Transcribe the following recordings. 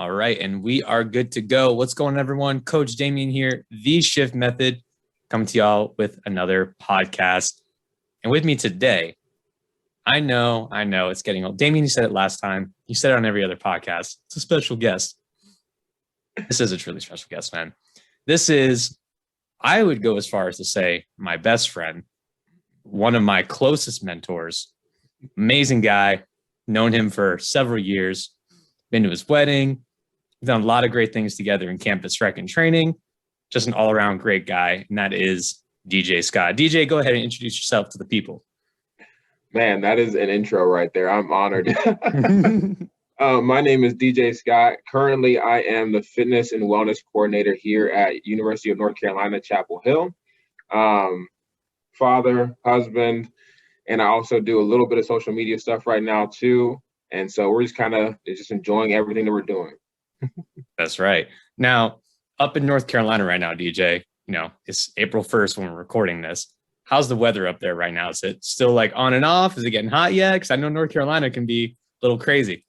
All right, and we are good to go. What's going on, everyone? Coach Damien here, the Shift Method, coming to y'all with another podcast. And with me today, I know it's getting old. Damien, you said it last time. You said it on every other podcast. It's a special guest. This is a truly special guest, man. This is, I would go as far as to say, my best friend, one of my closest mentors, amazing guy, known him for several years, been to his wedding, done a lot of great things together in campus rec and training, just an all-around great guy, and that is DJ Scott. DJ, go ahead and introduce yourself to the people. Man, that is an intro right there. I'm honored. My name is DJ Scott. Currently, I am the fitness and wellness coordinator here at University of North Carolina, Chapel Hill. Father, husband, and I also do a little bit of social media stuff right now too. And so we're just enjoying everything that we're doing. That's right. Now, up in North Carolina right now, DJ, it's April 1st when we're recording this. How's the weather up there right now? Is it still like on and off? Is it getting hot yet? Because I know North Carolina can be a little crazy.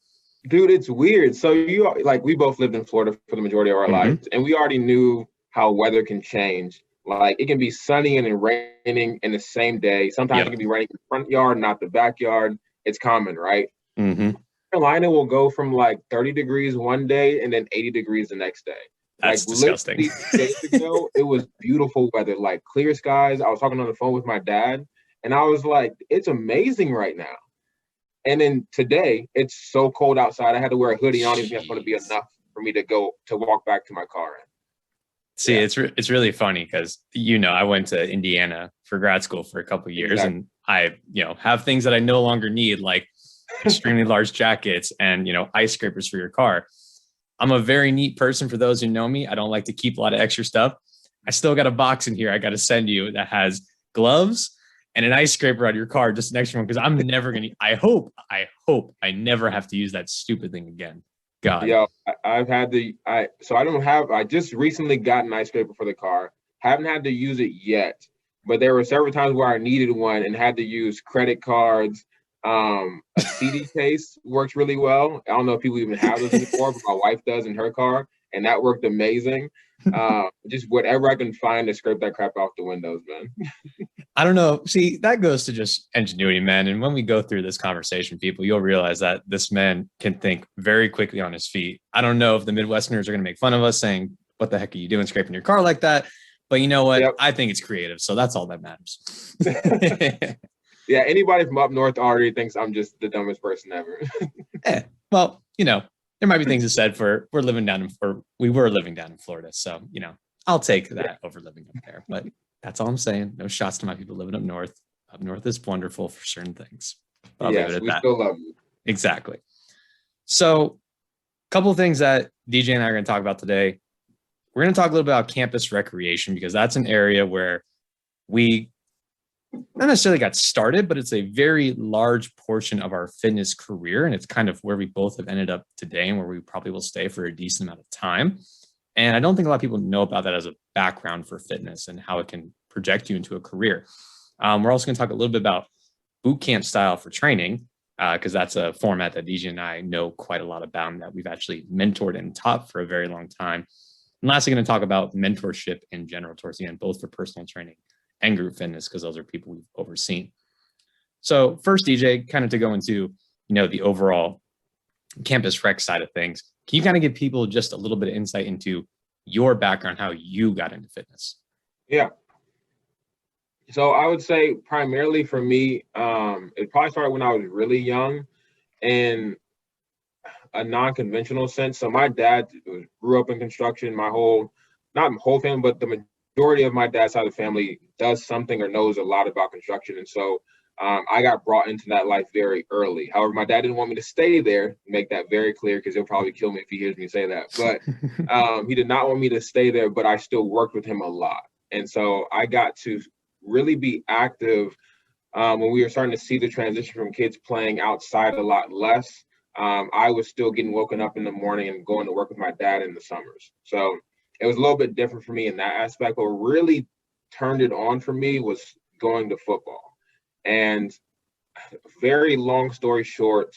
Dude, it's weird. So we both lived in Florida for the majority of our lives, and we already knew how weather can change. Like it can be sunny and then raining in the same day. Sometimes it can be raining in the front yard, not the backyard. It's common, right? Mm-hmm. Carolina will go from like 30 degrees one day and then 80 degrees the next day. That's disgusting. Days ago, it was beautiful weather, like clear skies. I was talking on the phone with my dad, and I was like, it's amazing right now. And then today, it's so cold outside. I had to wear a hoodie. I don't even think that's going to be enough for me to walk back to my car. See, it's really funny because, I went to Indiana for grad school for a couple of years, and I, have things that I no longer need, like extremely large jackets and, ice scrapers for your car. I'm a very neat person. For those who know me, I don't like to keep a lot of extra stuff. I still got a box in here I got to send you that has gloves and an ice scraper on your car, just an extra one, because I'm never going to, I hope I never have to use that stupid thing again. God. Yeah, I just recently got an ice scraper for the car. Haven't had to use it yet, but there were several times where I needed one and had to use credit cards. A CD case works really well. I don't know if people even have those anymore, but my wife does in her car, and that worked amazing. Just whatever I can find to scrape that crap off the windows, man. I don't know. See, that goes to just ingenuity, man. And when we go through this conversation, people, you'll realize that this man can think very quickly on his feet. I don't know if the Midwesterners are going to make fun of us saying, what the heck are you doing scraping your car like that? But you know what? Yep. I think it's creative. So that's all that matters. Yeah, anybody from up north already thinks I'm just the dumbest person ever. Well, there might be things said for we were living down in Florida. So, I'll take that over living up there. But that's all I'm saying. No shots to my people living up north. Up north is wonderful for certain things. Yes, we still love you. Exactly. So a couple of things that DJ and I are going to talk about today. We're going to talk a little bit about campus recreation, because that's an area where we not necessarily got started, but it's a very large portion of our fitness career. And it's kind of where we both have ended up today and where we probably will stay for a decent amount of time. And I don't think a lot of people know about that as a background for fitness and how it can project you into a career. We're also going to talk a little bit about bootcamp style for training, because that's a format that DJ and I know quite a lot about and that we've actually mentored and taught for a very long time. And lastly, going to talk about mentorship in general towards the end, both for personal training and group fitness, because those are people we've overseen. So first, DJ, kind of to go into, the overall campus rec side of things, can you kind of give people just a little bit of insight into your background, how you got into fitness? Yeah. So I would say primarily for me, it probably started when I was really young in a non-conventional sense. So my dad grew up in construction. Not my whole family, but the majority of my dad's side of the family does something or knows a lot about construction. And so I got brought into that life very early. However, my dad didn't want me to stay there, make that very clear, because he'll probably kill me if he hears me say that. But he did not want me to stay there, but I still worked with him a lot. And so I got to really be active when we were starting to see the transition from kids playing outside a lot less. I was still getting woken up in the morning and going to work with my dad in the summers. So it was a little bit different for me in that aspect. What really turned it on for me was going to football. And very long story short,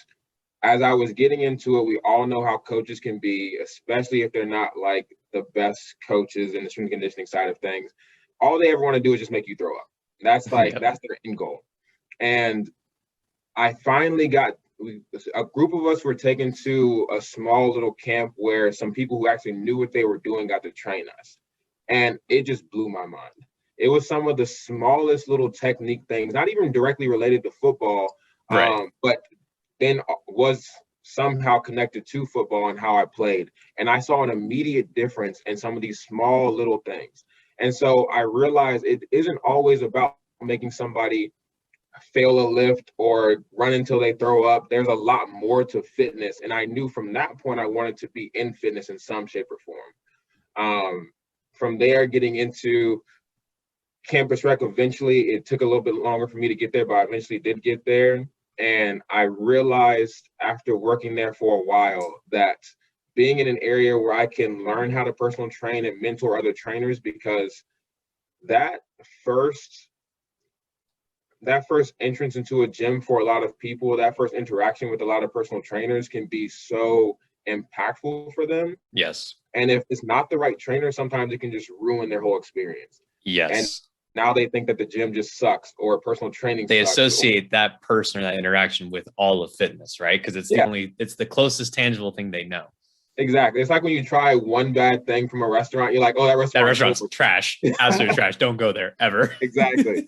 as I was getting into it, we all know how coaches can be, especially if they're not like the best coaches in the strength and conditioning side of things. All they ever want to do is just make you throw up. That's like, that's their end goal. And I finally got, a group of us were taken to a small little camp where some people who actually knew what they were doing got to train us. And it just blew my mind. It was some of the smallest little technique things, not even directly related to football, Right. but then was somehow connected to football and how I played. And I saw an immediate difference in some of these small little things. And so I realized it isn't always about making somebody fail a lift or run until they throw up. There's a lot more to fitness. And I knew from that point, I wanted to be in fitness in some shape or form. From there, getting into campus rec, eventually, it took a little bit longer for me to get there, but I eventually did get there. And I realized after working there for a while that being in an area where I can learn how to personal train and mentor other trainers, because that first entrance into a gym for a lot of people, that first interaction with a lot of personal trainers can be so impactful for them. Yes. And if it's not the right trainer, sometimes it can just ruin their whole experience. Yes. And now they think that the gym just sucks or personal training they sucks. associate that person or that interaction with all of fitness, right? Because it's it's the closest tangible thing they know. Exactly. It's like when you try one bad thing from a restaurant, you're like, oh, that restaurant's trash. Absolute trash. Don't go there ever. Exactly.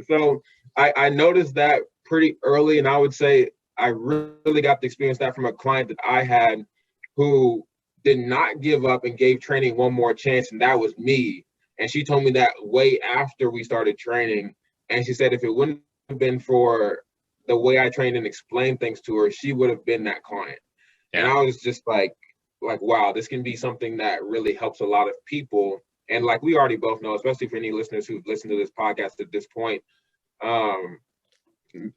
So I noticed that pretty early, and I would say I really got to experience that from a client that I had who did not give up and gave training one more chance, and that was me. And she told me that way after we started training. And she said if it wouldn't have been for the way I trained and explained things to her, she would have been that client. Yeah. And I was just like, wow, this can be something that really helps a lot of people. And like we already both know, especially for any listeners who've listened to this podcast at this point,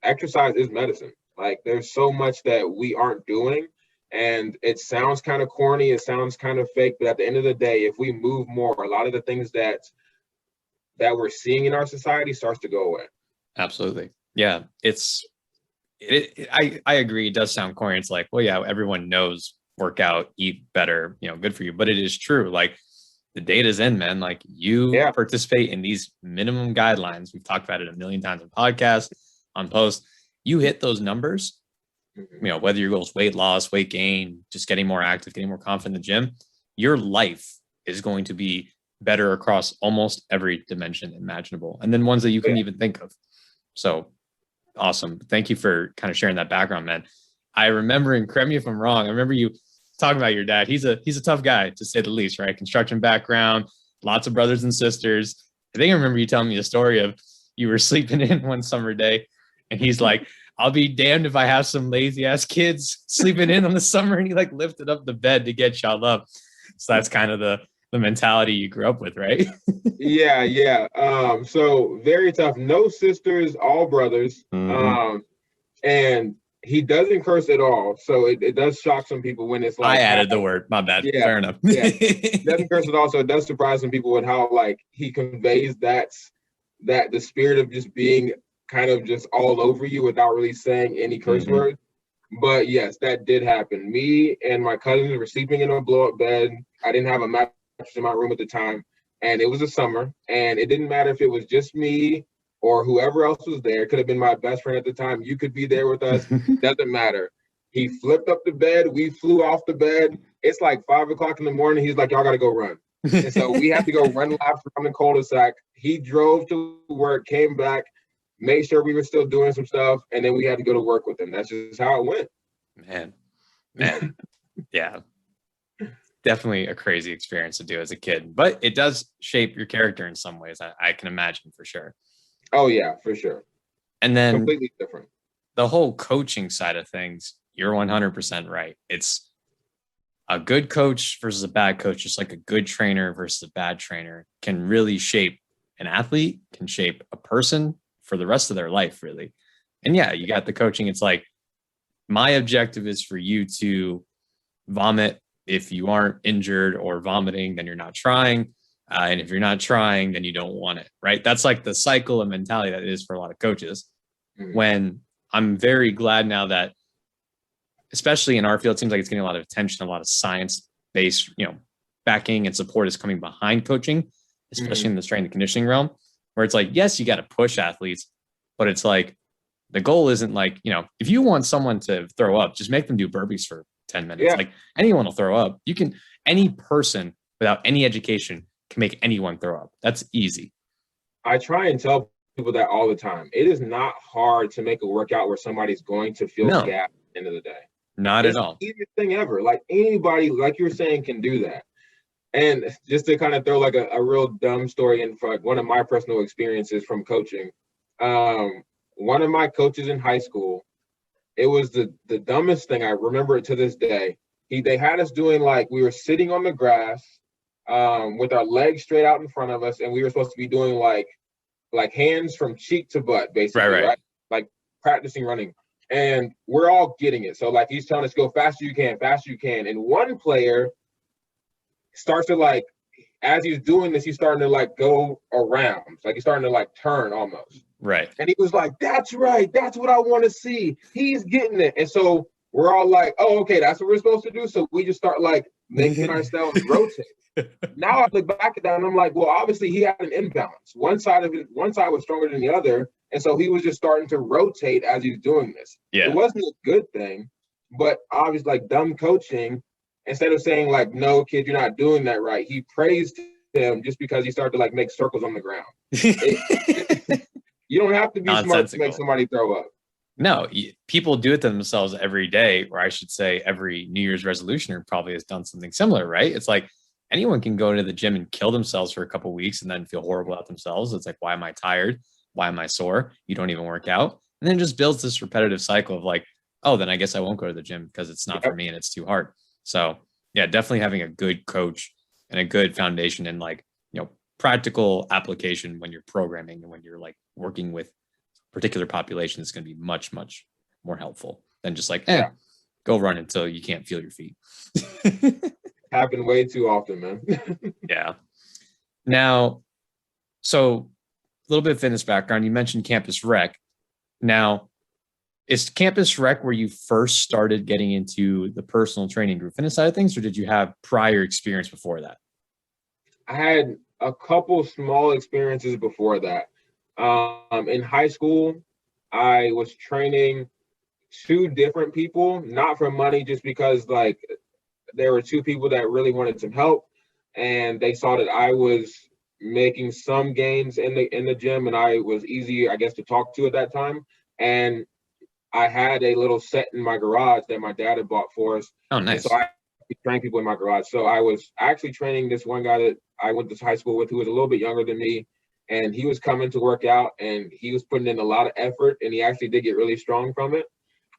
exercise is medicine. Like there's so much that we aren't doing. And it sounds kind of corny, it sounds kind of fake, but at the end of the day, if we move more, a lot of the things that we're seeing in our society starts to go away. Absolutely. Yeah. I agree. It does sound corny. It's like, well, yeah, everyone knows work out, eat better, good for you. But it is true. Like the data's in, man. Like you participate in these minimum guidelines. We've talked about it a million times on podcasts, on posts. You hit those numbers. Whether your goal is weight loss, weight gain, just getting more active, getting more confident in the gym, your life is going to be better across almost every dimension imaginable. And then ones that you couldn't even think of. So awesome. Thank you for kind of sharing that background, man. I remember, and correct me if I'm wrong, I remember you talking about your dad. He's a tough guy, to say the least, right? Construction background, lots of brothers and sisters. I think I remember you telling me a story of you were sleeping in one summer day and he's like, I'll be damned if I have some lazy ass kids sleeping in on the summer, and he like lifted up the bed to get y'all up. So that's kind of the mentality you grew up with, right? Yeah. So very tough. No sisters, all brothers. And he doesn't curse at all. So it does shock some people when it's like I added the word. My bad. Yeah, fair enough. He doesn't curse at all. So it does surprise some people with how like he conveys that the spirit of just being kind of just all over you without really saying any curse words. But yes, that did happen. Me and my cousins were sleeping in a blow-up bed. I didn't have a mattress in my room at the time, and it was a summer, and it didn't matter if it was just me or whoever else was there. It could have been my best friend at the time. You could be there with us. Doesn't matter. He flipped up the bed. We flew off the bed. It's like 5 o'clock in the morning. He's like, y'all got to go run. And so we had to go run laps around the cul-de-sac. He drove to work, came back, made sure we were still doing some stuff, and then we had to go to work with him. That's just how it went. Man. Yeah. Definitely a crazy experience to do as a kid, but it does shape your character in some ways. I can imagine for sure. Oh yeah, for sure. And then completely different. The whole coaching side of things, you're 100% right. It's a good coach versus a bad coach, just like a good trainer versus a bad trainer can really shape an athlete, can shape a person for the rest of their life, really. And yeah, you got the coaching. It's like, my objective is for you to vomit. If you aren't injured or vomiting, then you're not trying. And if you're not trying, then you don't want it, right? That's like the cycle and mentality that it is for a lot of coaches. When I'm very glad now that especially in our field, it seems like it's getting a lot of attention, a lot of science-based, backing and support is coming behind coaching, especially in the strength and conditioning realm, where it's like, yes, you got to push athletes, but it's like, the goal isn't like, if you want someone to throw up, just make them do burpees for 10 minutes. Yeah. Like anyone will throw up. Any person without any education can make anyone throw up. That's easy. I try and tell people that all the time. It is not hard to make a workout where somebody's going to feel gassed at the end of the day. Not at all. It's the easiest thing ever. Like anybody, like you're saying, can do that. And just to kind of throw like a real dumb story in for one of my personal experiences from coaching. One of my coaches in high school, it was the dumbest thing. I remember it to this day. They had us doing like, we were sitting on the grass with our legs straight out in front of us, and we were supposed to be doing like hands from cheek to butt, basically, right? Like practicing running. And we're all getting it. So like he's telling us, go faster you can, faster you can. And one player starts to like, as he's doing this, he's starting to like go around. Like he's starting to like turn almost. Right. And he was like, that's right. That's what I want to see. He's getting it. And so we're all like, oh, okay, that's what we're supposed to do. So we just start like making ourselves rotate. Now I look back at that and I'm like, well, obviously he had an imbalance. One side was stronger than the other. And so he was just starting to rotate as he's doing this. Yeah. It wasn't a good thing, but obviously like dumb coaching, instead of saying like, no, kid, you're not doing that right, he praised him just because he started to like make circles on the ground. You don't have to be smart to make somebody throw up. No, people do it to themselves every day, or I should say every New Year's resolutioner probably has done something similar, right? It's like anyone can go to the gym and kill themselves for a couple of weeks and then feel horrible about themselves. It's like, why am I tired? Why am I sore? You don't even work out. And then it just builds this repetitive cycle of like, oh, then I guess I won't go to the gym because it's not for me and it's too hard. So yeah, definitely having a good coach and a good foundation and like, practical application when you're programming and when you're like working with particular population is going to be much, much more helpful than just like, go run until you can't feel your feet. Happen way too often, man. Yeah. Now, so a little bit of fitness background. You mentioned campus rec. Now, is campus rec where you first started getting into the personal training group fitness side of things, or did you have prior experience before that? I had a couple small experiences before that. In high school, I was training two different people, not for money, just because like there were two people that really wanted some help, and they saw that I was making some gains in the gym, and I was easy, I guess, to talk to at that time. And I had a little set in my garage that my dad had bought for us. Oh, nice. And so I trained people in my garage. So I was actually training this one guy that I went to high school with, who was a little bit younger than me, and he was coming to work out and he was putting in a lot of effort, and he actually did get really strong from it.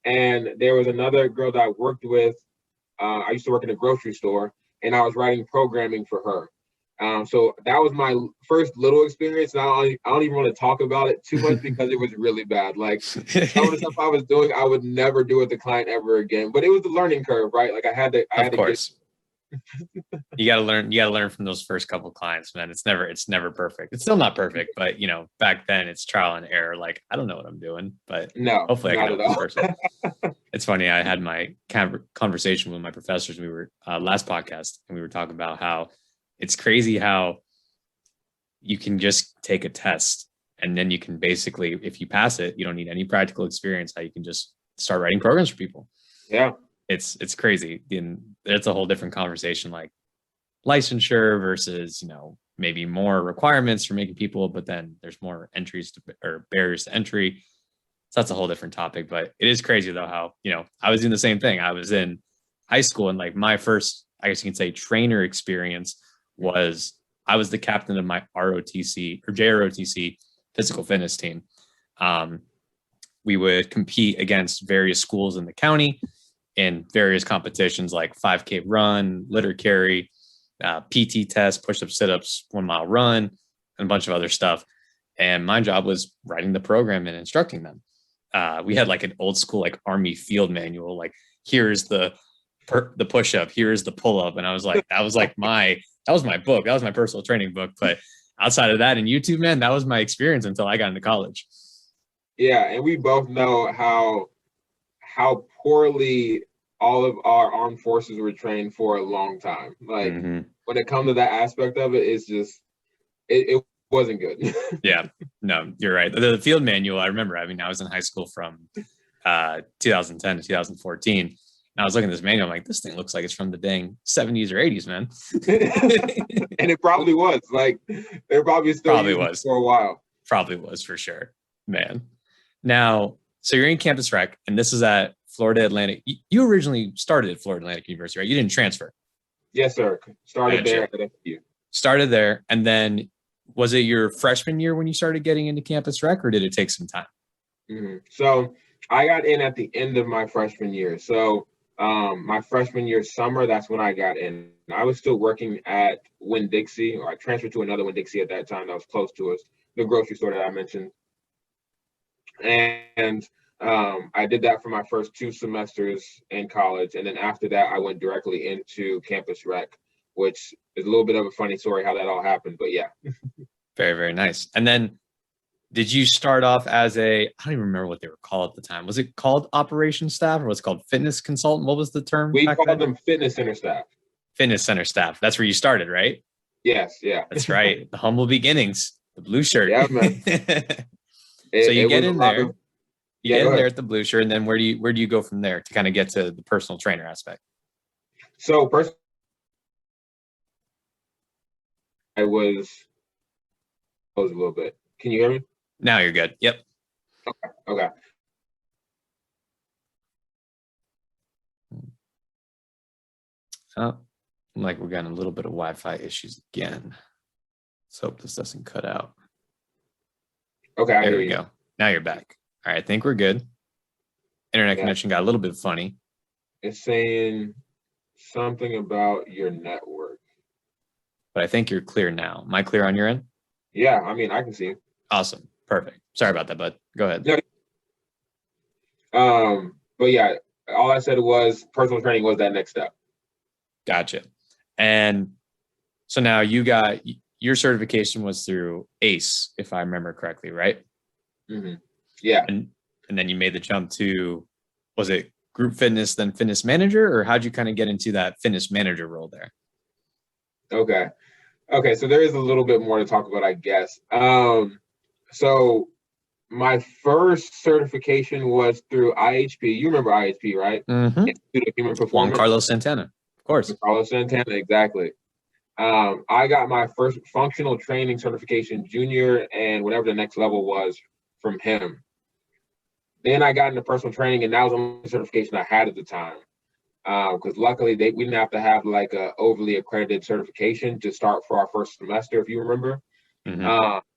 And there was another girl that I worked with. I used to work in a grocery store, and I was writing programming for her. So that was my first little experience. And I don't even want to talk about it too much because it was really bad. Like some of the stuff I was doing, I would never do with the client ever again. But it was the learning curve, right? Like I had to. Of course. You got to learn. You got to learn from those first couple of clients, man. It's never perfect. It's still not perfect, but back then it's trial and error. Like I don't know what I'm doing, but no, hopefully I can help this person. It's funny. I had my conversation with my professors. We were last podcast, and we were talking about how it's crazy how you can just take a test and then you can basically, if you pass it, you don't need any practical experience. How you can just start writing programs for people. Yeah. It's crazy. And it's a whole different conversation, like licensure versus, maybe more requirements for making people, but then there's more or barriers to entry. So that's a whole different topic, but it is crazy though, how, I was doing the same thing. I was in high school and like my first, I guess you can say, trainer experience was I was the captain of my ROTC or JROTC physical fitness team. We would compete against various schools in the county in various competitions like 5K run, litter carry, PT test, push-up, sit-ups, 1 mile run, and a bunch of other stuff. And my job was writing the program and instructing them. We had like an old school, like Army field manual, like here's the push-up, here's the pull-up. And I was like, that was my book. That was my personal training book. But outside of that and YouTube, man, that was my experience until I got into college. Yeah. And we both know how poorly all of our armed forces were trained for a long time. Like when it comes to that aspect of it, it's just it wasn't good. Yeah, no, you're right. The field manual, I remember. I mean, I was in high school from 2010 to 2014. And I was looking at this manual. I'm like, this thing looks like it's from the dang 70s or 80s, man. And it probably was. Like, they're probably still Probably using was. it for a while. Probably was for sure, man. Now, so you're in campus rec, and this is at Florida Atlantic. You originally started at Florida Atlantic University, right? You didn't transfer. Yes, sir. Started there at FU. Started there, and then was it your freshman year when you started getting into campus rec, or did it take some time? So I got in at the end of my freshman year. So my freshman year summer, that's when I got in. I was still working at Winn-Dixie, or I transferred to another Winn-Dixie at that time that was close to us, the grocery store that I mentioned. And I did that for my first 2 semesters in college. And then after that, I went directly into campus rec, which is a little bit of a funny story how that all happened. But yeah. Very, very nice. And then did you start off as I don't even remember what they were called at the time. Was it called operations staff or was it called fitness consultant? What was the term? We called them fitness center staff. Fitness center staff. That's where you started, right? Yes. Yeah. That's right. The humble beginnings, the blue shirt. Yeah, man. So you get in there. You get in there ahead. at the blue shirt, and then where do you go from there to kind of get to the personal trainer aspect? So I was a little bit. Can you hear me? Now you're good. Yep. Okay. Oh, like we're getting a little bit of Wi-Fi issues again. Let's hope this doesn't cut out. Okay. There we go. Now you're back. All right, I think we're good. Internet connection got a little bit funny. It's saying something about your network. But I think you're clear now. Am I clear on your end? Yeah, I mean, I can see you. Awesome. Perfect. Sorry about that, bud. Go ahead. But yeah, all I said was personal training was that next step. Gotcha. And so now you got your certification was through ACE, if I remember correctly, right? Yeah. And then you made the jump to, was it group fitness, then fitness manager, or how'd you kind of get into that fitness manager role there? Okay. So there is a little bit more to talk about, I guess. So my first certification was through IHP. You remember IHP, right? Institute of Human Performance. Juan Carlos Santana, of course. Carlos Santana, exactly. I got my first functional training certification junior and whatever the next level was from him. Then I got into personal training, and that was the only certification I had at the time. Because luckily we didn't have to have like a overly accredited certification to start for our first semester, if you remember.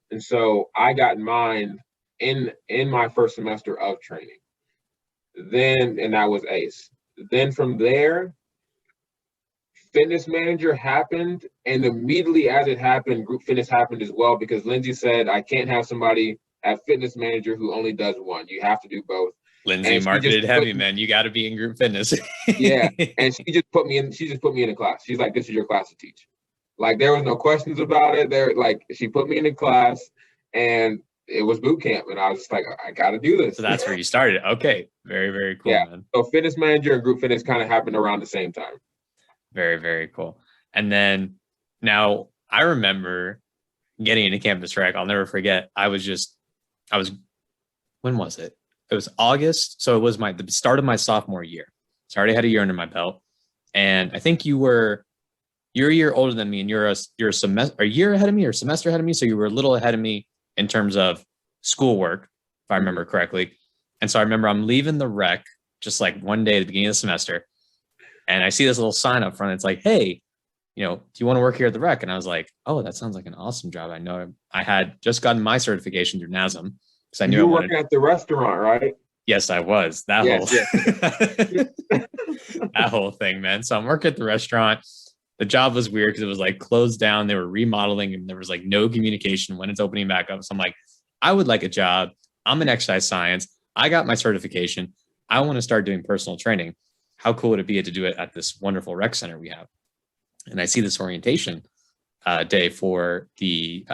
And so I got mine in my first semester of training. And that was ACE. Then from there, fitness manager happened, and immediately as it happened, group fitness happened as well, because Lindsay said, I can't have somebody at fitness manager who only does one. You have to do both. Lindsay marketed heavy, man. You got to be in group fitness. Yeah. And she just put me in a class. She's like, this is your class to teach. Like, there was no questions about it. She put me in a class, and it was boot camp. And I was just like, I got to do this. So that's where you started. Okay. Very, very cool, man. So fitness manager and group fitness kind of happened around the same time. Very, very cool. And then now I remember getting into campus rec. I'll never forget. When was it? It was August. So it was the start of my sophomore year. So I already had a year under my belt. And I think you're a year older than me, and you're a year ahead of me or a semester ahead of me. So you were a little ahead of me in terms of schoolwork, if I remember correctly. And so I remember I'm leaving the rec just like one day at the beginning of the semester. And I see this little sign up front. It's like, hey, do you want to work here at the rec? And I was like, oh, that sounds like an awesome job. I know I had just gotten my certification through NASM. because I knew you were working at the restaurant, right? Yes, I was. That whole thing, man. So I'm working at the restaurant. The job was weird because it was like closed down. They were remodeling and there was like no communication when it's opening back up. So I'm like, I would like a job. I'm in exercise science. I got my certification. I want to start doing personal training. How cool would it be to do it at this wonderful rec center we have? And I see this orientation day for the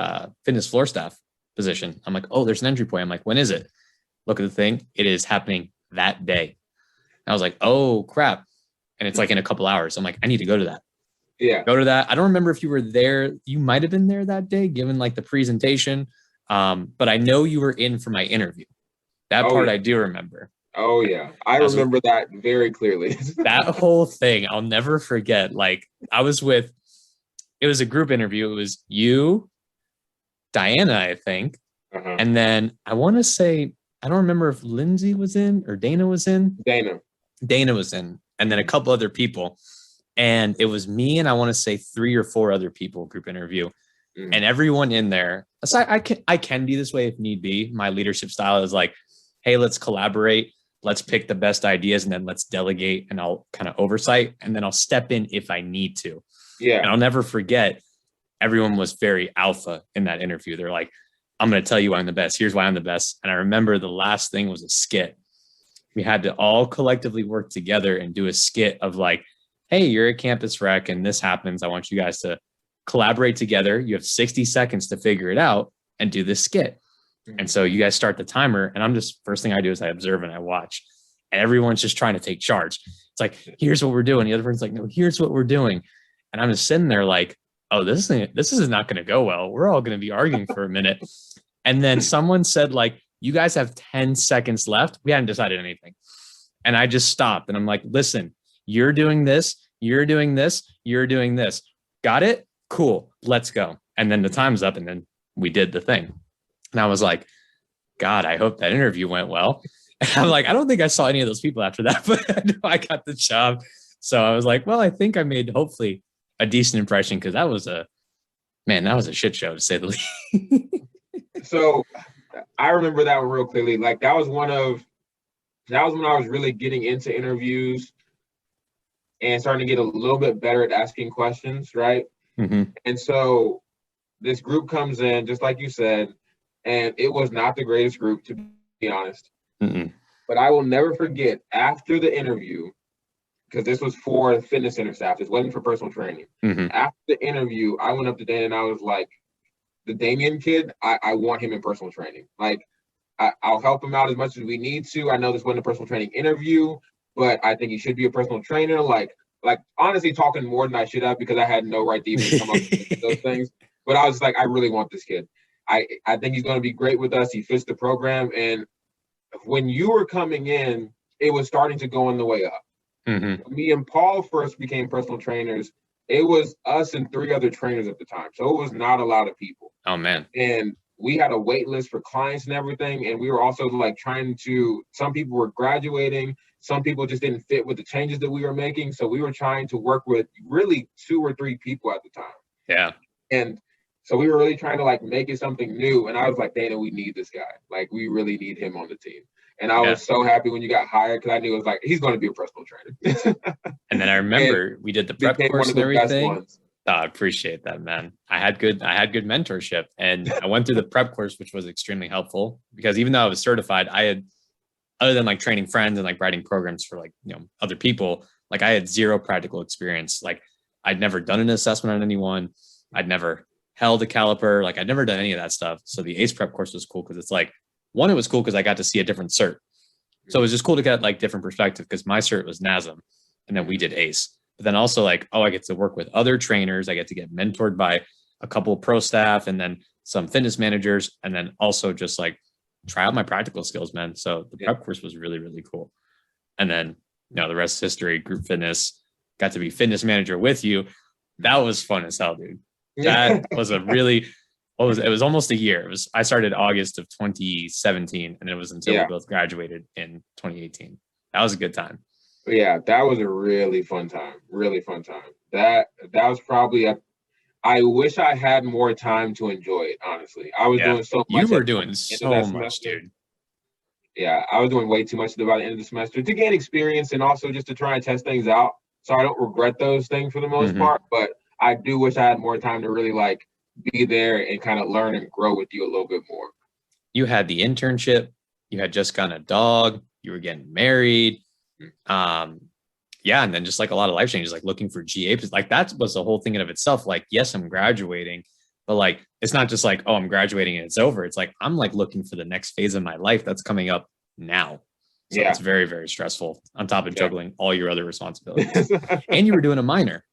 fitness floor staff position. I'm like, oh, there's an entry point. I'm like, when is it? Look at the thing. It is happening that day. And I was like, oh, crap. and it's like in a couple hours. I'm like, I need to go to that. Yeah. Go to that. I don't remember if you were there. You might have been there that day, given like the presentation. But I know you were in for my interview. That part I do remember. Oh yeah. I remember that very clearly. That whole thing, I'll never forget. Like I was with, it was a group interview. It was you, Diana, I think. And then I want to say, I don't remember if Lindsay was in or Dana was in. Dana was in, and then a couple other people. And it was me and I want to say 3 or 4 other people group interview. And everyone in there, aside, I can be this way if need be. My leadership style is like, hey, let's collaborate. Let's pick the best ideas and then let's delegate and I'll kind of oversight. And then I'll step in if I need to. Yeah. And I'll never forget, everyone was very alpha in that interview. They're like, I'm going to tell you why I'm the best. Here's why I'm the best. And I remember the last thing was a skit. We had to all collectively work together and do a skit of like, hey, you're a campus rec and this happens. I want you guys to collaborate together. You have 60 seconds to figure it out and do this skit. And so you guys start the timer and I'm just, first thing I do is I observe and I watch and everyone's just trying to take charge. It's like, here's what we're doing. The other person's like, no, here's what we're doing. And I'm just sitting there like, oh, this is not going to go well. We're all going to be arguing for a minute. And then someone said like, you guys have 10 seconds left. We hadn't decided anything. And I just stopped and I'm like, listen, you're doing this. You're doing this. You're doing this. Got it? Cool. Let's go. And then the time's up and then we did the thing. And I was like, God, I hope that interview went well. And I'm like, I don't think I saw any of those people after that, but I know I got the job. So I was like, well, I think I made hopefully a decent impression because that was a shit show to say the least. So I remember that one real clearly. Like that was when I was really getting into interviews and starting to get a little bit better at asking questions, right? And so this group comes in, just like you said, and it was not the greatest group, to be honest. But I will never forget after the interview, because this was for fitness center staff, this wasn't for personal training. After the interview, I went up to Dan and I was like, the Damien kid, I want him in personal training. Like, I'll help him out as much as we need to. I know this wasn't a personal training interview, but I think he should be a personal trainer. Like honestly talking more than I should have because I had no right to even come up with those things. But I was like, I really want this kid. I think he's going to be great with us. He fits the program. And when you were coming in, it was starting to go on the way up. When me and Paul first became personal trainers, it was us and 3 other trainers at the time. So it was not a lot of people. Oh, man. And we had a wait list for clients and everything. And we were also like some people were graduating. Some people just didn't fit with the changes that we were making. So we were trying to work with really 2 or 3 people at the time. Yeah. And so we were really trying to like make it something new. And I was like, Dana, we need this guy. Like, we really need him on the team. And I was so happy when you got hired because I knew it was like, he's going to be a personal trainer. And then I remember we did the prep course and everything. Oh, I appreciate that, man. I had good mentorship and I went through the prep course, which was extremely helpful because even though I was certified, I had, other than like training friends and like writing programs for like, other people, like I had 0 practical experience. Like I'd never done an assessment on anyone. I'd never held a caliper. Like I'd never done any of that stuff. So the ACE prep course was cool because it's like, one, it was cool because I got to see a different cert. So it was just cool to get like different perspective because my cert was NASM and then we did ACE. But then also like, I get to work with other trainers. I get to get mentored by a couple of pro staff and then some fitness managers. And then also just like try out my practical skills, man. So the prep course was really, really cool. And then, the rest is history, group fitness, got to be fitness manager with you. That was fun as hell, dude. That was a really, it was almost a year. I started August of 2017 and it was until we both graduated in 2018. That was a good time. Yeah, that was a really fun time. Really fun time. That was probably I wish I had more time to enjoy it, honestly. I was doing so much. You were doing so much, dude. Yeah, I was doing way too much by the end of the semester to gain experience and also just to try and test things out. So I don't regret those things for the most part, but I do wish I had more time to really like be there and kind of learn and grow with you a little bit more. You had the internship, you had just gotten a dog, you were getting married. And then just like a lot of life changes, like looking for GA, like that was the whole thing in of itself. Like, yes, I'm graduating, but like, it's not just like, oh, I'm graduating and it's over. It's like, I'm like looking for the next phase of my life that's coming up now. So Yeah. it's very, very stressful on top of Yeah. juggling all your other responsibilities. And you were doing a minor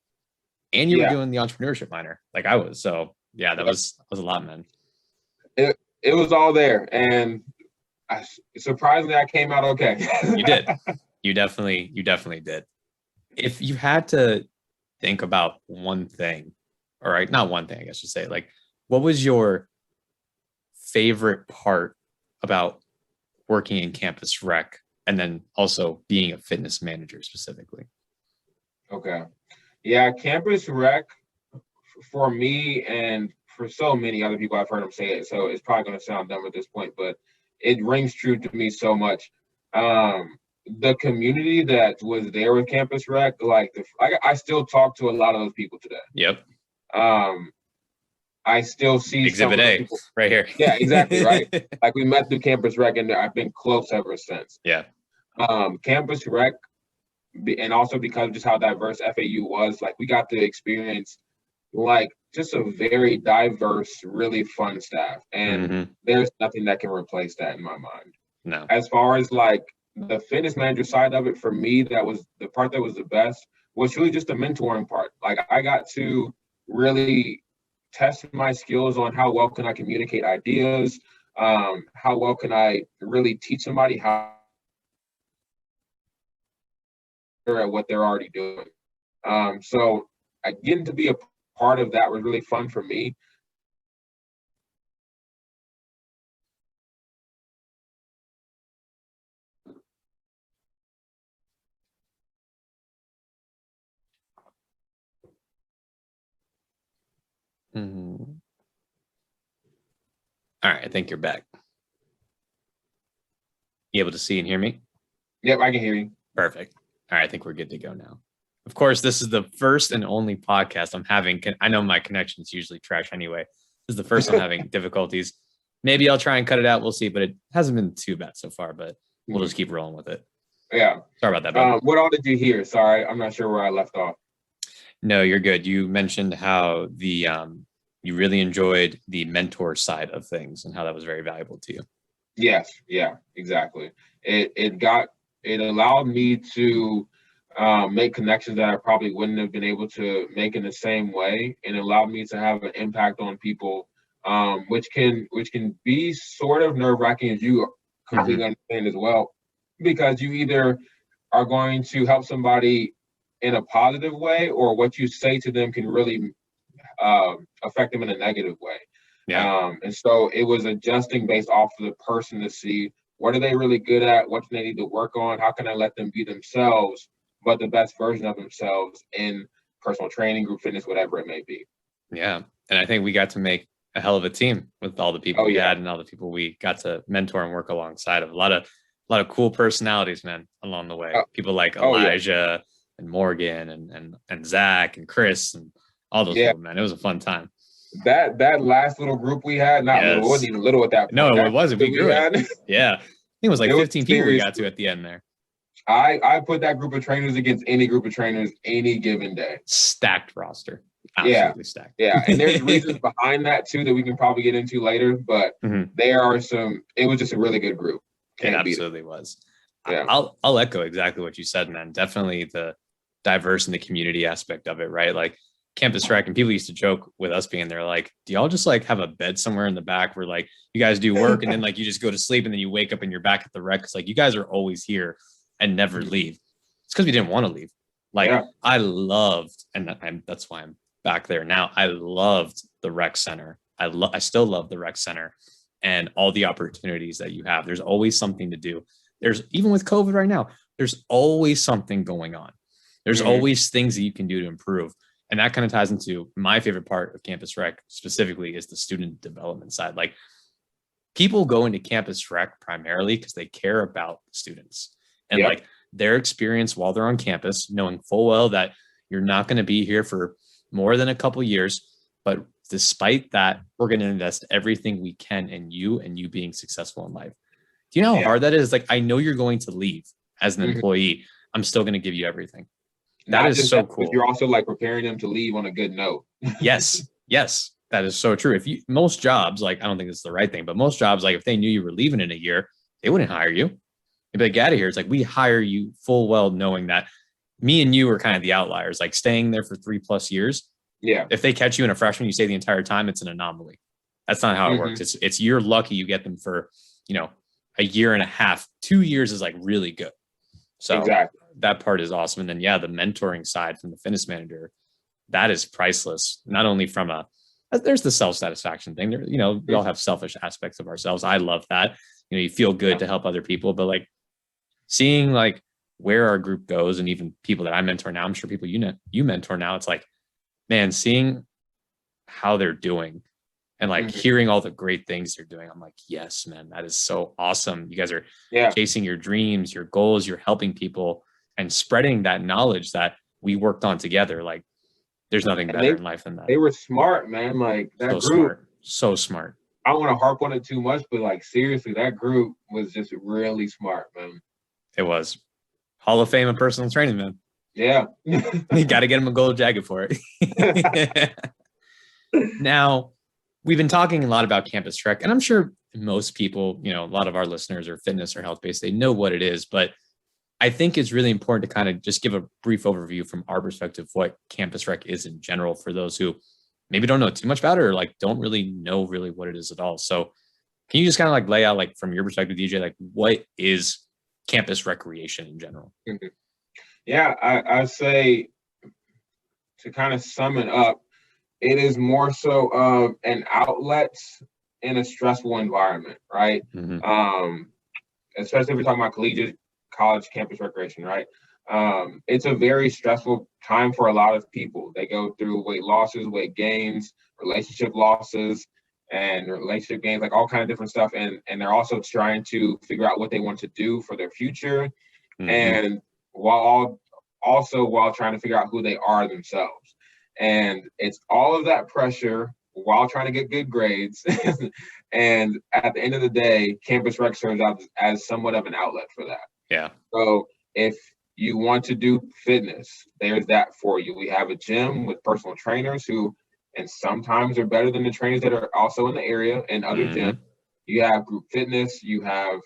and you were doing the entrepreneurship minor like I was. So yeah, that was a lot, man. It was all there. And surprisingly, I came out okay. You did. You definitely did. If you had to think about one thing, all right, not one thing, I guess you say, like, what was your favorite part about working in campus rec and then also being a fitness manager specifically? Okay. Yeah, campus rec for me and for so many other people, I've heard them say it, so it's probably going to sound dumb at this point, but it rings true to me so much. The community that was there with campus rec, like I still talk to a lot of those people today. Yep. I still see Exhibit some of A people. right here. Yeah, exactly. Right. Like we met through campus rec and I've been close ever since. Yeah. Campus rec, and also because of just how diverse FAU was, like we got to experience like just a very diverse, really fun staff. And there's nothing that can replace that in my mind. No. As far as like the fitness manager side of it, for me, that was the part that was the best, was really just the mentoring part. Like I got to really test my skills on how well can I communicate ideas, how well can I really teach somebody how at what they're already doing. So getting to be a part of that was really fun for me. All right, I think you're back. You able to see and hear me? Yep, I can hear you. Perfect. All right, I think we're good to go now. Of course, this is the first and only podcast I'm having. I know my connection's usually trash anyway. This is the first I'm having difficulties. Maybe I'll try and cut it out. We'll see, but it hasn't been too bad so far, but we'll just keep rolling with it. Yeah. Sorry about that. What all did you hear? Sorry, I'm not sure where I left off. No, you're good. You mentioned how you really enjoyed the mentor side of things and how that was very valuable to you. Yes. Yeah, exactly. It allowed me to make connections that I probably wouldn't have been able to make in the same way, and it allowed me to have an impact on people, which can be sort of nerve-wracking, as you completely understand as well, because you either are going to help somebody in a positive way, or what you say to them can really affect them in a negative way. Yeah. And so it was adjusting based off of the person to see what are they really good at, what do they need to work on, how can I let them be themselves, but the best version of themselves in personal training, group fitness, whatever it may be. Yeah. And I think we got to make a hell of a team with all the people we had and all the people we got to mentor and work alongside of. A lot of cool personalities, man, along the way. People like Elijah and Morgan and Zach and Chris and all those people, man. It was a fun time. That last little group we had, little, it wasn't even little at that point. No, it wasn't. We grew it. Yeah. I think it was like 15 people we got to at the end there. I put that group of trainers against any group of trainers any given day. Stacked roster. Absolutely stacked. Yeah. And there's reasons behind that too that we can probably get into later, but there are it was just a really good group. It absolutely was. Yeah. I'll echo exactly what you said, man. Definitely the diverse in the community aspect of it, right? Like campus rec, and people used to joke with us being there, like, do y'all just like have a bed somewhere in the back where like you guys do work and then like you just go to sleep and then you wake up and you're back at the rec? Cause like you guys are always here and never leave. It's because we didn't want to leave. Like I loved, and that's why I'm back there now. I loved the rec center. I still love the rec center and all the opportunities that you have. There's always something to do. There's, even with COVID right now, there's always something going on. There's always things that you can do to improve. And that kind of ties into my favorite part of campus rec specifically is the student development side. Like people go into campus rec primarily because they care about students and like their experience while they're on campus, knowing full well that you're not going to be here for more than a couple years. But despite that, we're going to invest everything we can in you and you being successful in life. Do you know how hard that is? Like, I know you're going to leave as an employee. I'm still going to give you everything. That is so cool. You're also like preparing them to leave on a good note. Yes. That is so true. Most jobs, like, I don't think this is the right thing, but most jobs, like if they knew you were leaving in a year, they wouldn't hire you. You'd be like, get out of here. It's like, we hire you full well knowing that me and you are kind of the outliers, like staying there for 3+ years. Yeah. If they catch you in a freshman, you stay the entire time, it's an anomaly. That's not how it works. It's you're lucky you get them for, a year and a half. 2 years is like really good. So Exactly. that part is awesome. And then, the mentoring side from the fitness manager, that is priceless. Not only from there's the self-satisfaction thing there, we all have selfish aspects of ourselves. I love that. You feel good to help other people, but like seeing like where our group goes, and even people that I mentor now, I'm sure people you mentor now, it's like, man, seeing how they're doing and like hearing all the great things they're doing. I'm like, yes, man, that is so awesome. You guys are chasing your dreams, your goals, you're helping people and spreading that knowledge that we worked on together. Like there's nothing better in life than that. They were smart, man. Like that group. So smart. I don't want to harp on it too much, but like seriously, that group was just really smart, man. It was. Hall of Fame of personal training, man. Yeah. You got to get him a gold jacket for it. Now, we've been talking a lot about Campus Rec, and I'm sure most people, a lot of our listeners are fitness or health-based. They know what it is, but I think it's really important to kind of just give a brief overview from our perspective what Campus Rec is in general for those who maybe don't know too much about it or like don't really know what it is at all. So can you just kind of like lay out like from your perspective, DJ, like what is campus recreation in general? Yeah, I say to kind of sum it up, it is more so of an outlet in a stressful environment, right? Especially if we're talking about collegiate, college, campus recreation, right? It's a very stressful time for a lot of people. They go through weight losses, weight gains, relationship losses, and relationship gains, like all kind of different stuff. And they're also trying to figure out what they want to do for their future. And while trying to figure out who they are themselves. And it's all of that pressure while trying to get good grades. And at the end of the day, Campus Rec serves out as somewhat of an outlet for that. Yeah. So if you want to do fitness, there's that for you. We have a gym with personal trainers who, and sometimes are better than the trainers that are also in the area and other gyms. You have group fitness. You have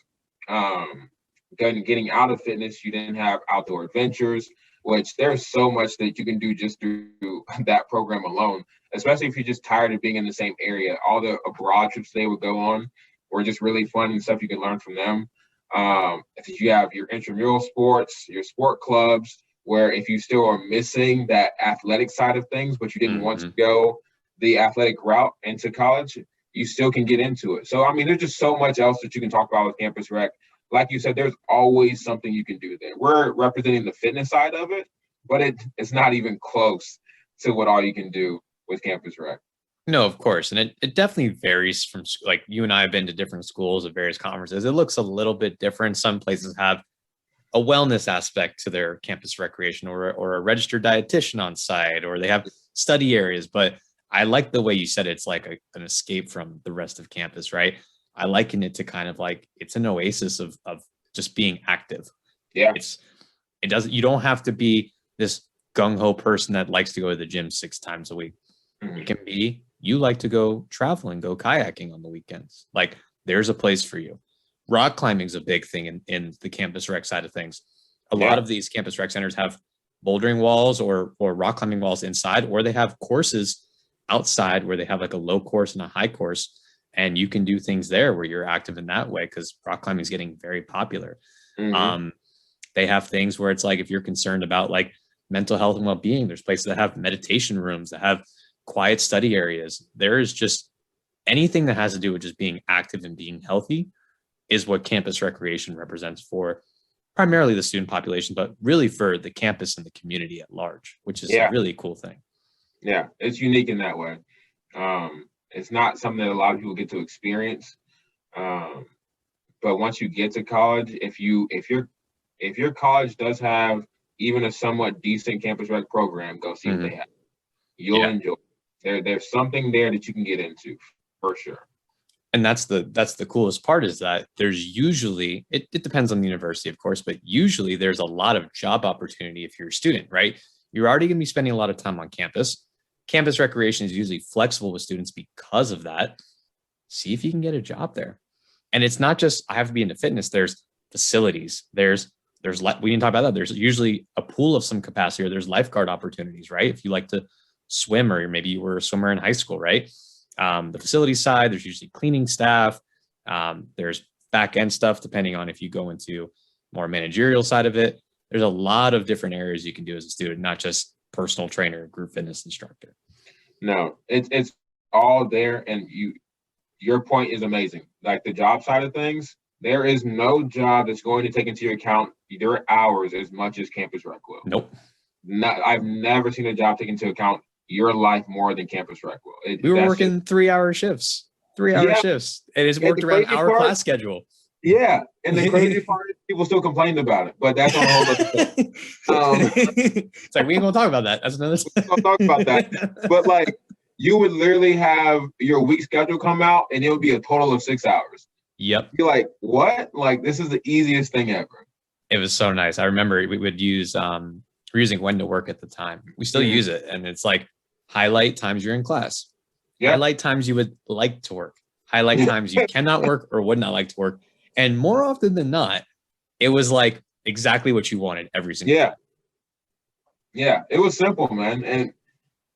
getting out of fitness. You then have outdoor adventures, which there's so much that you can do just through that program alone, especially if you're just tired of being in the same area. All the abroad trips they would go on were just really fun and stuff you can learn from them. If you have your intramural sports, your sport clubs, where if you still are missing that athletic side of things, but you didn't want to go the athletic route into college, you still can get into it. So, I mean, there's just so much else that you can talk about with Campus Rec. Like you said, there's always something you can do there. We're representing the fitness side of it, but it's not even close to what all you can do with Campus Rec. No, of course. And it definitely varies from, like, you and I have been to different schools at various conferences. It looks a little bit different. Some places have a wellness aspect to their campus recreation, or a registered dietitian on site, or they have study areas. But I like the way you said it's like an escape from the rest of campus, right? I liken it to kind of like it's an oasis of just being active. Yeah. You don't have to be this gung-ho person that likes to go to the gym 6 times a week. It can be you like to go traveling, go kayaking on the weekends. Like there's a place for you. Rock climbing is a big thing in the campus rec side of things. A lot of these campus rec centers have bouldering walls or rock climbing walls inside, or they have courses outside where they have like a low course and a high course. And you can do things there where you're active in that way, because rock climbing is getting very popular. They have things where it's like, if you're concerned about like mental health and well-being, there's places that have meditation rooms, that have quiet study areas. There is just anything that has to do with just being active and being healthy is what campus recreation represents for primarily the student population, but really for the campus and the community at large, which is a really cool thing. Yeah, it's unique in that way. It's not something that a lot of people get to experience. But once you get to college, if your college does have even a somewhat decent campus rec program, go see what they have. You'll enjoy it. There's something there that you can get into for sure. And that's the coolest part, is that there's usually, it depends on the university, of course, but usually there's a lot of job opportunity if you're a student, right? You're already going to be spending a lot of time on campus. Campus recreation is usually flexible with students because of that. See if you can get a job there. And it's not just, I have to be into fitness. There's facilities. We didn't talk about that. There's usually a pool of some capacity, or there's lifeguard opportunities, right? If you like to swim, or maybe you were a swimmer in high school, right? The facility side, there's usually cleaning staff. There's back end stuff, depending on if you go into more managerial side of it. There's a lot of different areas you can do as a student, not just personal trainer, group fitness instructor. No, it's all there, and your point is amazing. Like the job side of things, there is no job that's going to take into account your hours as much as Campus Rec will. Nope. I've never seen a job take into account your life more than Campus Rec will. We were working 3-hour shifts. 3-hour shifts. It is worked around our class schedule. Yeah, and the crazy part is people still complain about it, but that's on a whole other thing. It's like, we ain't gonna talk about that. That's another thing. We'll talk about that. But like, you would literally have your week schedule come out, and it would be a total of 6 hours. Yep. You're like, what? Like, this is the easiest thing ever. It was so nice. I remember we would use we're using When to Work at the time. We still use it, and it's like highlight times you're in class. Yep. Highlight times you would like to work. Highlight times you cannot work or would not like to work. And more often than not, it was like exactly what you wanted every single time. Yeah, it was simple, man. And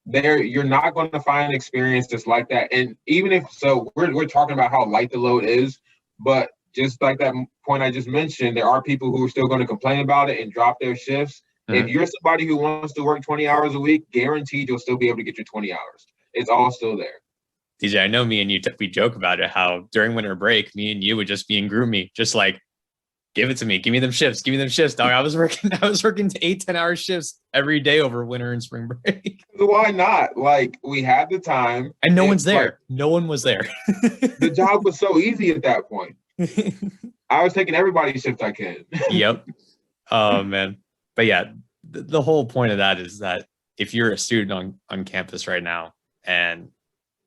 you're not going to find an experience just like that. And even if so, we're talking about how light the load is, but just like that point I just mentioned, there are people who are still going to complain about it and drop their shifts. If you're somebody who wants to work 20 hours a week, guaranteed you'll still be able to get your 20 hours. It's all still there. DJ, I know me and you, we joke about it, how during winter break, me and you would just be in group me, just like, give it to me. Give me them shifts. Give me them shifts, dog. I was working to 8-10-hour shifts every day over winter and spring break. Why not? Like, we had the time. And no one's there. Like, no one was there. The job was so easy at that point. I was taking everybody's shift I could. Yep. Oh, man. But yeah, the whole point of that is that if you're a student on campus right now, and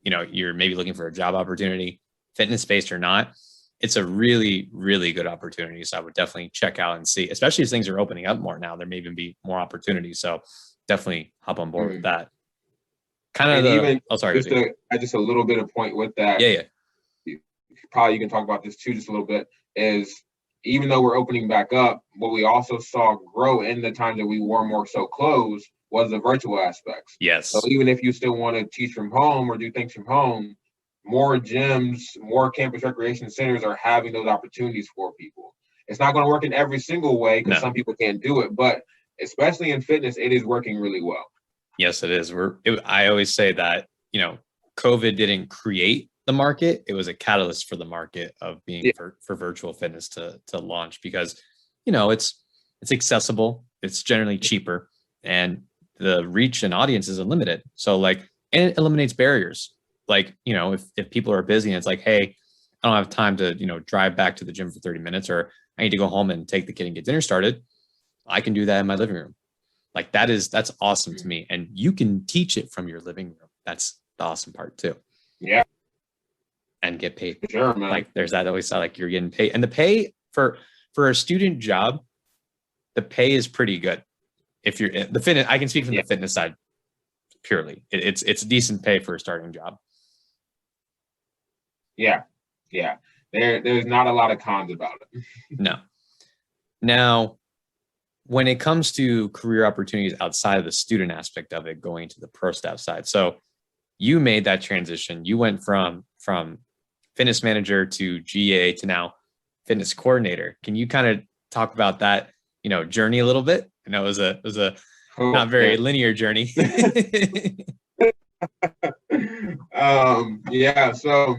you're maybe looking for a job opportunity, fitness-based or not, it's a really, really good opportunity. So I would definitely check out and see, especially as things are opening up more now, there may even be more opportunities. So definitely hop on board with that. Kind of just a little bit of point with that. Yeah. Probably you can talk about this too, just a little bit, is even though we're opening back up, what we also saw grow in the times that we were more so closed was the virtual aspects. Yes. So even if you still want to teach from home or do things from home, more gyms, more campus recreation centers are having those opportunities for people. It's not going to work in every single way because some people can't do it, but especially in fitness, it is working really well. Yes, it is. I always say that, COVID didn't create the market. It was a catalyst for the market of being for virtual fitness to launch, because, it's accessible. It's generally cheaper, and the reach and audience is unlimited. So and it eliminates barriers. Like, if people are busy and it's like, hey, I don't have time to, drive back to the gym for 30 minutes, or I need to go home and take the kid and get dinner started, I can do that in my living room. Like, that's awesome to me. And you can teach it from your living room. That's the awesome part too. Yeah. And get paid. Sure, man. Like, there's that always like you're getting paid. And the pay for a student job, the pay is pretty good. If you're the fitness, I can speak from the fitness side purely. It's decent pay for a starting job. Yeah. There's not a lot of cons about it. No. Now, when it comes to career opportunities outside of the student aspect of it, going to the pro staff side. So you made that transition. You went from fitness manager to GA to now fitness coordinator. Can you kind of talk about that, journey a little bit? I know it was a not very linear journey. So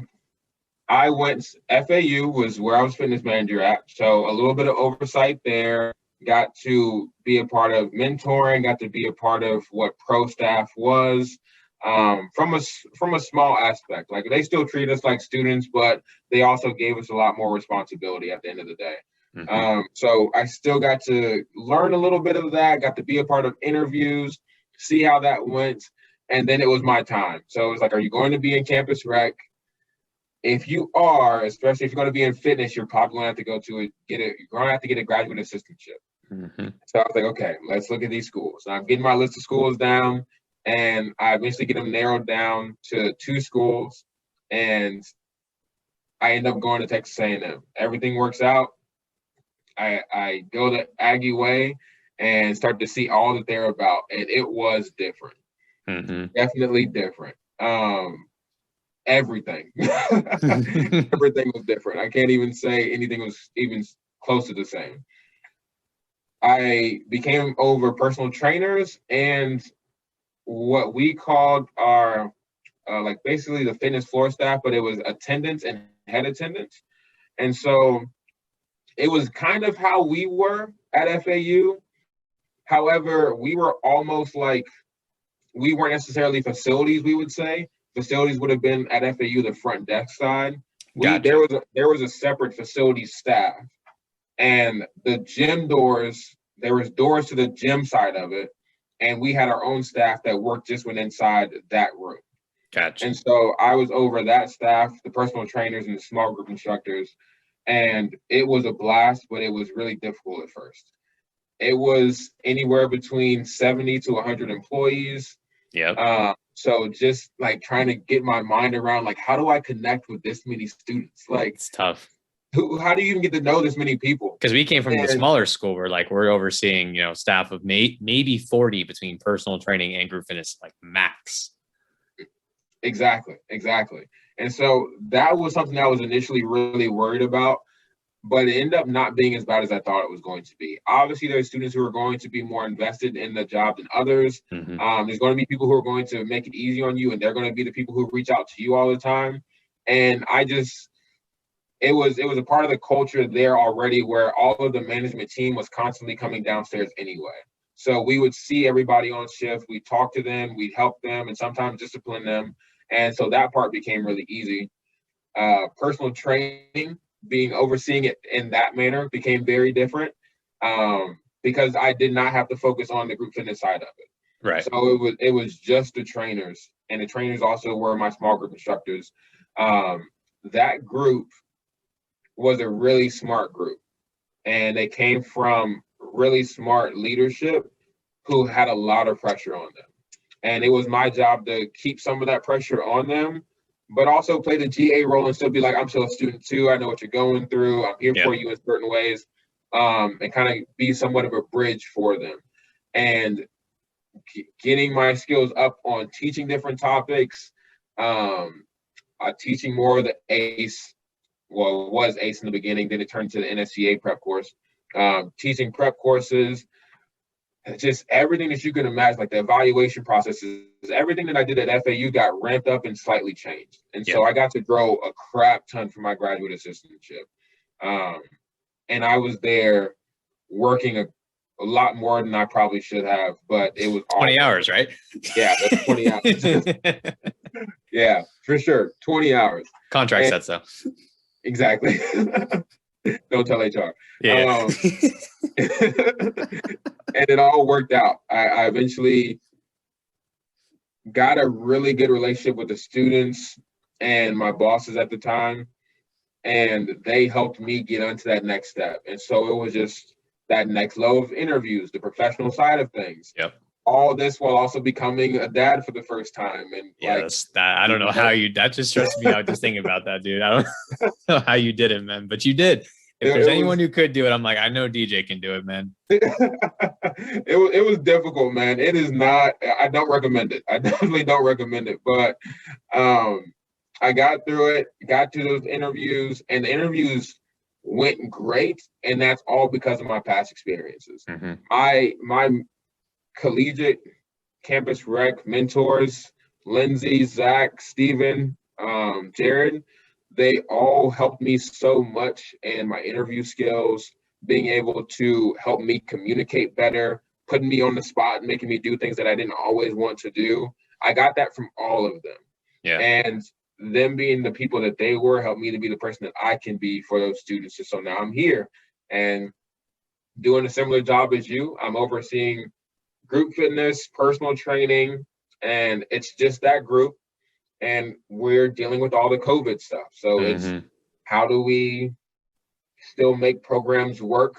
I went, FAU was where I was fitness manager at. So a little bit of oversight there, got to be a part of mentoring, got to be a part of what pro staff was, from a small aspect. Like, they still treat us like students, but they also gave us a lot more responsibility at the end of the day. Mm-hmm. So I still got to learn a little bit of that, got to be a part of interviews, see how that went. And then it was my time. So it was like, are you going to be in campus rec? If you are, especially if you're going to be in fitness, you're probably going to have to you're going to have to get a graduate assistantship. Mm-hmm. So I was like, okay, let's look at these schools. And I'm getting my list of schools down, and I eventually get them narrowed down to 2 schools, and I end up going to Texas A&M. Everything works out. I go the Aggie way and start to see all that they're about. And it was different. Definitely different. Everything. Everything was different. I can't even say anything was even close to the same. I became over personal trainers and what we called our like basically the fitness floor staff, but it was attendance and head attendance. And so it was kind of how we were at FAU. However, we were almost like, we weren't necessarily facilities, we would say. Facilities would have been at FAU, the front desk side. Gotcha. There was a separate facility staff. And the gym doors, there was doors to the gym side of it. And we had our own staff that worked just went inside that room. Gotcha. And so I was over that staff, the personal trainers and the small group instructors. And it was a blast, but it was really difficult at first. It was anywhere between 70 to 100 employees. Yeah. So just like trying to get my mind around, like, how do I connect with this many students? Like, it's tough. How do you even get to know this many people? Because we came from the smaller school where like we're overseeing, staff of maybe 40 between personal training and group fitness, like max. Exactly. And so that was something I was initially really worried about, but it ended up not being as bad as I thought it was going to be. Obviously, there's students who are going to be more invested in the job than others. There's going to be people who are going to make it easy on you, and they're going to be the people who reach out to you all the time. And it was a part of the culture there already where all of the management team was constantly coming downstairs anyway. So we would see everybody on shift, we'd talk to them, we'd help them, and sometimes discipline them. And so that part became really easy. Personal training, being overseeing it in that manner became very different because I did not have to focus on the group fitness side of it. Right. So it was just the trainers, and the trainers also were my small group instructors. That group was a really smart group, and they came from really smart leadership who had a lot of pressure on them. And it was my job to keep some of that pressure on them, but also play the GA role and still be like, I'm still a student too. I know what you're going through. I'm here for you in certain ways, and kind of be somewhat of a bridge for them. And getting my skills up on teaching different topics, teaching more of the ACE. Well, it was ACE in the beginning, then it turned to the NSCA prep course, teaching prep courses, just everything that you can imagine, like the evaluation processes, everything that I did at FAU got ramped up and slightly changed. And so I got to grow a crap ton for my graduate assistantship. And I was there working a lot more than I probably should have, but it was 20 hours, right? Yeah, that's 20 hours. Yeah, for sure. 20 hours. Contract sets though. Exactly. Don't tell HR. Yeah. And it all worked out. I eventually got a really good relationship with the students and my bosses at the time, and they helped me get onto that next step. And so it was just that next level of interviews, the professional side of things. Yep. All this while also becoming a dad for the first time. And I don't know how that just stressed me out just thinking about that, dude. I don't know how you did it, man, but you did. If there's anyone who could do it, I'm like, I know DJ can do it, man. It was difficult, man. It is not, I don't recommend it. I definitely don't recommend it. But I got through it, got to those interviews, and the interviews went great. And that's all because of my past experiences. My collegiate campus rec mentors, Lindsay, Zach, Steven, Jared, they all helped me so much in my interview skills, being able to help me communicate better, putting me on the spot, making me do things that I didn't always want to do. I got that from all of them. Yeah. And them being the people that they were helped me to be the person that I can be for those students. And so now I'm here and doing a similar job as you. I'm overseeing group fitness, personal training, and it's just that group. And we're dealing with all the COVID stuff. So it's how do we still make programs work,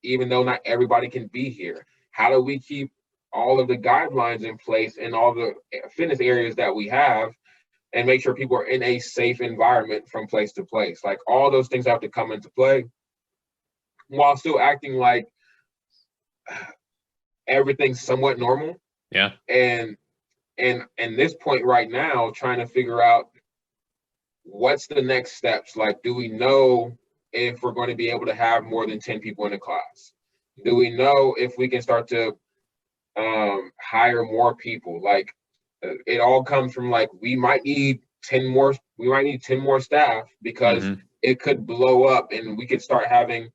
even though not everybody can be here? How do we keep all of the guidelines in place in all the fitness areas that we have and make sure people are in a safe environment from place to place? Like all those things have to come into play. while still acting like everything's somewhat normal. Yeah. And this point right now, trying to figure out what's the next steps. Like, do we know if we're going to be able to have more than 10 people in the class? Do we know if we can start to hire more people? Like, it all comes from like, we might need 10 more staff, because it could blow up and we could start having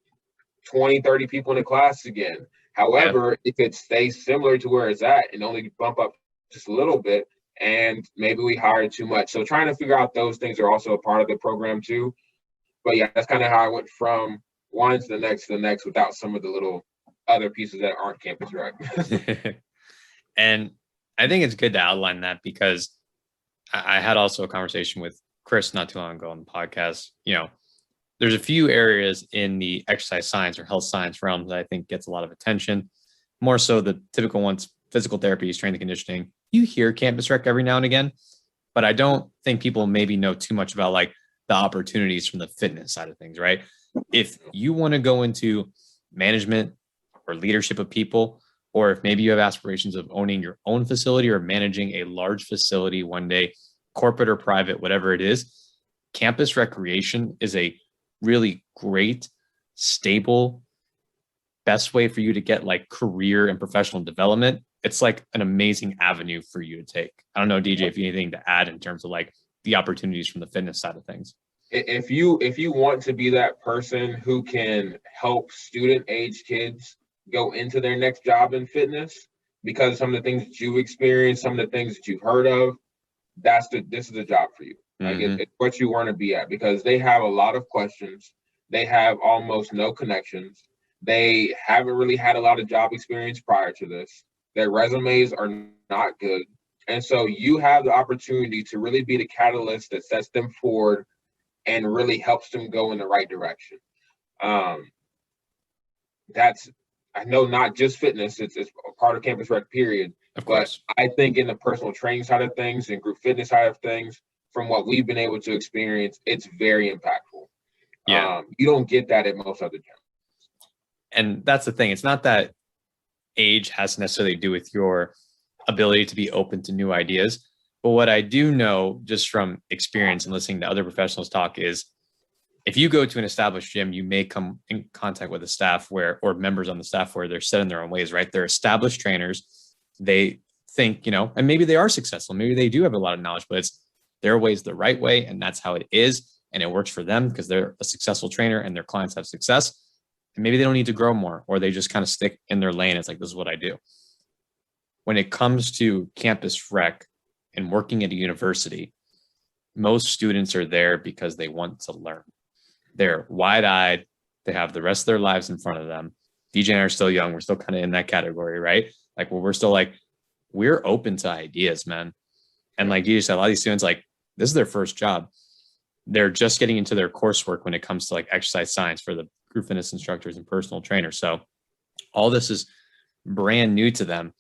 20, 30 people in the class again. However, if it stays similar to where it's at and only bump up just a little bit, and maybe we hired too much. So trying to figure out those things are also a part of the program too. But yeah, that's kind of how I went from one to the next without some of the little other pieces that aren't campus rec. And I think it's good to outline that, because I had also a conversation with Chris not too long ago on the podcast. You know, there's a few areas in the exercise science or health science realm that I think gets a lot of attention. More so the typical ones: physical therapy, strength and conditioning. You hear campus rec every now and again, but I don't think people maybe know too much about like the opportunities from the fitness side of things, right? If you want to go into management or leadership of people, or if maybe you have aspirations of owning your own facility or managing a large facility one day, corporate or private, whatever it is, campus recreation is a really great, stable, best way for you to get like career and professional development. It's like an amazing avenue for you to take. I don't know, DJ, if you have anything to add in terms of like the opportunities from the fitness side of things. If you want to be that person who can help student age kids go into their next job in fitness, because of some of the things that you experienced, some of the things that you've heard of, this is the job for you. Like, it's what you want to be at, because they have a lot of questions. They have almost no connections. They haven't really had a lot of job experience prior to this. Their resumes are not good. And so you have the opportunity to really be the catalyst that sets them forward and really helps them go in the right direction. That's, I know, not just fitness, it's a part of campus rec, period. Of course. But I think in the personal training side of things and group fitness side of things, from what we've been able to experience, it's very impactful. Yeah. You don't get that at most other gyms. And that's the thing. It's not that age has to necessarily do with your ability to be open to new ideas. But what I do know just from experience and listening to other professionals talk is, if you go to an established gym, you may come in contact with a staff or members on the staff where they're set in their own ways, right? They're established trainers. They think, and maybe they are successful. Maybe they do have a lot of knowledge, but it's their way is the right way. And that's how it is. And it works for them because they're a successful trainer and their clients have success. And maybe they don't need to grow more, or they just kind of stick in their lane. It's like, this is what I do. When it comes to campus rec and working at a university, most students are there because they want to learn. They're wide-eyed. They have the rest of their lives in front of them. DJ and I are still young. We're still kind of in that category, right? Like, we're still like, we're open to ideas, man. And like you said, a lot of these students, like, this is their first job. They're just getting into their coursework when it comes to like exercise science for the group fitness instructors and personal trainers. So all this is brand new to them.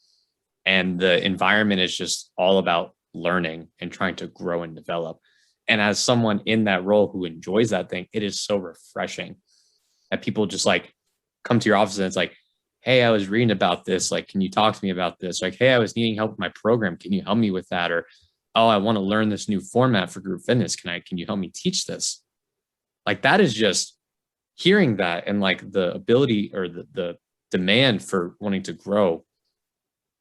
And the environment is just all about learning and trying to grow and develop. And as someone in that role who enjoys that thing, it is so refreshing that people just like come to your office and it's like, hey, I was reading about this. Like, can you talk to me about this? Like, hey, I was needing help with my program. Can you help me with that? Or, oh, I want to learn this new format for group fitness. Can you help me teach this? Like, that is just hearing that, and like the ability or the demand for wanting to grow.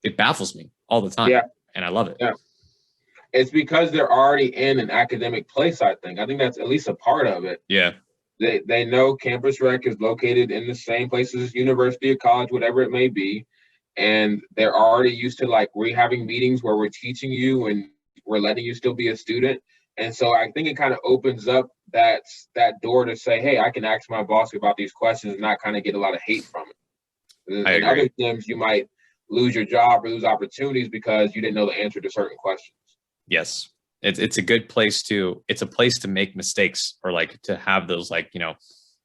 It baffles me all the time. Yeah. And I love it. Yeah. It's because they're already in an academic place, I think. I think that's at least a part of it. Yeah. They know campus rec is located in the same places as university or college, whatever it may be. And they're already used to, like, we're having meetings where we're teaching you and we're letting you still be a student. And so I think it kind of opens up that door to say, hey, I can ask my boss about these questions and not kind of get a lot of hate from it. In other gyms, you might lose your job or lose opportunities because you didn't know the answer to certain questions. Yes. It's a good place it's a place to make mistakes, or like to have those, like,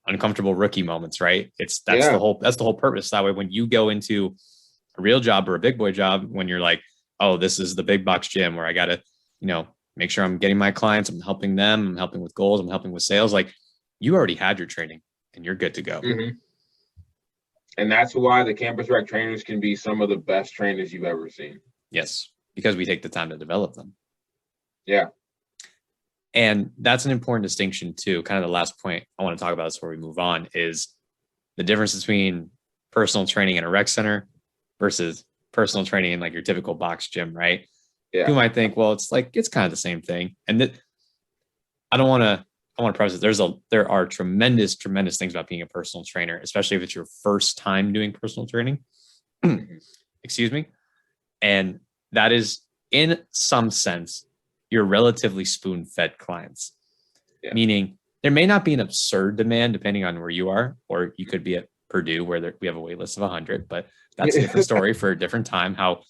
uncomfortable rookie moments, right? That's the whole purpose. That way, when you go into a real job or a big boy job, when you're like, oh, this is the big box gym where I got to, make sure I'm getting my clients, I'm helping them, I'm helping with goals, I'm helping with sales. Like, you already had your training and you're good to go. Mm-hmm. And that's why the campus rec trainers can be some of the best trainers you've ever seen. Yes, because we take the time to develop them. Yeah. And that's an important distinction too. Kind of the last point I want to talk about before we move on is the difference between personal training in a rec center versus personal training in like your typical box gym, right? Yeah. You might think, well, it's kind of the same thing. And I want to preface it. There are tremendous things about being a personal trainer, especially if it's your first time doing personal training. Excuse me. And that is, in some sense, you're relatively spoon-fed clients. Yeah. Meaning there may not be an absurd demand depending on where you are, or you could be at Purdue where we have a wait list of 100, but that's a different story for a different time. How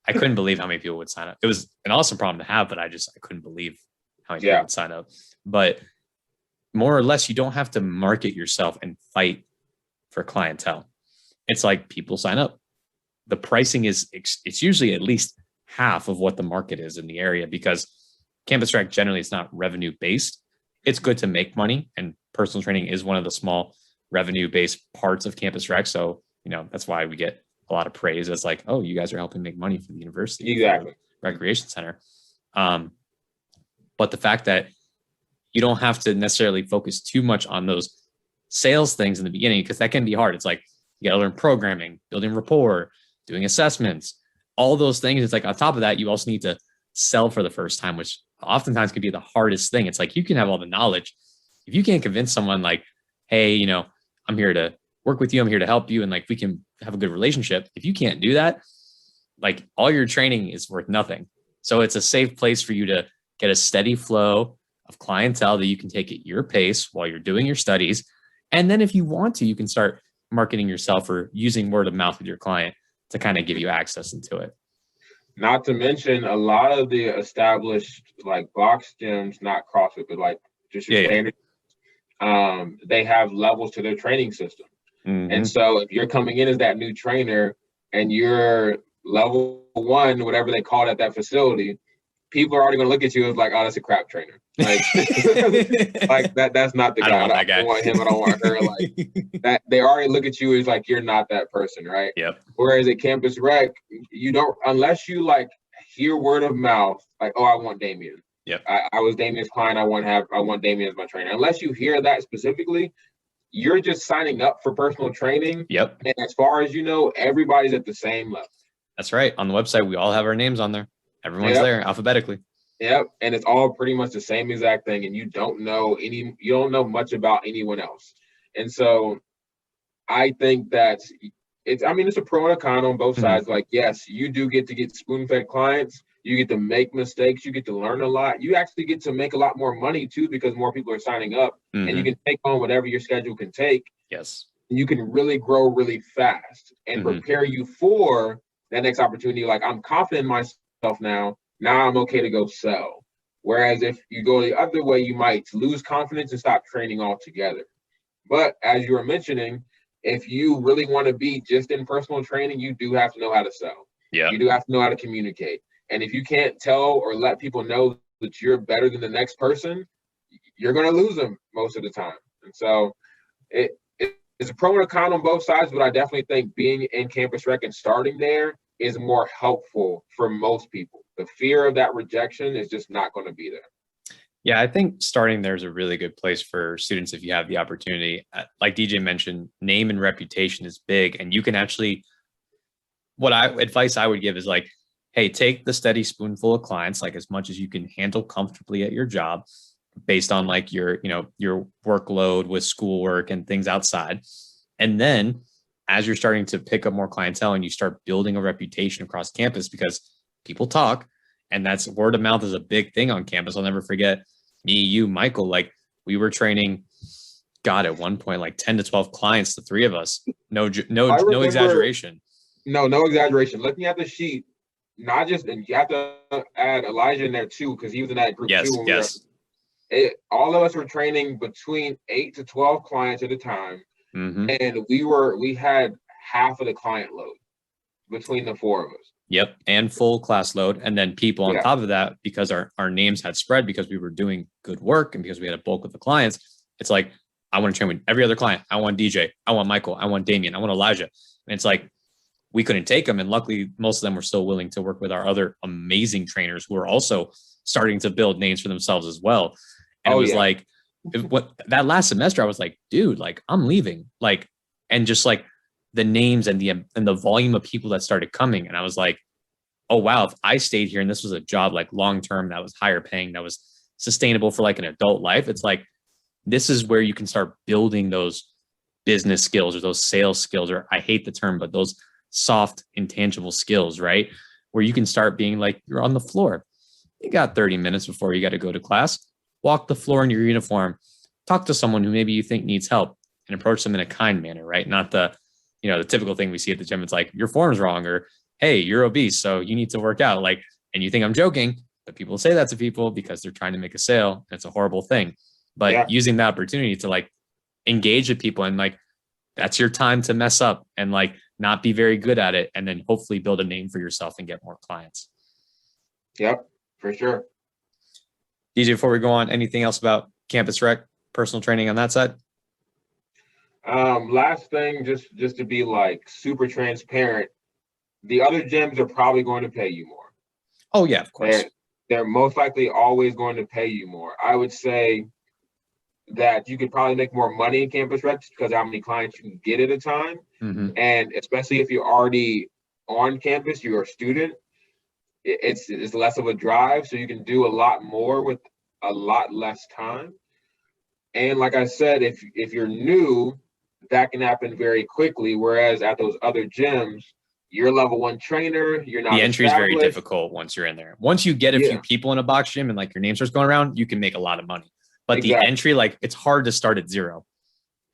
I couldn't believe how many people would sign up. It was an awesome problem to have, but I couldn't believe how many people would sign up. But more or less, you don't have to market yourself and fight for clientele. It's like people sign up. The pricing it's usually at least half of what the market is in the area, because campus rec generally is not revenue based. It's good to make money, and personal training is one of the small revenue based parts of campus rec. So, that's why we get a lot of praise as like, oh, you guys are helping make money for the university, exactly, recreation center. But the fact that you don't have to necessarily focus too much on those sales things in the beginning, because that can be hard. It's like you got to learn programming, building rapport, doing assessments, all those things. It's like on top of that, you also need to sell for the first time, which oftentimes can be the hardest thing. It's like you can have all the knowledge. If you can't convince someone like, hey, I'm here to work with you, I'm here to help you, and like we can have a good relationship. If you can't do that, like all your training is worth nothing. So it's a safe place for you to get a steady flow of clientele that you can take at your pace while you're doing your studies. And then if you want to, you can start marketing yourself or using word of mouth with your client to kind of give you access into it. Not to mention a lot of the established like box gyms, not CrossFit, but like just your standard, they have levels to their training system. Mm-hmm. And so if you're coming in as that new trainer and you're level 1, whatever they call it at that facility, people are already going to look at you as like, oh, that's a crap trainer. Like, like that's not the guy. I don't want him. I don't want her. Like that. They already look at you as like, you're not that person. Right. Yep. Whereas at campus rec, you don't, unless you like hear word of mouth, like, oh, I want Damien. Yep. I was Damien's client. I want Damien as my trainer. Unless you hear that specifically, you're just signing up for personal training. Yep. And as far as you know, everybody's at the same level. That's right. On the website, we all have our names on there. Everyone's there alphabetically. Yep. And it's all pretty much the same exact thing. And you don't know much about anyone else. And so I think that it's a pro and a con on both sides. Like, yes, you do get to get spoon-fed clients. You get to make mistakes. You get to learn a lot. You actually get to make a lot more money too, because more people are signing up and you can take on whatever your schedule can take. Yes. You can really grow really fast and prepare you for that next opportunity. Like, I'm confident in myself now. Now I'm okay to go sell. Whereas if you go the other way, you might lose confidence and stop training altogether. But as you were mentioning, if you really want to be just in personal training, you do have to know how to sell. Yeah. You do have to know how to communicate. And if you can't tell or let people know that you're better than the next person, you're going to lose them most of the time. And so it's a pro and a con on both sides, but I definitely think being in campus rec and starting there is more helpful for most people. The fear of that rejection is just not going to be there. Yeah, I think starting there is a really good place for students if you have the opportunity. Like DJ mentioned, name and reputation is big, and you can actually, advice I would give is like, hey, take the steady spoonful of clients, like as much as you can handle comfortably at your job based on like your workload with schoolwork and things outside. And then as you're starting to pick up more clientele and you start building a reputation across campus, because people talk, and that's word of mouth is a big thing on campus. I'll never forget me, you, Michael, like we were training, God, at one point, like 10 to 12 clients, the three of us, no exaggeration. No exaggeration. Looking at the sheet, and you have to add Elijah in there too, because he was in that group too. Yes. All of us were training between 8 to 12 clients at a time. And we had half of the client load between the four of us. Yep. And full class load. And then people on top of that, because our names had spread, because we were doing good work and because we had a bulk of the clients, it's like I want to train with every other client. I want DJ. I want Michael. I want Damien. I want Elijah. And it's like, we couldn't take them. And luckily, most of them were still willing to work with our other amazing trainers who are also starting to build names for themselves as well. And it was like, what that last semester, I was like, dude, like I'm leaving. Like, and just like the names and the volume of people that started coming. And I was like, oh, wow, if I stayed here and this was a job like long-term that was higher paying, that was sustainable for like an adult life, it's like, this is where you can start building those business skills or those sales skills, or I hate the term, but those soft, intangible skills, right? Where you can start being like, you're on the floor. You got 30 minutes before you got to go to class, walk the floor in your uniform, talk to someone who maybe you think needs help and approach them in a kind manner, right? Not the, the typical thing we see at the gym. It's like, your form's wrong, or, hey, you're obese, so you need to work out. Like, and you think I'm joking, but people say that to people because they're trying to make a sale. And it's a horrible thing. But using the opportunity to like engage with people and like, that's your time to mess up and like not be very good at it. And then hopefully build a name for yourself and get more clients. Yep, for sure. DJ, before we go on, anything else about Campus Rec, personal training on that side? Last thing, just to be like super transparent, the other gyms are probably going to pay you more. Oh yeah, of course. They're most likely always going to pay you more. I would say that you could probably make more money in Campus Rec because how many clients you can get at a time. Mm-hmm. And especially if you're already on campus, you're a student, it's less of a drive. So you can do a lot more with a lot less time. And like I said, if you're new, that can happen very quickly. Whereas at those other gyms, you're a level 1 trainer. You're not. The entry is very difficult once you're in there. Once you get a few people in a box gym and like your name starts going around, you can make a lot of money. But the entry, like it's hard to start at zero.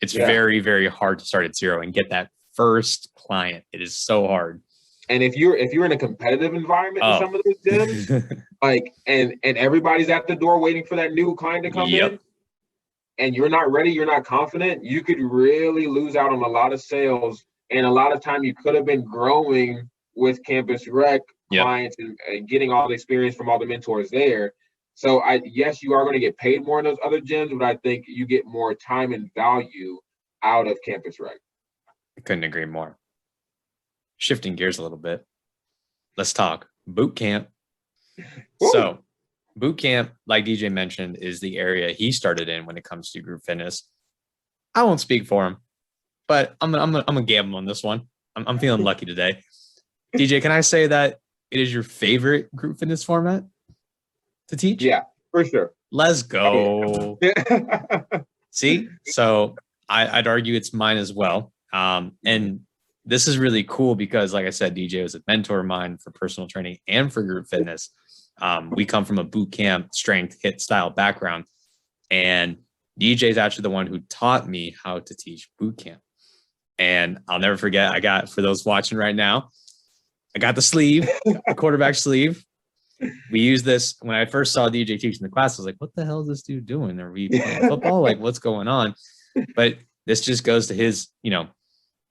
It's very, very hard to start at zero and get that first client. It is so hard. And if you're in a competitive environment in some of those gyms, like and everybody's at the door waiting for that new client to come in, and you're not ready, you're not confident, you could really lose out on a lot of sales. And a lot of time you could have been growing with Campus Rec clients and getting all the experience from all the mentors there. So yes, you are going to get paid more in those other gyms, but I think you get more time and value out of Campus Rec. I couldn't agree more. Shifting gears a little bit, let's talk Bootcamp. So Bootcamp, like DJ mentioned, is the area he started in when it comes to group fitness. I won't speak for him, but I'm gonna gamble on this one. I'm feeling lucky today. DJ, can I say that it is your favorite group fitness format to teach? Yeah, for sure. Let's go. See, so I'd argue it's mine as well. And this is really cool because, like I said, DJ was a mentor of mine for personal training and for group fitness. We come from a boot camp strength HIIT style background, and DJ is actually the one who taught me how to teach boot camp. And I'll never forget, I got, for those watching right now, I got the sleeve, the quarterback sleeve. We use this when I first saw DJ teaching the class. I was like, what the hell is this dude doing? Are we playing football? Like, what's going on? But this just goes to his,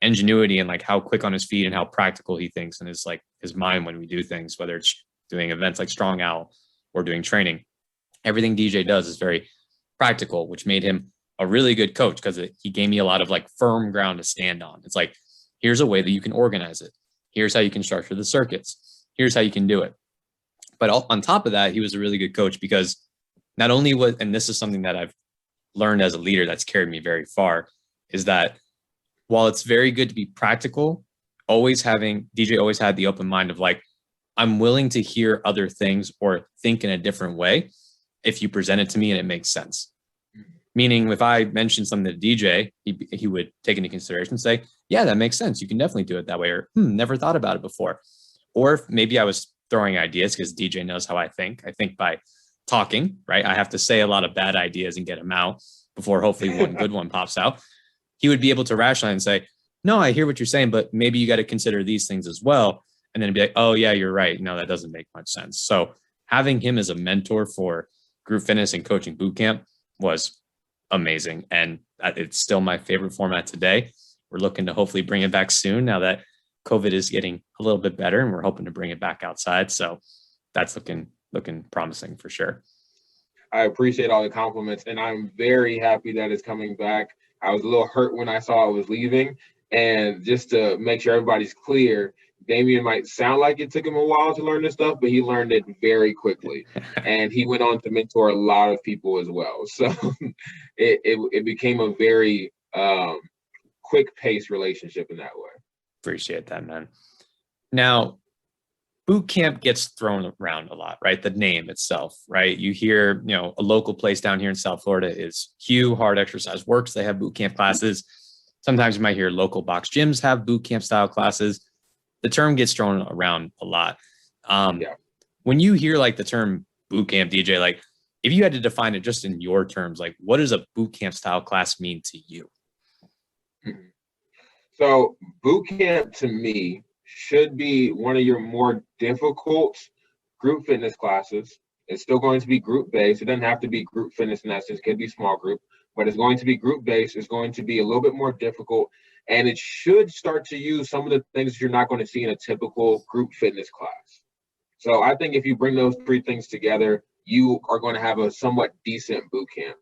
ingenuity and like how quick on his feet and how practical he thinks and his mind when we do things, whether it's doing events like Strong Owl or doing training. Everything DJ does is very practical, which made him a really good coach because he gave me a lot of like firm ground to stand on. It's like, here's a way that you can organize it. Here's how you can structure the circuits. Here's how you can do it. But on top of that, he was a really good coach because not only and this is something that I've learned as a leader that's carried me very far, is that while it's very good to be practical, DJ always had the open mind of like, I'm willing to hear other things or think in a different way if you present it to me and it makes sense. Meaning if I mentioned something to DJ, he would take into consideration and say, yeah, that makes sense. You can definitely do it that way. Or never thought about it before. Or if maybe I was throwing ideas because DJ knows how I think. I think by talking, right? I have to say a lot of bad ideas and get them out before hopefully one good one pops out. He would be able to rationalize and say, no, I hear what you're saying, but maybe you got to consider these things as well. And then be like, oh yeah, you're right. No, that doesn't make much sense. So having him as a mentor for group fitness and coaching bootcamp was amazing. And it's still my favorite format today. We're looking to hopefully bring it back soon now that COVID is getting a little bit better and we're hoping to bring it back outside. So that's looking promising for sure. I appreciate all the compliments, and I'm very happy that it's coming back. I was a little hurt when I saw it was leaving. And just to make sure everybody's clear, Damien might sound like it took him a while to learn this stuff, but he learned it very quickly. And he went on to mentor a lot of people as well. So it became a very quick pace relationship in that way. Appreciate that, man. Now, boot camp gets thrown around a lot, right? The name itself, right? You hear, a local place down here in South Florida is Hugh Hard Exercise Works. They have boot camp classes. Sometimes you might hear local box gyms have boot camp style classes. The term gets thrown around a lot. When you hear like the term boot camp, DJ, like if you had to define it just in your terms, like what does a boot camp style class mean to you? So boot camp to me should be one of your more difficult group fitness classes. It's still going to be group based. It doesn't have to be group fitness in that sense. It could be small group, but it's going to be group based. It's going to be a little bit more difficult, and it should start to use some of the things that you're not going to see in a typical group fitness class. So I think if you bring those three things together, you are going to have a somewhat decent boot camp.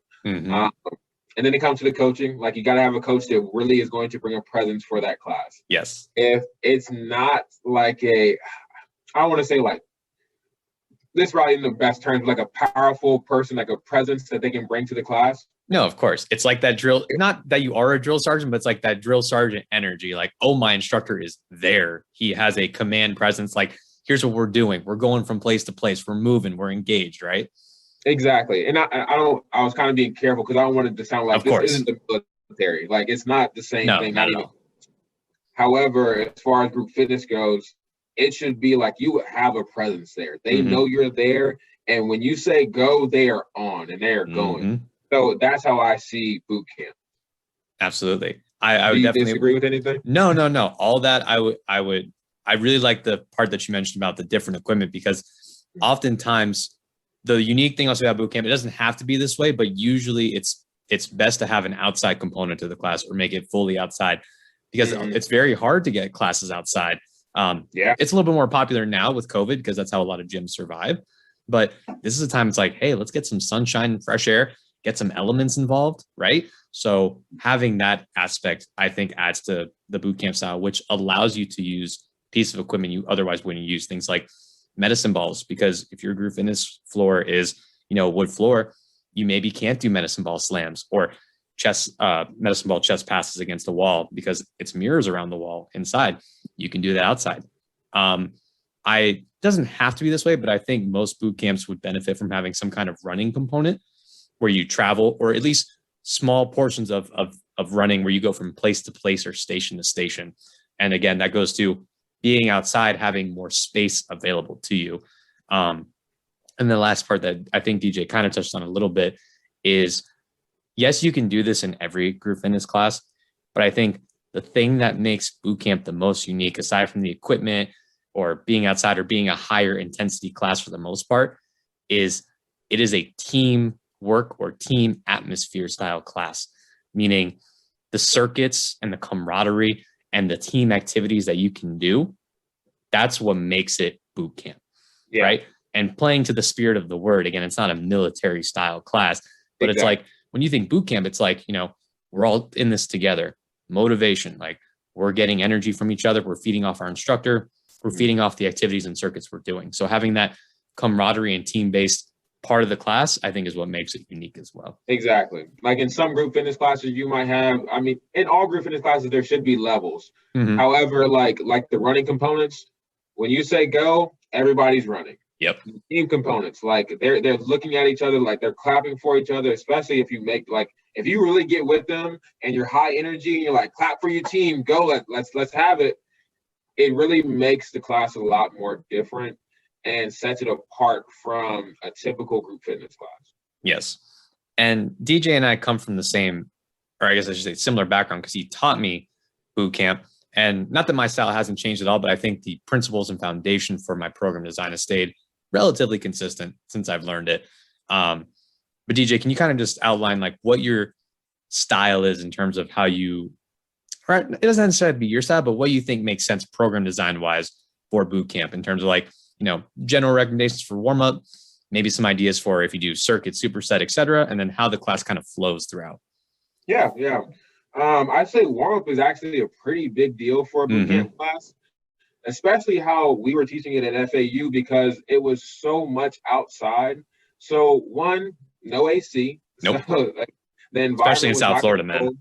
And then it comes to the coaching. Like you got to have a coach that really is going to bring a presence for that class. Yes. If it's not like I don't want to say like, this probably in the best terms, like a powerful person, like a presence that they can bring to the class. No, of course. It's like that drill, not that you are a drill sergeant, but it's like that drill sergeant energy. Like, oh, my instructor is there. He has a command presence. Like, here's what we're doing. We're going from place to place. We're moving. We're engaged, right? Exactly. And I was kind of being careful because I don't want it to sound like this isn't the military. Like, it's not the same thing. Not at all. However, as far as group fitness goes, it should be like you have a presence there. They know you're there. And when you say go, they are on and they are going. So that's how I see boot camp. Absolutely. I would definitely disagree with anything. No. All that I really like the part that you mentioned about the different equipment, because oftentimes the unique thing also about boot camp, it doesn't have to be this way, but usually it's best to have an outside component to the class or make it fully outside, because it's very hard to get classes outside. It's a little bit more popular now with COVID because that's how a lot of gyms survive. But this is a time it's like, hey, let's get some sunshine and fresh air, get some elements involved, right? So having that aspect, I think, adds to the boot camp style, which allows you to use pieces of equipment you otherwise wouldn't use, things like medicine balls, because if your group fitness floor is, wood floor, you maybe can't do medicine ball slams or medicine ball chest passes against the wall because it's mirrors around the wall inside. You can do that outside. It doesn't have to be this way, but I think most boot camps would benefit from having some kind of running component where you travel, or at least small portions of running where you go from place to place or station to station. And again, that goes to being outside, having more space available to you. And the last part that I think DJ kind of touched on a little bit is, yes, you can do this in every group fitness class, but I think the thing that makes boot camp the most unique, aside from the equipment or being outside or being a higher intensity class for the most part, is it is a team work or team atmosphere style class, meaning the circuits and the camaraderie and the team activities that you can do, that's what makes it boot camp, right? And playing to the spirit of the word, again, it's not a military style class, but it's like, when you think boot camp, it's like, we're all in this together. Motivation, like we're getting energy from each other. We're feeding off our instructor. We're feeding off the activities and circuits we're doing. So having that camaraderie and team-based part of the class, I think, is what makes it unique as well. Exactly. Like in some group fitness classes, you might have, in all group fitness classes, there should be levels. However, like the running components, when you say go, everybody's running. Yep. Team components, like they're looking at each other, like they're clapping for each other, especially if you really get with them and you're high energy and you're like, clap for your team, go, let's have it. It really makes the class a lot more different and sets it apart from a typical group fitness class. Yes. And DJ and I come from the same, or I guess I should say similar background, because he taught me boot camp. And not that my style hasn't changed at all, but I think the principles and foundation for my program design has stayed relatively consistent since I've learned it. But DJ, can you kind of just outline like what your style is in terms of how you, or it doesn't necessarily be your style, but what you think makes sense program design wise for boot camp in terms of like, general recommendations for warm up, maybe some ideas for if you do circuit, superset, et cetera, and then how the class kind of flows throughout. Yeah. I'd say warm-up is actually a pretty big deal for a boot camp class, especially how we were teaching it at FAU because it was so much outside. So one, no AC. Nope. So like, the environment especially in was South not Florida, controlled.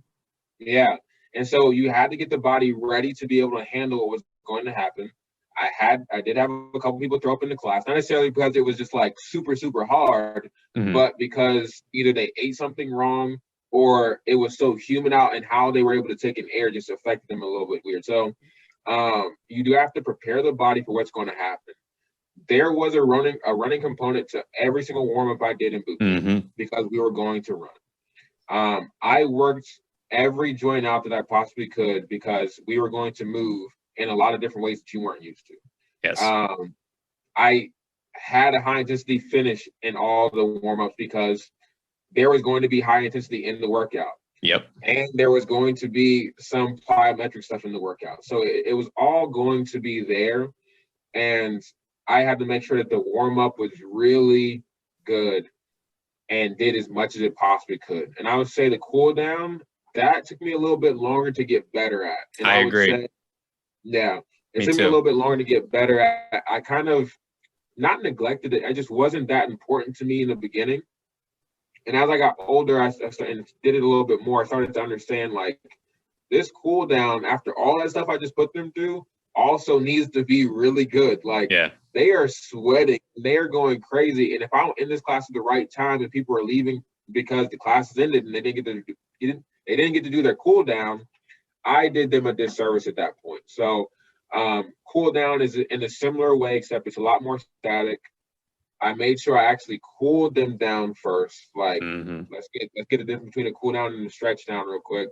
man. Yeah. And so you had to get the body ready to be able to handle what was going to happen. I did have a couple people throw up in the class, not necessarily because it was just like super, super hard, but because either they ate something wrong or it was so humid out and how they were able to take in air just affected them a little bit weird. So you do have to prepare the body for what's going to happen. There was a running component to every single warm-up I did in boot camp because we were going to run. I worked every joint out that I possibly could because we were going to move in a lot of different ways that you weren't used to. Yes. I had a high intensity finish in all the warm-ups because there was going to be high intensity in the workout. Yep. And there was going to be some plyometric stuff in the workout. So it was all going to be there. And I had to make sure that the warm-up was really good and did as much as it possibly could. And I would say the cool down, that took me a little bit longer to get better at. And I agree. Say, yeah, it me took too. me a little bit longer to get better at. I kind of not neglected it. It just wasn't that important to me in the beginning. And as I got older, I started and did it a little bit more. I started to understand like this cool down after all that stuff I just put them through also needs to be really good. Like they are sweating, they are going crazy. And if I don't end this class at the right time and people are leaving because the class has ended and they didn't get to do their cool down, I did them a disservice at that point. So cool down is in a similar way, except it's a lot more static. I made sure I actually cooled them down first. Like let's get the difference between a cool down and a stretch down real quick.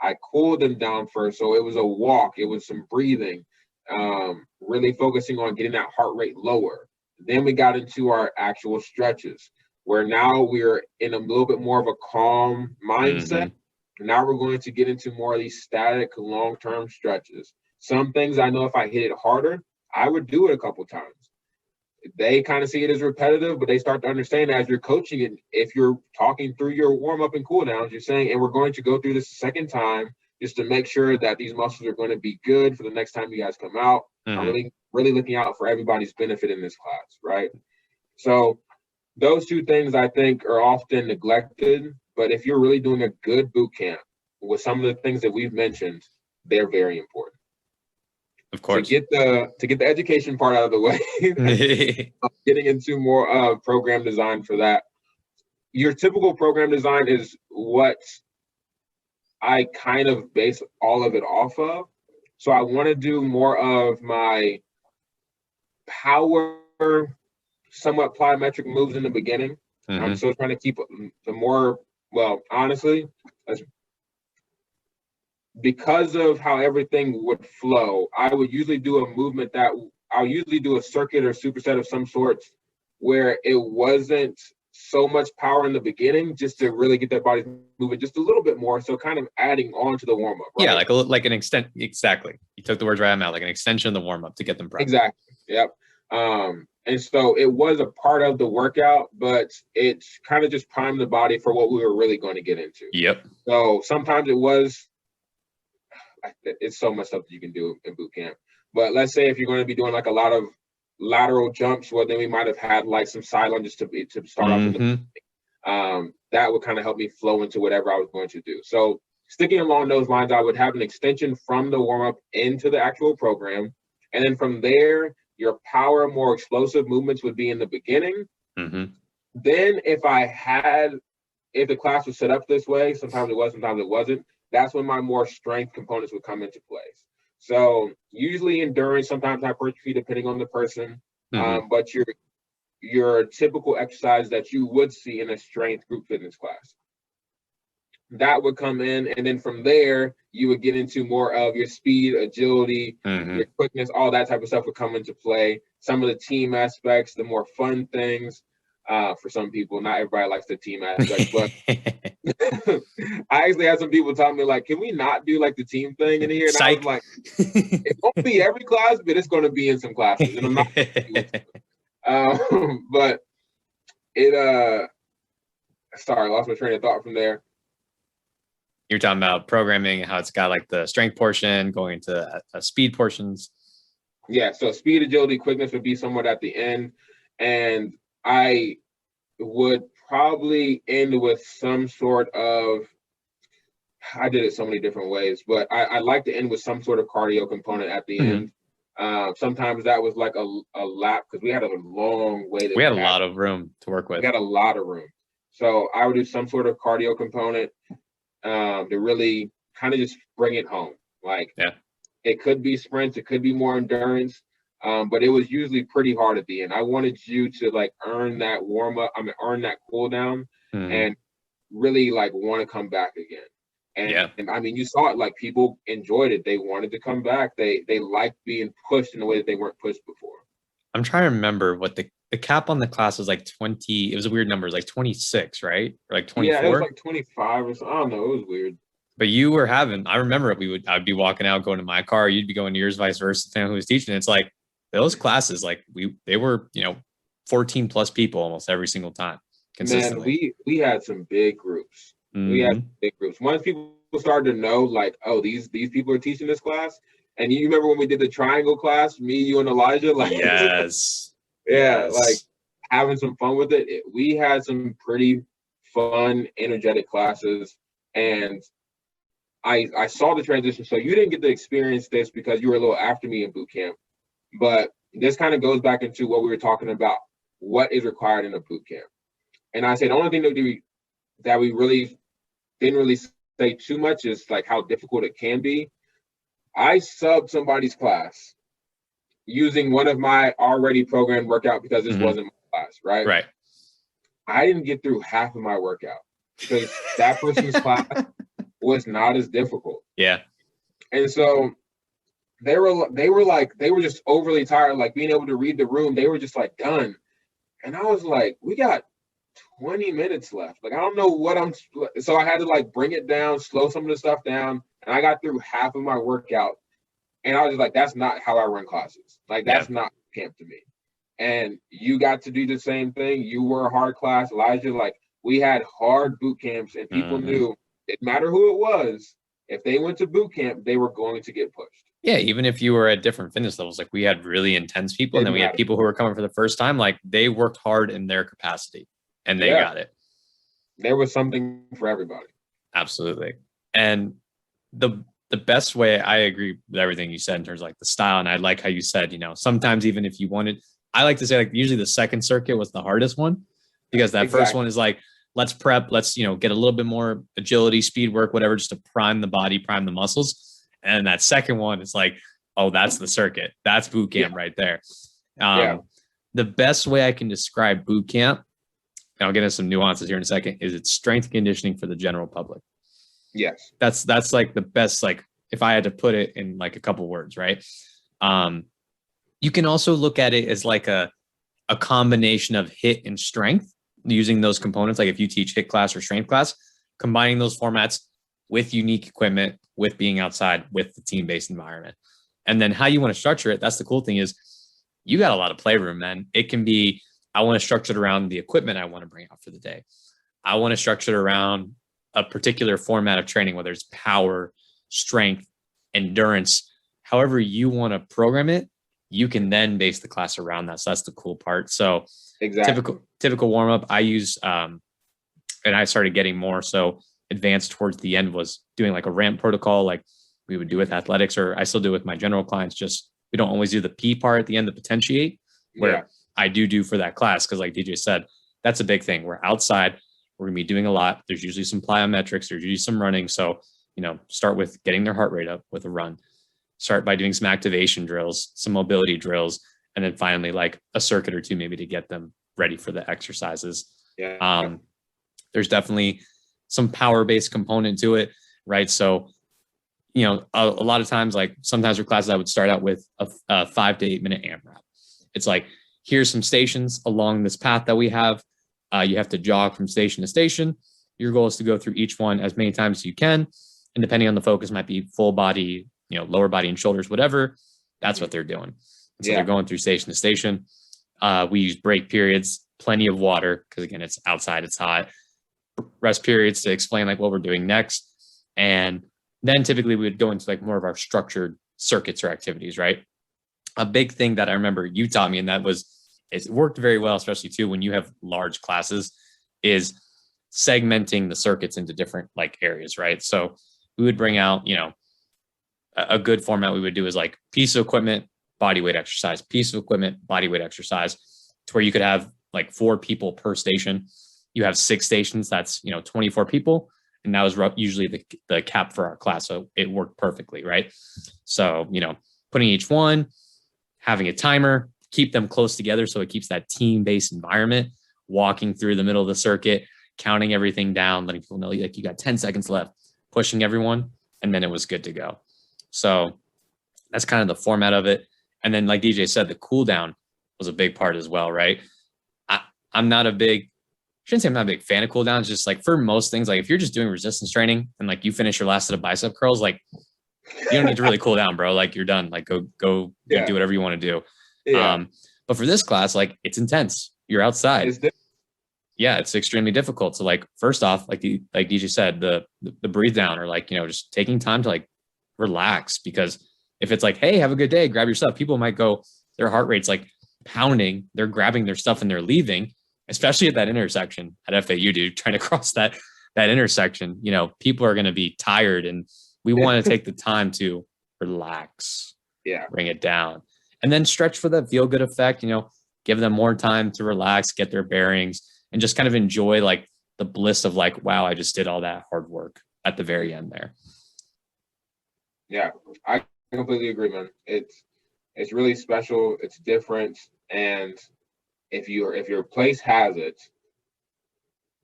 I cooled them down first. So it was a walk, it was some breathing, really focusing on getting that heart rate lower. Then we got into our actual stretches, where now we're in a little bit more of a calm mindset. Now we're going to get into more of these static long-term stretches. Some things I know if I hit it harder, I would do it a couple times. They kind of see it as repetitive, but they start to understand as you're coaching it. If you're talking through your warm-up and cool downs, you're saying, and we're going to go through this a second time just to make sure that these muscles are going to be good for the next time you guys come out. I'm really looking out for everybody's benefit in this class, right? So those two things I think are often neglected, but if you're really doing a good boot camp with some of the things that we've mentioned, they're very important. Of course. To get the education part out of the way, getting into more program design for that. Your typical program design is what I kind of base all of it off of. So I want to do more of my power, somewhat plyometric moves in the beginning. I'm still trying to keep the more, well, honestly, because of how everything would flow, I would usually do a movement that I'll usually do a circuit or superset of some sorts where it wasn't so much power in the beginning, just to really get that body moving just a little bit more. So kind of adding on to the warm up. Right? Yeah, like an extent. Exactly. You took the words right out of my mouth, like an extension of the warm up to get them prepped. Exactly. Yep. And so it was a part of the workout, but it's kind of just primed the body for what we were really going to get into. Yep. So sometimes it's so much stuff that you can do in boot camp. But let's say if you're going to be doing like a lot of lateral jumps, well, then we might have had like some side lunges to start off. In the beginning. That would kind of help me flow into whatever I was going to do. So sticking along those lines, I would have an extension from the warm up into the actual program. And then from there, your power, more explosive movements would be in the beginning. Then if the class was set up this way, sometimes it was, sometimes it wasn't, that's when my more strength components would come into place. So usually endurance, sometimes hypertrophy, depending on the person. But your typical exercise that you would see in a strength group fitness class, that would come in. And then from there, you would get into more of your speed, agility, your quickness, all that type of stuff would come into play. Some of the team aspects, the more fun things. For some people, not everybody likes the team aspect, but I actually had some people tell me like, can we not do like the team thing in here? And I was like, it won't be every class, but it's going to be in some classes. And I'm not but Sorry, I lost my train of thought from there. You're talking about programming, how it's got like the strength portion going into speed portions. Yeah, so speed, agility, quickness would be somewhat at the end. And I would probably end with some sort of, I did it so many different ways, but I like to end with some sort of cardio component at the end. Sometimes that was like a lap, because we had a long way. We had a lot of room to work with. We had a lot of room. So I would do some sort of cardio component to really kind of just bring it home. Like, it could be sprints, it could be more endurance, but it was usually pretty hard at the end. I wanted you to like earn that warm up, earn that cool down, and really like want to come back again. And I mean, you saw it, like people enjoyed it. They wanted to come back. They liked being pushed in a way that they weren't pushed before. I'm trying to remember what the cap on the class was like 20. It was a weird number. It was like 26, right? Or like 24. Yeah, it was like 25 or something. I don't know. It was weird. But you were having, I remember I'd be walking out, going to my car. You'd be going to yours, vice versa. The fan who was teaching. It's like those classes, like they were, 14 plus people almost every single time. Consistently. Man, we had some big groups. We had big groups. Once people started to know, like, oh, these people are teaching this class. And you remember when we did the triangle class, me, you, and Elijah? Like, yes. Yeah, like having some fun with it. We had some pretty fun, energetic classes. And I saw the transition. So you didn't get to experience this because you were a little after me in boot camp. But this kind of goes back into what we were talking about, what is required in a boot camp. And I said the only thing that we really didn't really say too much is like how difficult it can be. I subbed somebody's class using one of my already programmed workout because this wasn't my class, right? Right. I didn't get through half of my workout because that person's class was not as difficult. Yeah. And so they were just overly tired, like being able to read the room. They were just like done. And I was like, we got 20 minutes left. Like, I don't know what so I had to like bring it down, slow some of the stuff down. And I got through half of my workout. And I was just like, that's not how I run classes. Like, that's not camp to me. And you got to do the same thing. You were a hard class, Elijah. Like, we had hard boot camps, and people knew it didn't matter who it was. If they went to boot camp, they were going to get pushed. Yeah, even if you were at different fitness levels, like we had really intense people, and then we had people who were coming for the first time. Like, they worked hard in their capacity, and they got it. There was something for everybody. Absolutely. And the best way, I agree with everything you said in terms of like the style. And I like how you said, sometimes even if you wanted, I like to say like usually the second circuit was the hardest one, because that first one is like, let's prep, let's, get a little bit more agility, speed work, whatever, just to prime the body, prime the muscles. And that second one is like, oh, that's the circuit. That's boot camp right there. The best way I can describe boot camp, and I'll get into some nuances here in a second, is it's strength conditioning for the general public. Yes. That's like the best, like if I had to put it in like a couple words, right? You can also look at it as like a combination of HIIT and strength using those components. Like if you teach HIIT class or strength class, combining those formats with unique equipment, with being outside, with the team-based environment. And then how you want to structure it, that's the cool thing, is you got a lot of playroom, man. It can be, I want to structure it around the equipment I want to bring out for the day. I want to structure it around a particular format of training, whether it's power, strength, endurance, however you want to program it, you can then base the class around that. So that's the cool part. So typical warm-up I use, and I started getting more so advanced towards the end, was doing like a ramp protocol, like we would do with athletics, or I still do with my general clients. Just, we don't always do the P part at the end, the potentiate, where I do for that class. Cause like DJ said, that's a big thing. We're outside, we're gonna be doing a lot. There's usually some plyometrics, there's usually some running. So, start with getting their heart rate up with a run, start by doing some activation drills, some mobility drills, and then finally like a circuit or two, maybe to get them ready for the exercises. There's definitely some power-based component to it, right? So, a lot of times, like sometimes for classes, I would start out with a 5 to 8 minute AMRAP. It's like, here's some stations along this path that we have. You have to jog from station to station. Your goal is to go through each one as many times as you can. And depending on the focus, might be full body, lower body and shoulders, whatever. That's what they're doing. So they're going through station to station. We use break periods. plenty of water, because again, it's outside, it's hot, rest periods to explain like what we're doing next. And then typically we would go into like more of our structured circuits or activities, right? A big thing that I remember you taught me, and that was, it worked very well, especially too when you have large classes, is segmenting the circuits into different like areas, right? So we would bring out, a good format we would do is like piece of equipment, body weight exercise, piece of equipment, body weight exercise, to where you could have like 4 people per station. You have 6 stations, that's 24 people, and that was usually the cap for our class, so it worked perfectly, right? So putting each one, having a timer, keep them close together so it keeps that team-based environment, walking through the middle of the circuit, counting everything down, letting people know like you got 10 seconds left, pushing everyone, and then it was good to go. So that's kind of the format of it. And then like DJ said, the cool down was a big part as well, right? I'm not a big, shouldn't say I'm not a big fan of cool downs, just like for most things, like if you're just doing resistance training and like you finish your last set of bicep curls, like you don't need to really cool down, bro. Like you're done. Like go do whatever you want to do. Yeah. But for this class, like it's intense. You're outside. It's extremely difficult. So like, first off, like DJ said, the breathe down, or like, just taking time to like relax, because if it's like, hey, have a good day, grab your stuff, people might go, their heart rate's like pounding, they're grabbing their stuff and they're leaving, especially at that intersection at FAU, dude, trying to cross that intersection, people are going to be tired, and we want to take the time to relax, bring it down, and then stretch for the feel good effect, give them more time to relax, get their bearings, and just kind of enjoy like the bliss of like, wow, I just did all that hard work at the very end there. Yeah, I completely agree, man. It's really special. It's different. And if your place has it,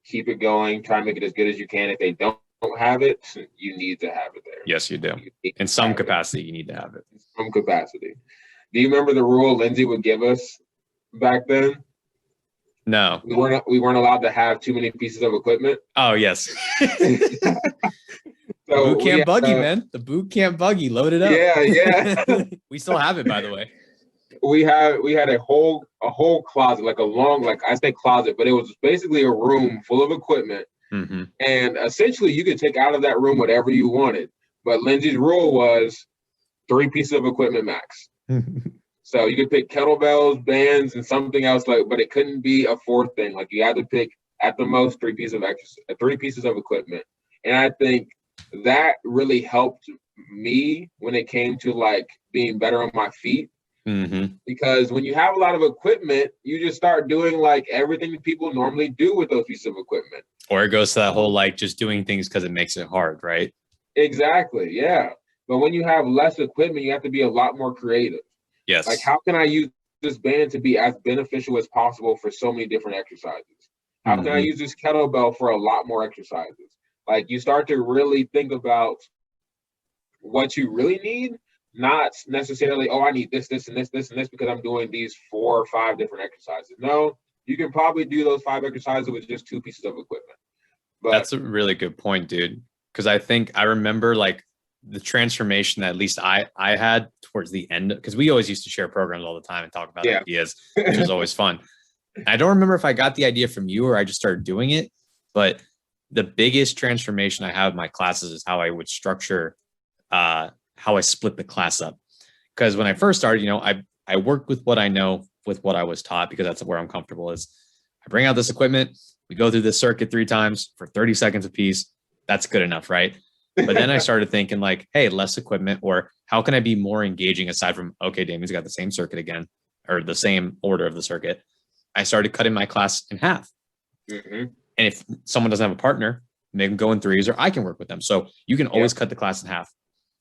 keep it going. Try and make it as good as you can. If they don't have it, you need to have it there. Yes, you do. In some capacity, you need to have it. In some capacity. Do you remember the rule Lindsay would give us back then? No. We weren't allowed to have too many pieces of equipment. Oh, yes. So Bootcamp buggy, man. The Bootcamp buggy, loaded up. Yeah. We still have it, by the way. We had a whole closet, like a long, like I say closet, but it was basically a room full of equipment. Mm-hmm. And essentially you could take out of that room whatever you wanted. But Lindsay's rule was 3 pieces of equipment max. So you could pick kettlebells, bands, and something else, but it couldn't be a 4th thing. Like you had to pick at the most 3 pieces of equipment. And I think that really helped me when it came to like being better on my feet. Mm-hmm. Because when you have a lot of equipment, you just start doing like everything people normally do with those pieces of equipment. Or it goes to that whole like just doing things because it makes it hard, right? Exactly. Yeah. But when you have less equipment, you have to be a lot more creative. Yes. Like, how can I use this band to be as beneficial as possible for so many different exercises? How can I use this kettlebell for a lot more exercises? Like, you start to really think about what you really need, not necessarily, oh, I need this, this, and this, this, and this because I'm doing these 4 or 5 different exercises. No, you can probably do those 5 exercises with just 2 pieces of equipment. But that's a really good point, dude. Because I remember like the transformation that at least I had towards the end, because we always used to share programs all the time and talk about ideas, which was always fun. I don't remember if I got the idea from you or I just started doing it, but the biggest transformation I have in my classes is how I would structure, how I split the class up. Because when I first started, I worked with what I know, with what I was taught, because that's where I'm comfortable is. I bring out this equipment, we go through this circuit 3 times for 30 seconds a piece. That's good enough, right? But then I started thinking like, hey, less equipment, or how can I be more engaging aside from, okay, Damien's got the same circuit again, or the same order of the circuit. I started cutting my class in half. Mm-hmm. And if someone doesn't have a partner, make them go in 3s, or I can work with them. So you can always cut the class in half.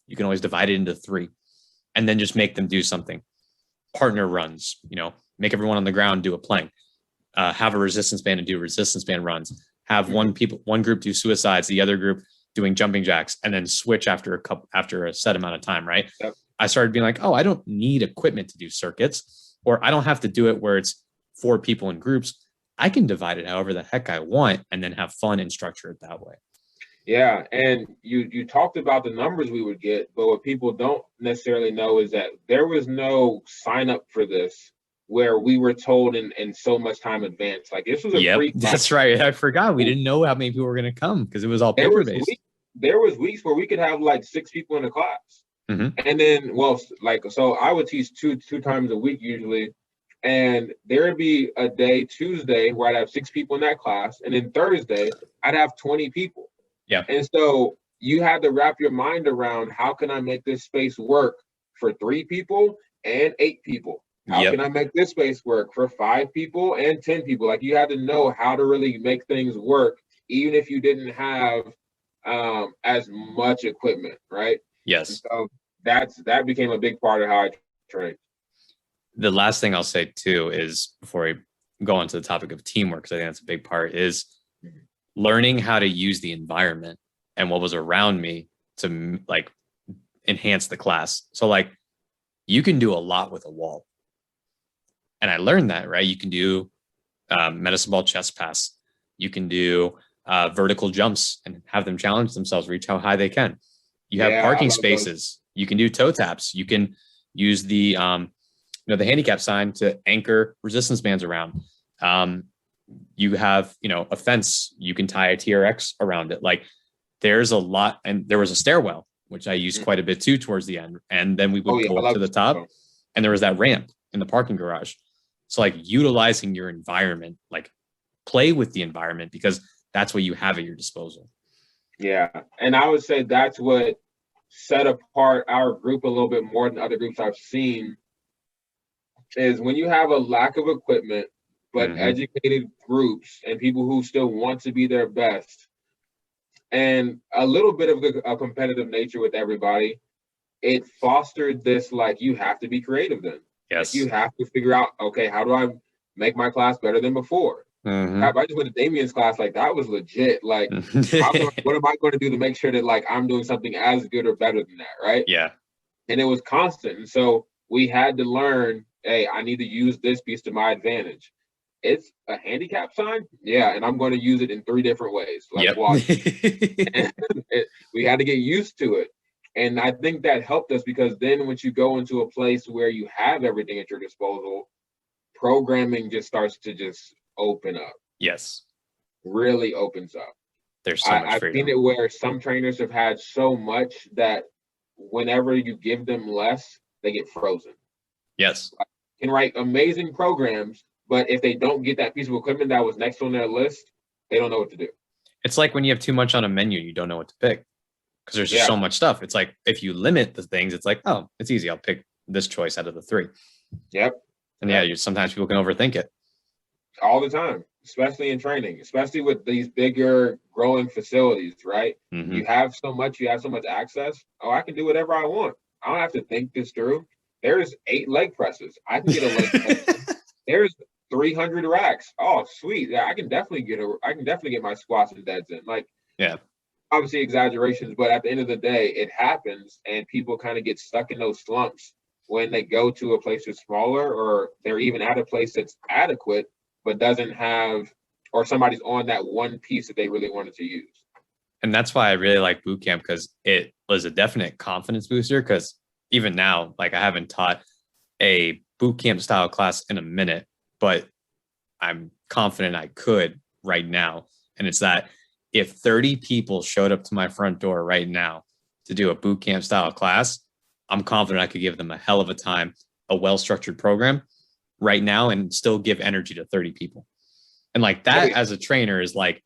You can always divide it into 3 and then just make them do something. Partner runs, make everyone on the ground do a plank, have a resistance band and do resistance band runs, have one group do suicides, the other group doing jumping jacks, and then switch after a set amount of time, right? Yep. I started being like, oh, I don't need equipment to do circuits, or I don't have to do it where it's 4 people in groups. I can divide it however the heck I want and then have fun and structure it that way. Yeah, and you talked about the numbers we would get, but what people don't necessarily know is that there was no sign up for this where we were told in so much time advance. Like this was a free class. That's right. I forgot. We didn't know how many people were going to come because it was all paper based. There was weeks where we could have like 6 people in the class. Mhm. And then, so I would teach two times a week usually. And there would be a day, Tuesday, where I'd have 6 people in that class. And then Thursday, I'd have 20 people. Yeah. And so you had to wrap your mind around, how can I make this space work for 3 people and 8 people? How can I make this space work for 5 people and 10 people? Like you had to know how to really make things work, even if you didn't have as much equipment, right? Yes. And so that became a big part of how I trained. The last thing I'll say too is, before I go on to the topic of teamwork, because I think that's a big part, is learning how to use the environment and what was around me to like enhance the class. So like you can do a lot with a wall. And I learned that, right? You can do medicine ball chest pass. You can do vertical jumps and have them challenge themselves, reach how high they can. You have parking spaces. You can do toe taps. You can use the the handicap sign to anchor resistance bands around. You have, a fence. You can tie a TRX around it. Like there's a lot. And there was a stairwell, which I used quite a bit too towards the end. And then we would go up to the top, and there was that ramp in the parking garage. So like utilizing your environment, like play with the environment, because that's what you have at your disposal. Yeah. And I would say that's what set apart our group a little bit more than other groups I've seen, is when you have a lack of equipment, but educated groups and people who still want to be their best, and a little bit of a competitive nature with everybody, it fostered this, like, you have to be creative then. Yes. Like, you have to figure out, okay, how do I make my class better than before? I just went to Damien's class, like that was legit. Like, what am I going to do to make sure that like I'm doing something as good or better than that, right? Yeah. And it was constant. And so we had to learn, hey, I need to use this piece to my advantage. It's a handicap sign, yeah, and I'm going to use it in 3 different ways. Like, we had to get used to it. And I think that helped us, because then once you go into a place where you have everything at your disposal, programming just starts to just open up. Yes. Really opens up. There's so much freedom. I've seen it where some trainers have had so much that whenever you give them less, they get frozen. Yes. Like, can write amazing programs, but if they don't get that piece of equipment that was next on their list, they don't know what to do. It's like when you have too much on a menu, you don't know what to pick, because there's just so much stuff. It's like if you limit the things, it's like, oh, it's easy. I'll pick this choice out of the 3. Yep. And sometimes people can overthink it. All the time, especially in training, especially with these bigger growing facilities, right? You have so much access. Oh, I can do whatever I want. I don't have to think this through. There's 8 leg presses. I can get a leg press. There's 300 racks. Oh, sweet. Yeah, I can definitely get my squats and deads in. Like, yeah, obviously exaggerations, but at the end of the day, it happens, and people kind of get stuck in those slumps when they go to a place that's smaller, or they're even at a place that's adequate, but doesn't have, or somebody's on that one piece that they really wanted to use. And that's why I really like Bootcamp, because it was a definite confidence booster. Because even now, like, I haven't taught a Bootcamp style class in a minute, but I'm confident I could right now. And it's that if 30 people showed up to my front door right now to do a Bootcamp style class, I'm confident I could give them a hell of a time, a well-structured program right now, and still give energy to 30 people. And like that, as a trainer, is like,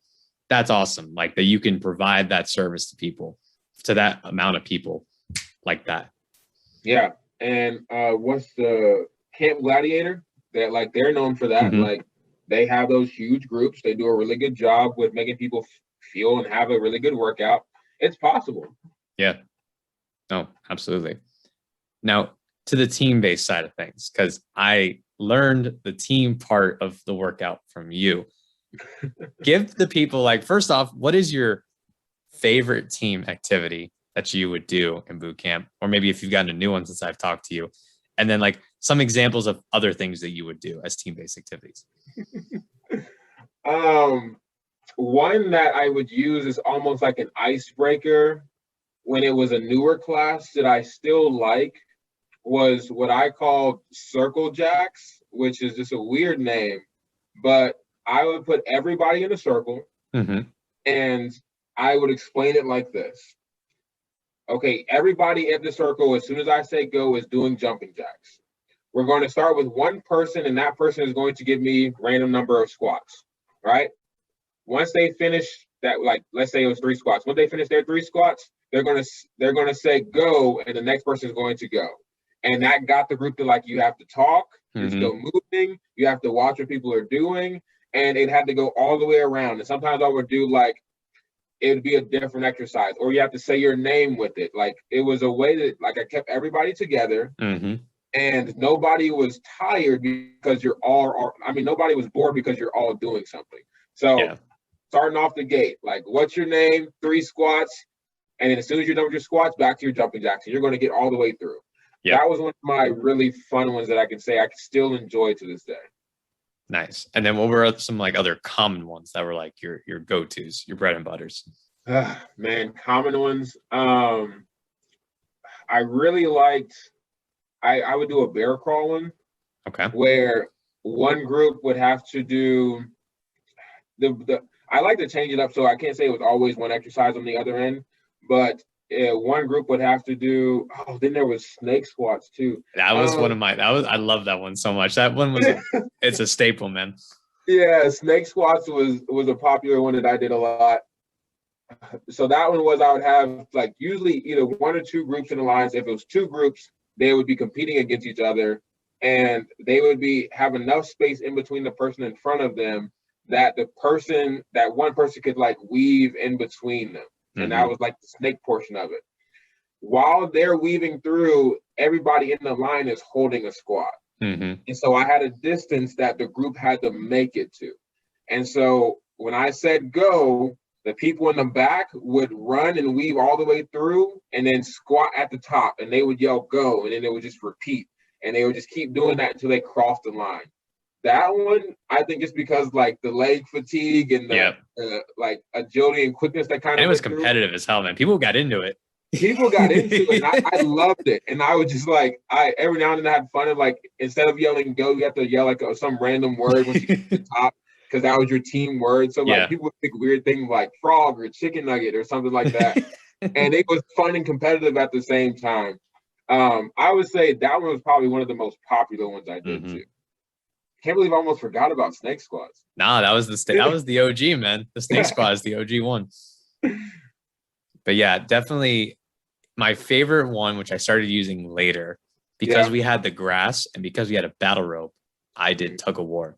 that's awesome. Like that you can provide that service to people, to that amount of people like that. Yeah. And what's the Camp Gladiator? They're known for that. Like, they have those huge groups. They do a really good job with making people feel and have a really good workout. It's possible. Yeah. No, absolutely. Now, to the team-based side of things, because I learned the team part of the workout from you. Give the people, like, first off, what is your favorite team activity that you would do in Bootcamp? Or maybe if you've gotten a new one since I've talked to you. And then like some examples of other things that you would do as team-based activities. One that I would use is almost like an icebreaker when it was a newer class that I still like, was what I call circle jacks, which is just a weird name, but I would put everybody in a circle and I would explain it like this. Okay, everybody in the circle, as soon as I say go, is doing jumping jacks. We're going to start with one person, and that person is going to give me random number of squats, right? Once they finish that, like, let's say it was 3 squats. When they finish their 3 squats, they're gonna say go, and the next person is going to go. And that got the group to, like, you have to talk, you're still moving, you have to watch what people are doing, and it had to go all the way around. And sometimes I would do, like, it would be a different exercise, or you have to say your name with it. Like, it was a way that, like, I kept everybody together, and nobody was tired because you're all, I mean, nobody was bored because you're all doing something. So starting off the gate, like, what's your name? 3 squats. And then as soon as you're done with your squats, back to your jumping jacks. And you're going to get all the way through. That was one of my really fun ones that I can say I can still enjoy to this day. Nice. And then what were some, like, other common ones that were, like, your go-tos, your bread and butters? Man, common ones. I really liked, I would do a bear crawl one. Okay. Where one group would have to do I like to change it up, so I can't say it was always one exercise on the other end, but one group would have to do, then there was snake squats too. That was one of my, I love that one so much. That one was, it's a staple, man. Yeah, snake squats was a popular one that I did a lot. So that one was, I would have, like, usually either 1 or 2 groups in the lines. If it was 2 groups, they would be competing against each other, and they would have enough space in between the person in front of them that one person could, like, weave in between them. And that was, like, the snake portion of it. While they're weaving through, everybody in the line is holding a squat. And so I had a distance that the group had to make it to. And so when I said go, the people in the back would run and weave all the way through and then squat at the top, and they would yell go, and then they would just repeat. And they would just keep doing that until they crossed the line. That one, I think, just because, like, the leg fatigue and the like agility and quickness that kind of. It was competitive as hell, man. People got into it. People got into it, and I loved it. And I would just, like, every now and then I had fun of, like, instead of yelling go, you have to yell, like, some random word once you get to the top, because that was your team word. So, like, people would pick weird things like frog or chicken nugget or something like that. And it was fun and competitive at the same time. I would say that one was probably one of the most popular ones I did too. Can't believe I almost forgot about snake squats. Nah, that was the OG, man. The snake squat is the OG one. But yeah, definitely my favorite one, which I started using later because we had the grass and because we had a battle rope. I did tug of war.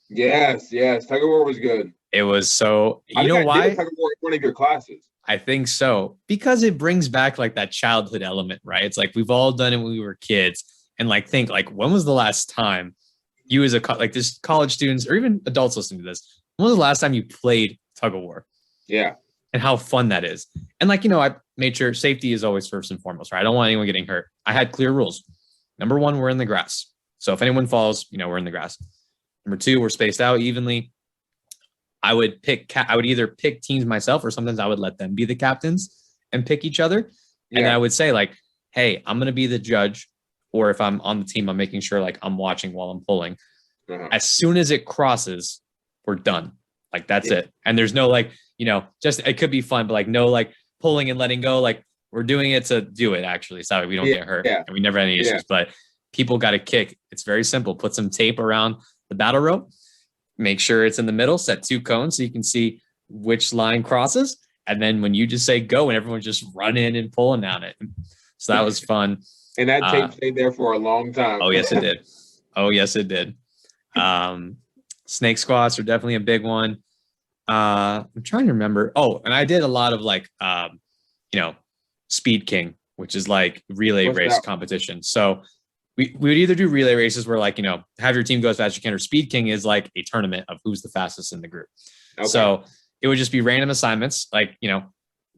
Yes. Tug of war was good. It was so, you know why? Tug of war in one of your classes. I think so, because it brings back, like, that childhood element, right? It's like we've all done it when we were kids, and, like, think, like, when was the last time you as like this college students or even adults listening to this, when was the last time you played tug of war? Yeah. And how fun that is. And, like, you know, I made sure safety is always first and foremost, right? I don't want anyone getting hurt. I had clear rules. Number 1, we're in the grass. So if anyone falls, you know, we're in the grass. Number 2, we're spaced out evenly. I would either pick teams myself, or sometimes I would let them be the captains and pick each other. And I would say, like, hey, I'm going to be the judge. Or if I'm on the team, I'm making sure, like, I'm watching while I'm pulling. As soon as it crosses, we're done. Like, that's it. And there's no, like, you know, just, it could be fun, but, like, no, like, pulling and letting go. Like, we're doing it to do it, actually. So we don't get hurt. And we never had any issues. But people got a kick. It's very simple. Put some tape around the battle rope. Make sure it's in the middle. Set 2 cones so you can see which line crosses. And then when you just say go, and everyone's just running and pulling on it. So that was fun. And that tape stayed there for a long time. Oh, yes, it did. Snake squats are definitely a big one. I'm trying to remember. Oh, and I did a lot of, like, you know, Speed King, which is like relay race competition. So we would either do relay races where, like, you know, have your team go as fast as you can, or Speed King is like a tournament of who's the fastest in the group. Okay. So it would just be random assignments. Like, you know,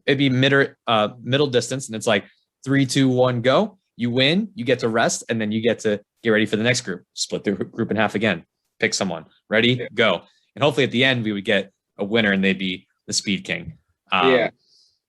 it'd be middle distance, and it's like 3, 2, 1, go. You win, you get to rest, and then you get to get ready for the next group. Split the group in half again. Pick someone. Ready? Go. And hopefully at the end we would get a winner, and they'd be the Speed King. That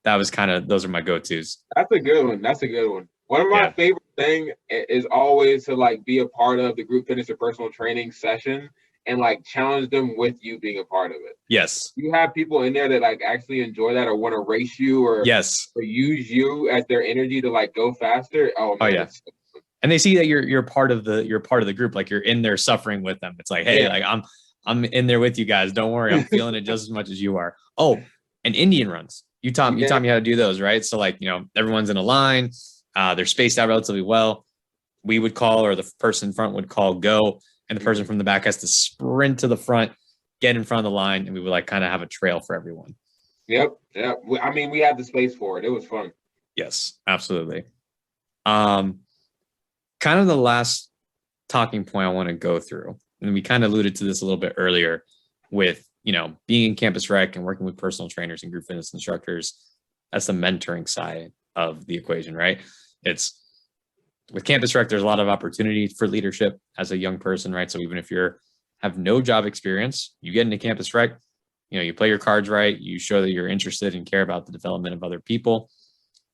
was kind of, those are my go-tos. That's a good one. One of my favorite thing is always to like be a part of the group fitness or personal training session and like challenge them with you being a part of it. Yes. You have people in there that like actually enjoy that or want to race you or Yes. or use you as their energy to like go faster. Oh man, yeah. And they see that you're part of the group, like you're in there suffering with them. It's like, hey, like I'm in there with you guys. Don't worry, I'm feeling it just as much as you are. Oh, and Indian runs. You taught me how to do those, right? So like, everyone's in a line, they're spaced out relatively well. We would call, or the person in front would call go, and the person from the back has to sprint to the front, get in front of the line, and we would like kind of have a trail for everyone. Yep. I mean, we had the space for it. It was fun. Yes, absolutely. Kind of the last talking point I want to go through, and we kind of alluded to this a little bit earlier with, being in campus rec and working with personal trainers and group fitness instructors. That's the mentoring side of the equation, right? It's with campus rec, there's a lot of opportunity for leadership as a young person, right? So even if have no job experience, you get into campus rec, you play your cards right, you show that you're interested and care about the development of other people,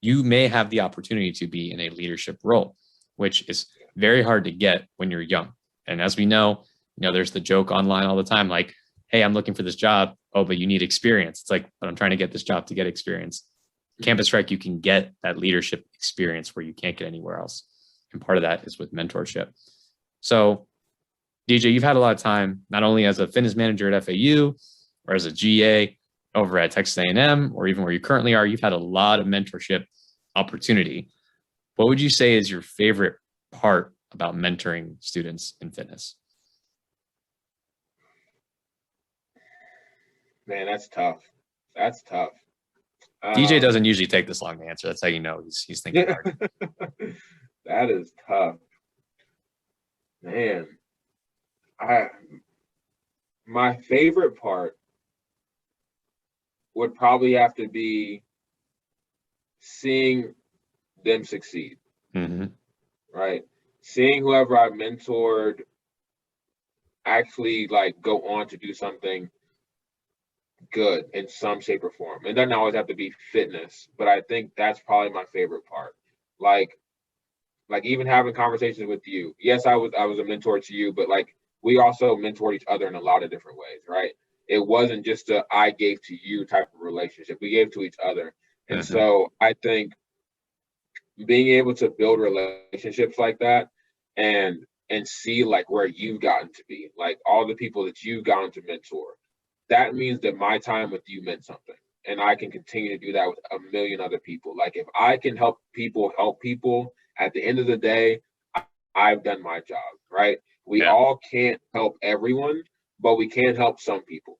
you may have the opportunity to be in a leadership role, which is very hard to get when you're young. And as we know, there's the joke online all the time, like, hey, I'm looking for this job. Oh, but you need experience. It's like, but I'm trying to get this job to get experience. Campus rec, you can get that leadership experience where you can't get anywhere else. And part of that is with mentorship. So DJ, you've had a lot of time, not only as a fitness manager at FAU or as a GA over at Texas A&M, or even where you currently are, you've had a lot of mentorship opportunity. What would you say is your favorite part about mentoring students in fitness? Man, that's tough. That's tough. DJ doesn't usually take this long to answer. That's how you know he's thinking hard. That is tough. Man, my favorite part would probably have to be seeing them succeed. Mm-hmm. Right? Seeing whoever I've mentored actually like go on to do something good in some shape or form. It doesn't always have to be fitness, but I think that's probably my favorite part. Like even having conversations with you. Yes, I was a mentor to you, but like we also mentored each other in a lot of different ways, right? It wasn't just a I gave to you type of relationship. We gave to each other. And so I think being able to build relationships like that and see like where you've gotten to be, like all the people that you've gotten to mentor, that means that my time with you meant something. And I can continue to do that with a million other people. Like if I can help people, at the end of the day, I've done my job, right? We all can't help everyone, but we can help some people.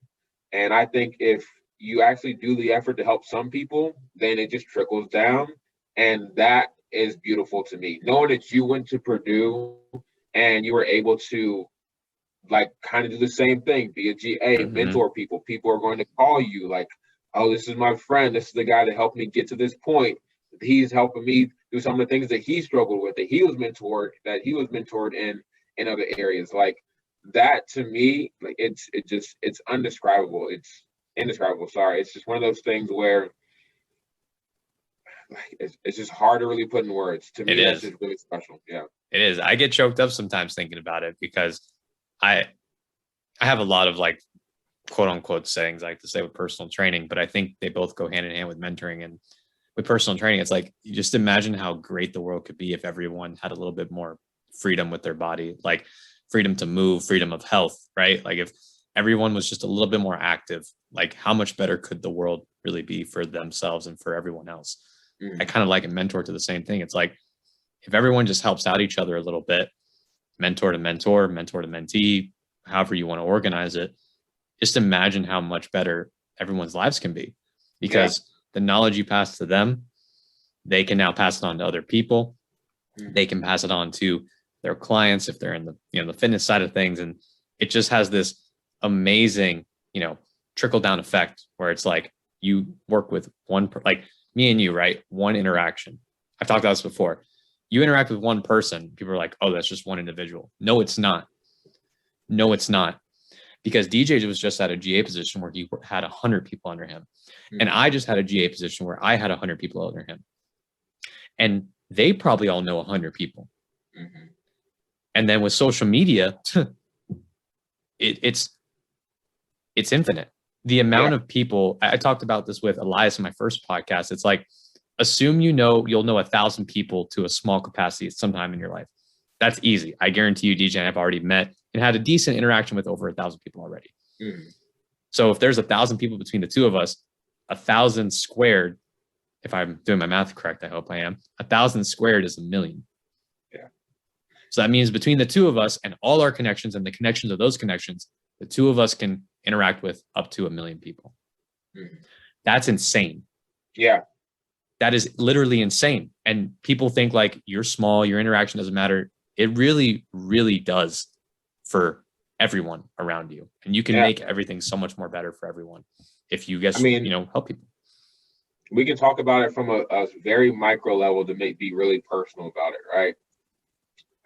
And I think if you actually do the effort to help some people, then it just trickles down. And that is beautiful to me. Knowing that you went to Purdue and you were able to like kind of do the same thing, be a GA, mentor people. People are going to call you like, oh, this is my friend. This is the guy that helped me get to this point. He's helping me do some of the things that he struggled with, that he was mentored in other areas. Like that to me, like it's undescribable. It's indescribable. Sorry. It's just one of those things where it's just hard to really put in words. To me, that's just really special. Yeah. It is. I get choked up sometimes thinking about it because I have a lot of like quote unquote sayings I like to say with personal training, but I think they both go hand in hand with mentoring. And with personal training, it's like, you just imagine how great the world could be if everyone had a little bit more freedom with their body, like freedom to move, freedom of health, right? Like if everyone was just a little bit more active, like how much better could the world really be for themselves and for everyone else? I kind of like a mentor to the same thing. It's like, if everyone just helps out each other a little bit, mentor to mentor, mentor to mentee, however you want to organize it, just imagine how much better everyone's lives can be, because the knowledge you pass to them, they can now pass it on to other people. They can pass it on to their clients if they're in the the fitness side of things, and it just has this amazing trickle down effect where it's like you work with like me and you, right? One interaction. I've talked about this before. You interact with one person, people are like, oh, that's just one individual. No, it's not. No, it's not. Because DJ was just at a GA position where he had 100 people under him. And I just had a GA position where I had 100 people under him. And they probably all know 100 people. Mm-hmm. And then with social media, it's infinite. The amount of people, I talked about this with Elias in my first podcast. It's like, assume you'll know 1,000 people to a small capacity at some time in your life. That's easy. I guarantee you, DJ and I've already met and had a decent interaction with over 1,000 people already. Mm-hmm. So if there's 1,000 people between the two of us, 1,000 squared, if I'm doing my math correct, I hope I am, 1,000 squared is 1,000,000. Yeah. So that means between the two of us and all our connections and the connections of those connections, the two of us can interact with up to 1,000,000 people. Mm-hmm. That's insane. Yeah. That is literally insane. And people think like you're small, your interaction doesn't matter. It really, really does for everyone around you. And you can make everything so much more better for everyone if you get, help people. We can talk about it from a very micro level to be really personal about it, right?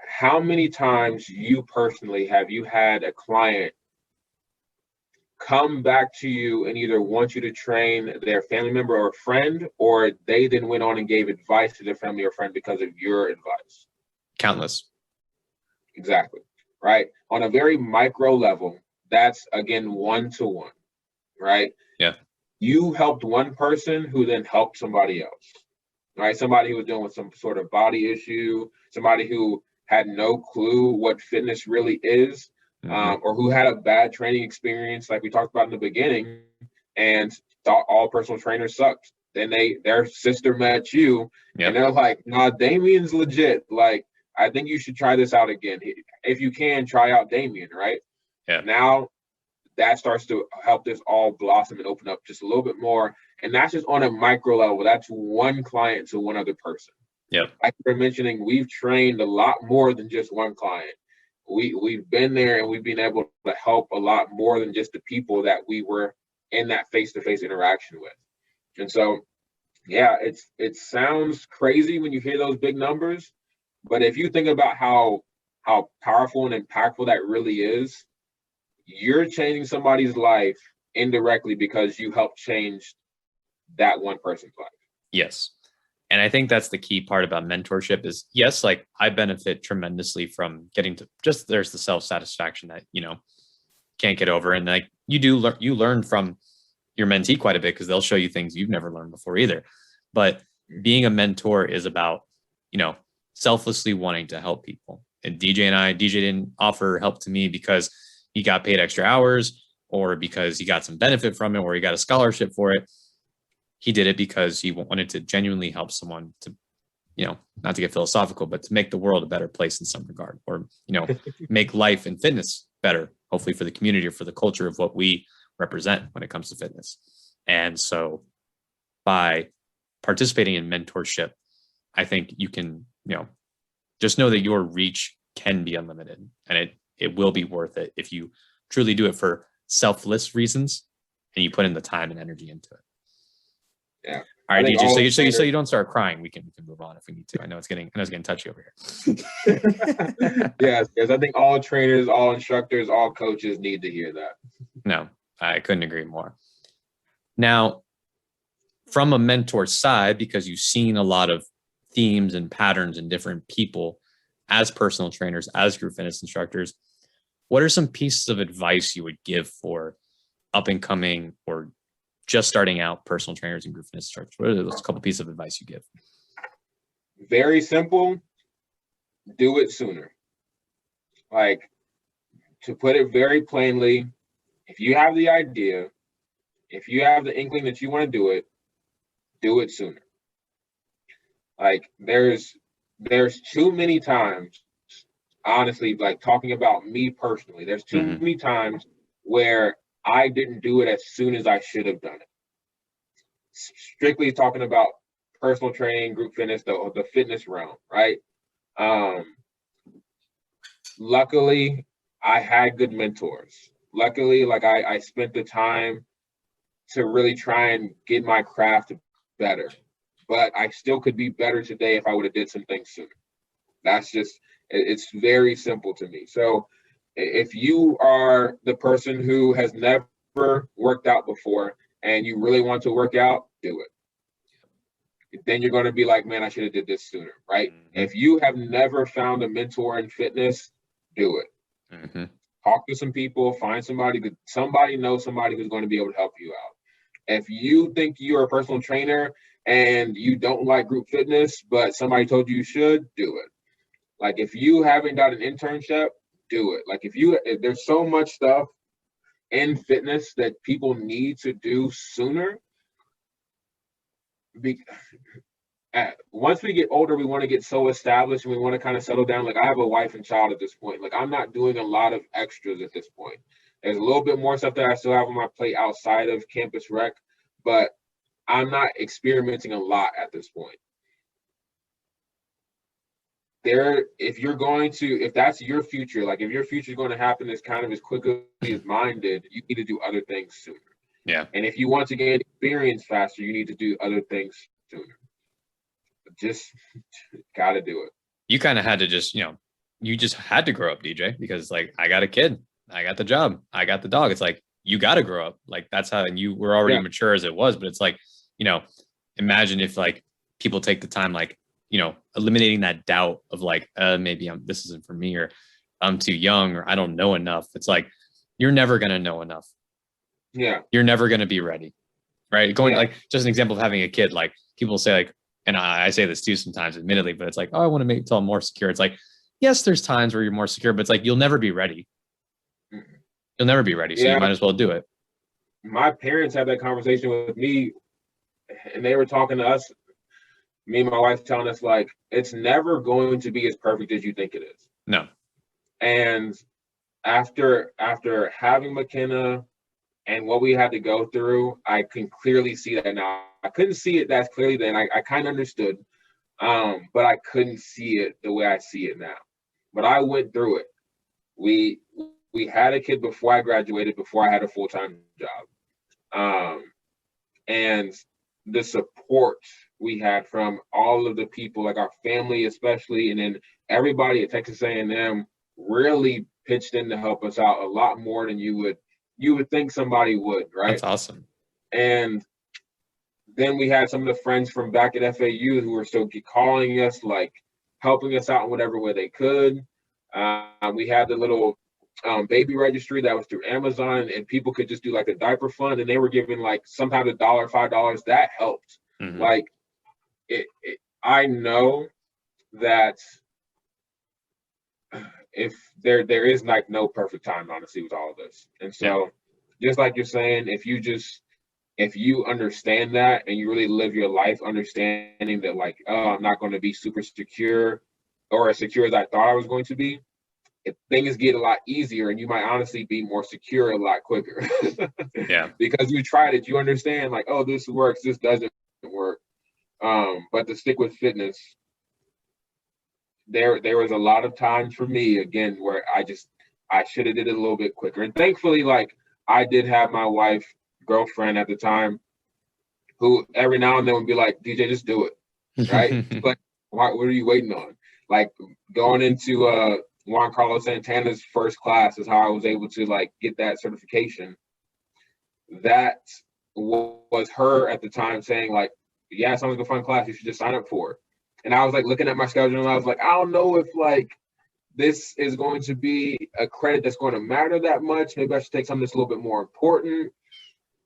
How many times you personally have you had a client come back to you and either want you to train their family member or friend, or they then went on and gave advice to their family or friend because of your advice? Countless. Exactly. Right. On a very micro level, that's again 1-to-1, right? Yeah. You helped one person who then helped somebody else, right? Somebody who was dealing with some sort of body issue, somebody who had no clue what fitness really is, or who had a bad training experience, like we talked about in the beginning, and thought all personal trainers sucked. Then their sister met you, and they're like, "Nah, Damien's legit. Like, I think you should try this out again. If you can, try out Damien," right? Yeah. Now that starts to help this all blossom and open up just a little bit more. And that's just on a micro level. That's one client to one other person. Yep. Like you're mentioning, we've trained a lot more than just one client. We've been there and we've been able to help a lot more than just the people that we were in that face-to-face interaction with. And so, yeah, it sounds crazy when you hear those big numbers, but if you think about how powerful and impactful that really is, you're changing somebody's life indirectly because you helped change that one person's life. Yes. And I think that's the key part about mentorship is, yes, like I benefit tremendously from getting to just, there's the self-satisfaction that, can't get over. And like you learn from your mentee quite a bit because they'll show you things you've never learned before either. But being a mentor is about, selflessly wanting to help people. And DJ didn't offer help to me because he got paid extra hours or because he got some benefit from it or he got a scholarship for it. He did it because he wanted to genuinely help someone to, not to get philosophical, but to make the world a better place in some regard, or, make life and fitness better, hopefully for the community or for the culture of what we represent when it comes to fitness. And so by participating in mentorship, I think you can, just know that your reach can be unlimited, and it will be worth it if you truly do it for selfless reasons and you put in the time and energy into it. Yeah. All right, DJ. So you don't start crying. We can move on if we need to. I know it's getting touchy over here. Yes. I think all trainers, all instructors, all coaches need to hear that. No, I couldn't agree more. Now, from a mentor side, because you've seen a lot of themes and patterns in different people as personal trainers, as group fitness instructors, what are some pieces of advice you would give for up and coming or just starting out personal trainers and group fitness instructors? What are those couple pieces of advice you give? Very simple. Do it sooner. Like, to put it very plainly, if you have the idea, if you have the inkling that you want to do it sooner. Like, there's too many times, honestly, like talking about me personally, there's too many times where I didn't do it as soon as I should have done it. Strictly talking about personal training, group fitness, the fitness realm, right? Luckily, I had good mentors. Luckily, like I spent the time to really try and get my craft better. But I still could be better today if I would have did some things sooner. That's just, it's very simple to me. So if you are the person who has never worked out before and you really want to work out, do it. then you're going to be like, man, I should have did this sooner, right? Mm-hmm. If you have never found a mentor in fitness, do it. Mm-hmm. Talk to some people, find somebody knows somebody who's going to be able to help you out. If you think you're a personal trainer and you don't like group fitness, but somebody told you should, do it. Like if you haven't got an internship, do it. Like if there's so much stuff in fitness that people need to do sooner. Once we get older, we want to get so established and we want to kind of settle down. Like I have a wife and child at this point. Like I'm not doing a lot of extras at this point. There's a little bit more stuff that I still have on my plate outside of campus rec, but I'm not experimenting a lot at this point. If that's your future, like if your future is going to happen as kind of as quickly as mine did, you need to do other things sooner. Yeah. And if you want to gain experience faster, you need to do other things sooner. Just got to do it. You kind of had to you just had to grow up, DJ, because like I got a kid, I got the job, I got the dog. It's like, you got to grow up. Like that's how, and you were already mature as it was, but it's like, imagine if like people take the time, like, eliminating that doubt of like, maybe this isn't for me, or I'm too young, or I don't know enough. It's like, you're never going to know enough. Yeah. You're never going to be ready. Right. Like just an example of having a kid, like people say like, and I say this too sometimes, admittedly, but it's like, oh, I want to make till I'm more secure. It's like, yes, there's times where you're more secure, but it's like, you'll never be ready. You'll never be ready. So you might as well do it. My parents had that conversation with me and they were talking to us, me and my wife telling us like, it's never going to be as perfect as you think it is. No. And after having McKenna and what we had to go through, I can clearly see that now. I couldn't see it that clearly then. I kind of understood, but I couldn't see it the way I see it now. But I went through it. We had a kid before I graduated, before I had a full-time job. And the support we had from all of the people, like our family especially, and then everybody at Texas A&M really pitched in to help us out a lot more than you would think somebody would, right? That's awesome. And then we had some of the friends from back at FAU who were still calling us, like helping us out in whatever way they could. We had the little baby registry that was through Amazon, and people could just do like a diaper fund, and they were giving like sometimes $1, $5. That helped. Mm-hmm. Like I know that if there is like no perfect time, honestly, with all of this. And so just like you're saying, if you understand that and you really live your life understanding that like, oh, I'm not going to be super secure or as secure as I thought I was going to be, things get a lot easier and you might honestly be more secure a lot quicker. Yeah. Because you tried it, you understand like, oh, this works, this doesn't work. But to stick with fitness, there was a lot of times for me, again, where I should have did it a little bit quicker. And thankfully, like I did have my wife, girlfriend at the time, who every now and then would be like, DJ, just do it. Right? Like, what are you waiting on? Like going into Juan Carlos Santana's first class is how I was able to like get that certification. That was her at the time saying like, yeah, it sounds like a fun class, you should just sign up for it. And I was like looking at my schedule and I was like, I don't know if like this is going to be a credit that's going to matter that much. Maybe I should take something that's a little bit more important.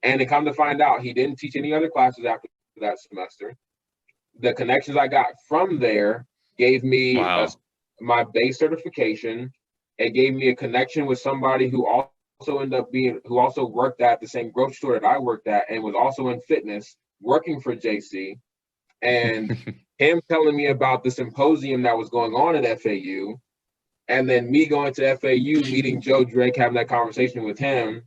And to come to find out, he didn't teach any other classes after that semester. The connections I got from there gave me my base certification. It gave me a connection with somebody who also worked at the same grocery store that I worked at and was also in fitness, working for JC. And him telling me about the symposium that was going on at FAU, and then me going to FAU, meeting Joe Drake, having that conversation with him,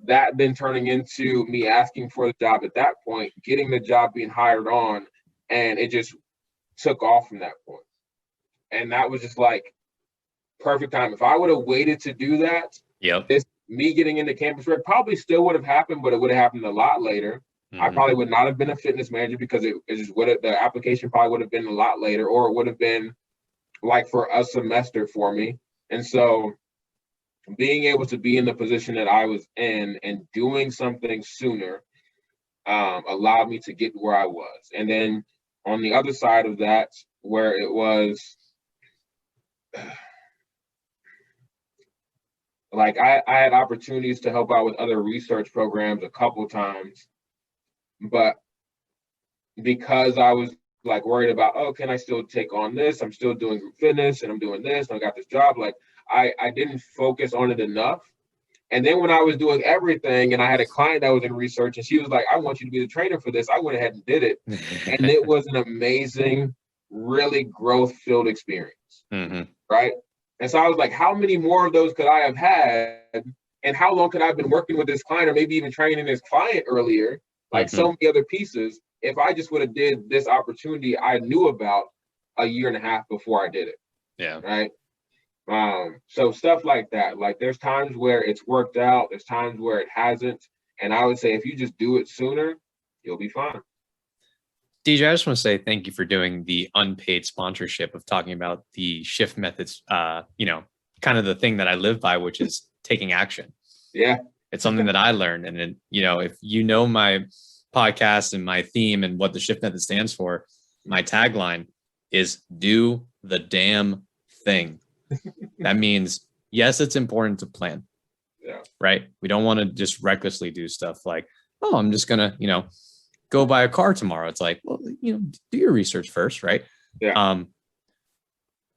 that then turning into me asking for the job at that point, getting the job, being hired on, and it just took off from that point. And that was just like perfect time. If I would have waited to do that, me getting into campus rec probably still would have happened, but it would have happened a lot later. I probably would not have been a fitness manager because it just the application probably would have been a lot later, or it would have been like for a semester for me. And so being able to be in the position that I was in and doing something sooner allowed me to get where I was. And then on the other side of that, where it was like I had opportunities to help out with other research programs a couple times, but because I was like worried about, oh, can I still take on this? I'm still doing group fitness and I'm doing this and I got this job. Like I didn't focus on it enough. And then when I was doing everything and I had a client that was in research and she was like, I want you to be the trainer for this, I went ahead and did it. And it was an amazing, really growth-filled experience, right? And so I was like, how many more of those could I have had? And how long could I have been working with this client or maybe even training this client earlier? Like so many other pieces, if I just would have did this opportunity I knew about a year and a half before I did it. Yeah. Right. So stuff like that, like there's times where it's worked out, there's times where it hasn't. And I would say if you just do it sooner, you'll be fine. DJ, I just want to say thank you for doing the unpaid sponsorship of talking about the shift methods, kind of the thing that I live by, which is taking action. Yeah. It's something that I learned. And then, if you know my podcast and my theme and what the shift method stands for, my tagline is do the damn thing. That means, yes, it's important to plan. Yeah. Right. We don't want to just recklessly do stuff like, oh, I'm just going to, go buy a car tomorrow. It's like, well, do your research first. Right. Yeah.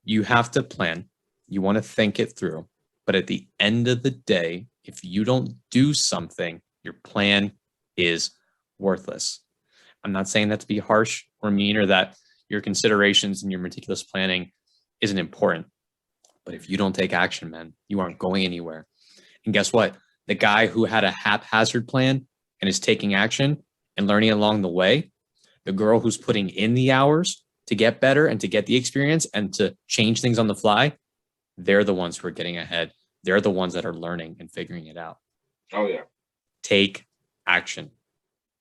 You have to plan. You want to think it through. But at the end of the day, if you don't do something, your plan is worthless. I'm not saying that to be harsh or mean or that your considerations and your meticulous planning isn't important. But if you don't take action, man, you aren't going anywhere. And guess what? The guy who had a haphazard plan and is taking action and learning along the way, the girl who's putting in the hours to get better and to get the experience and to change things on the fly, they're the ones who are getting ahead. They're the ones that are learning and figuring it out. Oh, yeah. Take action.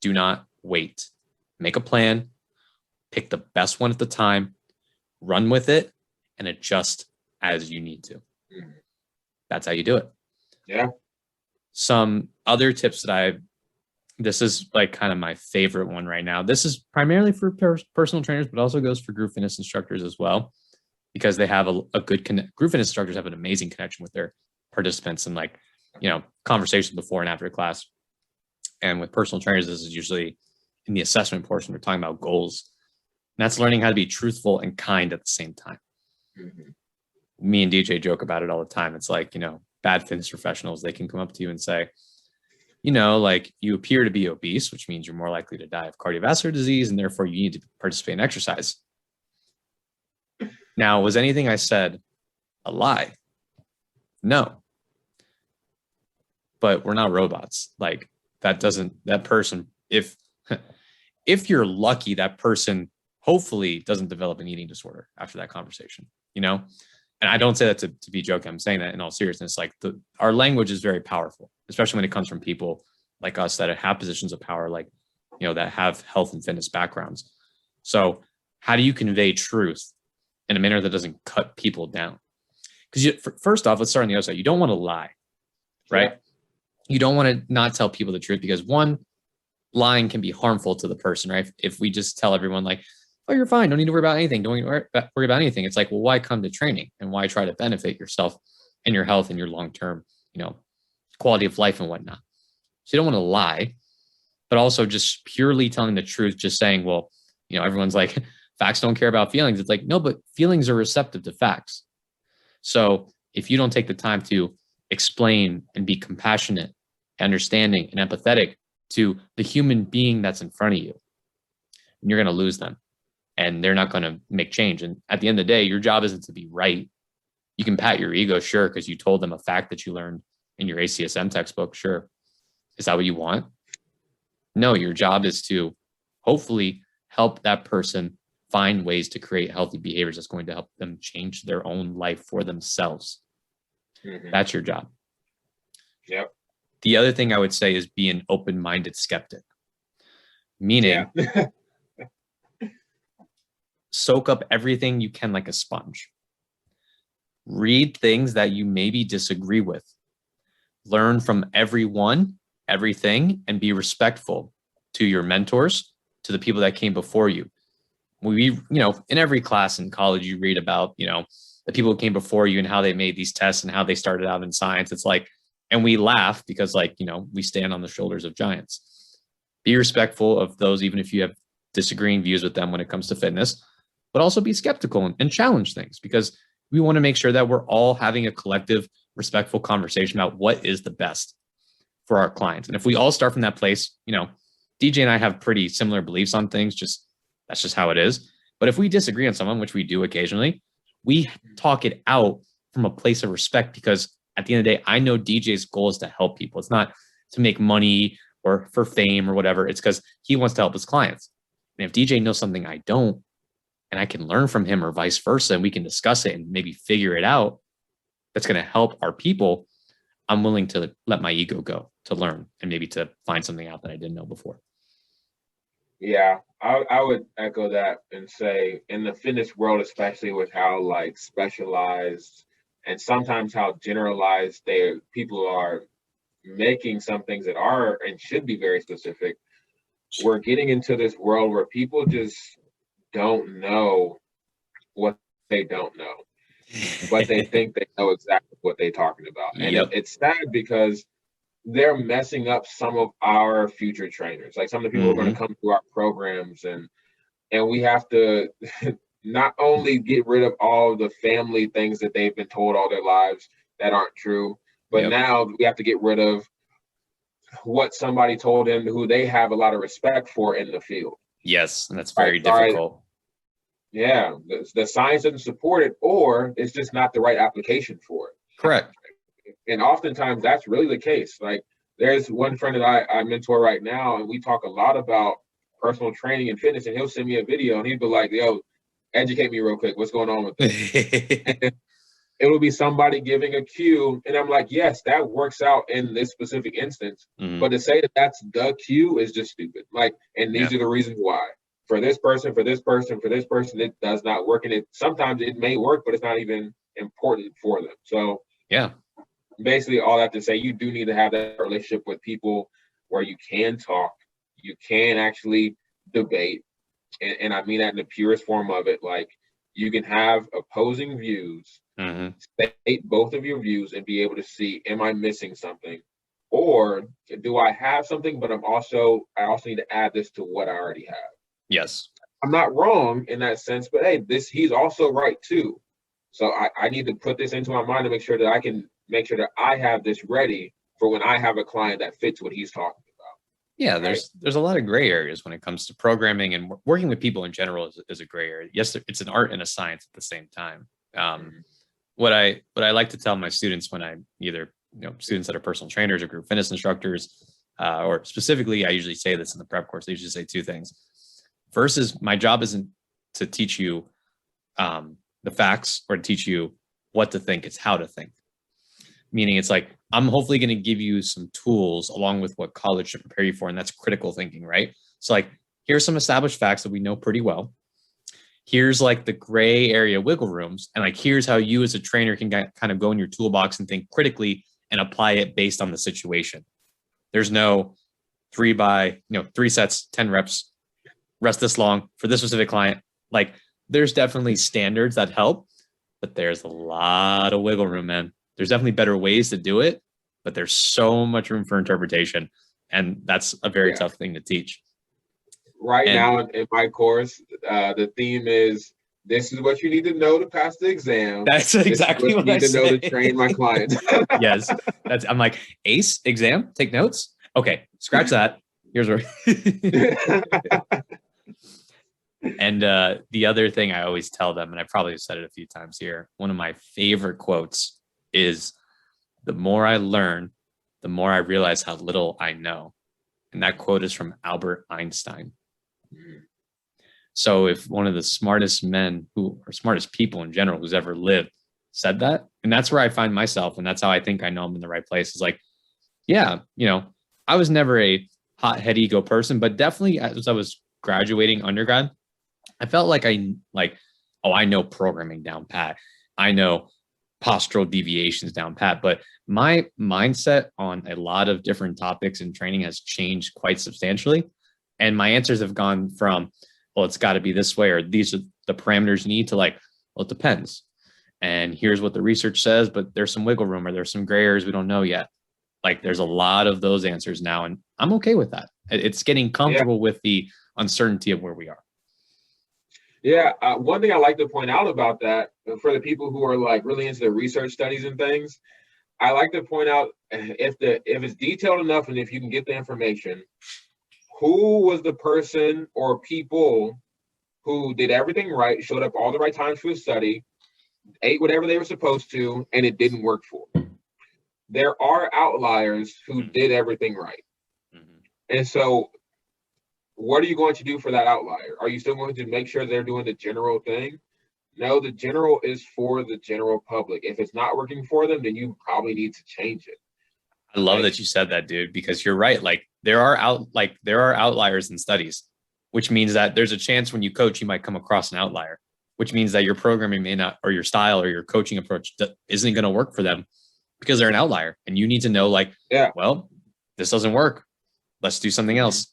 Do not wait. Make a plan. Pick the best one at the time. Run with it and adjust as you need to. That's how you do it. Yeah. Some other tips that this is like kind of my favorite one right now. This is primarily for personal trainers, but also goes for group fitness instructors as well, because they have a good group fitness instructors have an amazing connection with their participants and conversations before and after class. And with personal trainers, this is usually in the assessment portion. We're talking about goals. And that's learning how to be truthful and kind at the same time. Me and DJ joke about it all the time. It's like, bad fitness professionals, they can come up to you and say, you appear to be obese, which means you're more likely to die of cardiovascular disease, and therefore you need to participate in exercise. Now, was anything I said a lie? No. But we're not robots. Like that person, if you're lucky, that person hopefully doesn't develop an eating disorder after that conversation, And I don't say that to be joking. I'm saying that in all seriousness. Like our language is very powerful, especially when it comes from people like us that have positions of power, like, that have health and fitness backgrounds. So how do you convey truth in a manner that doesn't cut people down? Because first off, let's start on the other side. You don't want to lie, right? Yeah. You don't want to not tell people the truth because one, lying can be harmful to the person, right? If we just tell everyone like, oh, you're fine, don't need to worry about anything, don't worry about anything. It's like, well, why come to training and why try to benefit yourself and your health and your long-term, quality of life and whatnot. So you don't want to lie, but also just purely telling the truth, just saying, well, everyone's like, facts don't care about feelings. It's like, no, but feelings are receptive to facts. So if you don't take the time to explain and be compassionate, understanding, and empathetic to the human being that's in front of you, you're going to lose them and they're not going to make change. And at the end of the day, your job isn't to be right. You can pat your ego, sure, because you told them a fact that you learned in your ACSM textbook, sure. Is that what you want? No, your job is to hopefully help that person find ways to create healthy behaviors that's going to help them change their own life for themselves. That's your job. Yep. The other thing I would say is be an open-minded skeptic, meaning soak up everything you can like a sponge. Read things that you maybe disagree with. Learn from everyone, everything, and be respectful to your mentors, to the people that came before you. in every class in college, you read about, the people who came before you and how they made these tests and how they started out in science. It's like, and we laugh because we stand on the shoulders of giants. Be respectful of those, even if you have disagreeing views with them when it comes to fitness, but also be skeptical and challenge things, because we want to make sure that we're all having a collective, respectful conversation about what is the best for our clients. And if we all start from that place, DJ and I have pretty similar beliefs on things, that's just how it is. But if we disagree on someone, which we do occasionally, we talk it out from a place of respect, because at the end of the day, I know DJ's goal is to help people. It's not to make money or for fame or whatever. It's because he wants to help his clients. And if DJ knows something I don't, and I can learn from him or vice versa, and we can discuss it and maybe figure it out, that's going to help our people, I'm willing to let my ego go to learn and maybe to find something out that I didn't know before. Yeah, I would echo that and say in the fitness world, especially with how specialized and sometimes how generalized people are making some things that are and should be very specific, we're getting into this world where people just don't know what they don't know, but they think they know exactly what they're talking about. And it's sad because they're messing up some of our future trainers. Like some of the people who are going to come through our programs, and we have to not only get rid of all the family things that they've been told all their lives that aren't true, but now we have to get rid of what somebody told them who they have a lot of respect for in the field. Yes, and that's very difficult. Yeah, the science doesn't support it, or it's just not the right application for it. Correct. And oftentimes that's really the case. Like there's one friend that I mentor right now, and we talk a lot about personal training and fitness, and he'll send me a video and he'd be like, yo, educate me real quick. What's going on with this? It'll be somebody giving a cue, and I'm like, yes, that works out in this specific instance. But to say that that's the cue is just stupid. And these are the reasons why. For this person, it does not work. And sometimes it may work, but it's not even important for them. So basically all that to say, you do need to have that relationship with people where you can talk, you can actually debate. And I mean that in the purest form of it. Like you can have opposing views, state both of your views and be able to see, am I missing something? Or do I have something, but I also need to add this to what I already have. Yes. I'm not wrong in that sense, but hey, he's also right too. So I need to put this into my mind to make sure that I can make sure that I have this ready for when I have a client that fits what he's talking about. Yeah, there's a lot of gray areas when it comes to programming, and working with people in general is a gray area. Yes, it's an art and a science at the same time. What I like to tell my students when I either students that are personal trainers or group fitness instructors, or specifically, I usually say this in the prep course. I usually say two things. First is my job isn't to teach you the facts or to teach you what to think. It's how to think. Meaning it's like, I'm hopefully going to give you some tools along with what college should prepare you for. And that's critical thinking, right? So here's some established facts that we know pretty well. Here's the gray area wiggle rooms. And here's how you as a trainer can kind of go in your toolbox and think critically and apply it based on the situation. There's no 3 sets, 10 reps, rest this long for this specific client. There's definitely standards that help, but there's a lot of wiggle room, man. There's definitely better ways to do it, but there's so much room for interpretation. And that's a very tough thing to teach. Now in my course, the theme is, this is what you need to know to pass the exam. That's exactly what I say. Need to know to train my clients. Yes. I'm like, ACE exam, take notes. Okay, scratch that. Here's where. And the other thing I always tell them, and I probably have said it a few times here, one of my favorite quotes is, the more I learn, the more I realize how little I know. And that quote is from Albert Einstein. So if one of the smartest men or smartest people in general who's ever lived said that, and that's where I find myself, and that's how I think I know I'm in the right place, is I was never a hot-head ego person, but definitely as I was graduating undergrad, I felt like I know programming down pat. I know postural deviations down pat, but my mindset on a lot of different topics in training has changed quite substantially. And my answers have gone from, well, it's got to be this way, or these are the parameters you need to like, well, it depends. And here's what the research says, but there's some wiggle room or there's some gray areas we don't know yet. Like there's a lot of those answers now, and I'm okay with that. It's getting comfortable with the uncertainty of where we are. Yeah, one thing I like to point out about that for the people who are like really into the research studies and things, I like to point out if it's detailed enough and if you can get the information, who was the person or people who did everything right, showed up all the right times for the study, ate whatever they were supposed to, and it didn't work for them. There are outliers who did everything right. And so what are you going to do for that outlier? Are you still going to make sure they're doing the general thing? No, the general is for the general public. If it's not working for them, then you probably need to change it. I love that you said that, dude, because you're right. Like there are outliers in studies, which means that there's a chance when you coach, you might come across an outlier, which means that your programming may not, or your style or your coaching approach isn't going to work for them because they're an outlier. And you need to know like, well, this doesn't work. Let's do something else.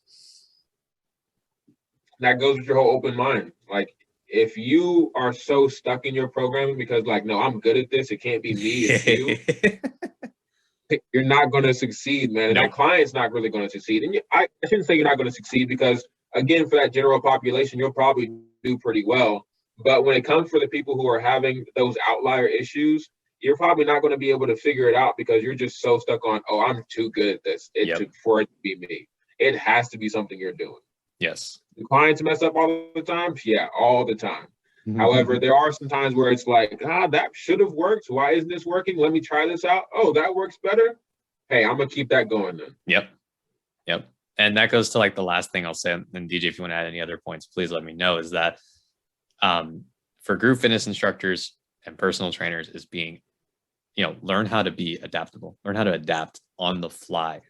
That goes with your whole open mind. Like if you are so stuck in your programming because like, no, I'm good at this, it can't be me, it's you. You're not going to succeed, man. And that client's not really going to succeed. And I shouldn't say you're not going to succeed because, again, for that general population, you'll probably do pretty well. But when it comes for the people who are having those outlier issues, you're probably not going to be able to figure it out because you're just so stuck on, oh, I'm too good at this for it to be me. It has to be something you're doing. Yes. Do clients mess up all the time? Yeah, all the time. However, there are some times where it's like, that should have worked. Why isn't this working? Let me try this out. Oh, that works better. Hey, I'm going to keep that going then. Yep. And that goes to like the last thing I'll say. And DJ, if you want to add any other points, please let me know, is that for group fitness instructors and personal trainers is being, learn how to be adaptable, learn how to adapt on the fly.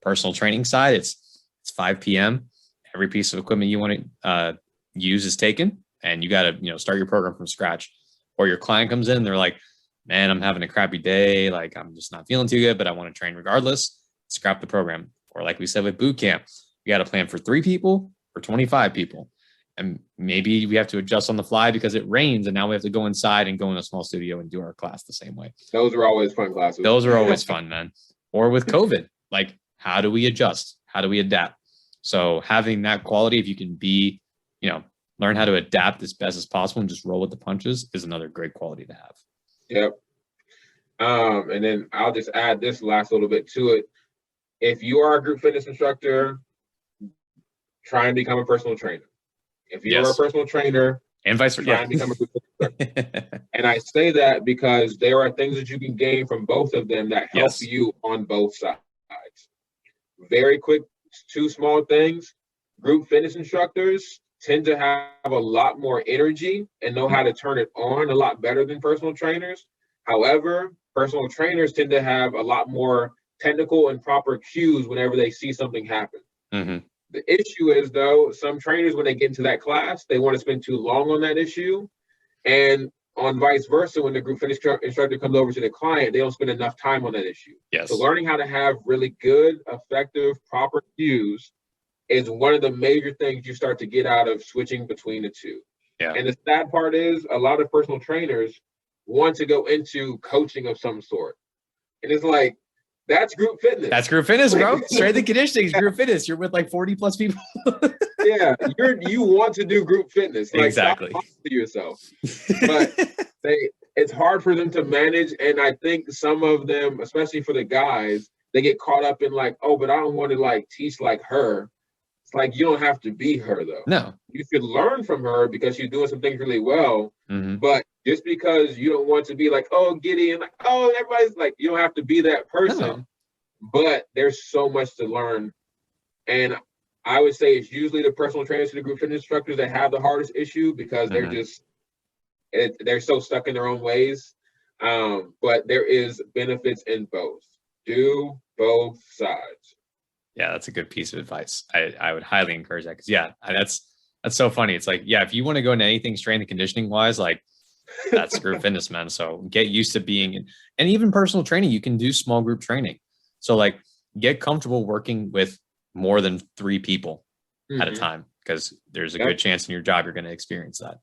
Personal training side, it's 5 p.m. Every piece of equipment you want to use is taken. And you got to, start your program from scratch. Or your client comes in, they're like, man, I'm having a crappy day. Like, I'm just not feeling too good, but I want to train regardless. Scrap the program. Or like we said with boot camp, you got to plan for 3 people or 25 people. And maybe we have to adjust on the fly because it rains. And now we have to go inside and go in a small studio and do our class the same way. Those are always fun classes. Those are always fun, man. Or with COVID, like, how do we adjust? How do we adapt? So having that quality, if you can be, learn how to adapt as best as possible and just roll with the punches is another great quality to have. Yep. And then I'll just add this last little bit to it. If you are a group fitness instructor, try and become a personal trainer. If you're a personal trainer, and vice versa, try and become a group fitness instructor. And I say that because there are things that you can gain from both of them that help you on both sides. Very quick, 2 small things. Group fitness instructors tend to have a lot more energy and know how to turn it on a lot better than personal trainers. However, personal trainers tend to have a lot more technical and proper cues whenever they see something happen. The issue is, though, some trainers, when they get into that class, they want to spend too long on that issue. And on vice versa, when the group fitness instructor comes over to the client, they don't spend enough time on that issue. So learning how to have really good, effective, proper cues is one of the major things you start to get out of switching between the two. And the sad part is a lot of personal trainers want to go into coaching of some sort. And it's like, that's group fitness. That's group fitness, bro. Strength and conditioning is group fitness. You're with like 40 plus people. You want to do group fitness. Like, exactly. Stop to yourself. But it's hard for them to manage. And I think some of them, especially for the guys, they get caught up in like, oh, but I don't want to like teach like her. It's like, you don't have to be her though. No. You should learn from her because she's doing some things really well. But just because you don't want to be like, oh, giddy, and like, oh, everybody's like, you don't have to be that person. No. But there's so much to learn. And I would say it's usually the personal trainers and the group fitness instructors that have the hardest issue because they're just, they're so stuck in their own ways. But there is benefits in both. Do both sides. Yeah, that's a good piece of advice. I would highly encourage that because that's so funny. It's like, if you want to go into anything strength and conditioning wise, like that's group fitness, man. So get used to being, and even personal training, you can do small group training. So like get comfortable working with more than 3 people at a time. because there's a Yep. good chance in your job you're going to experience that.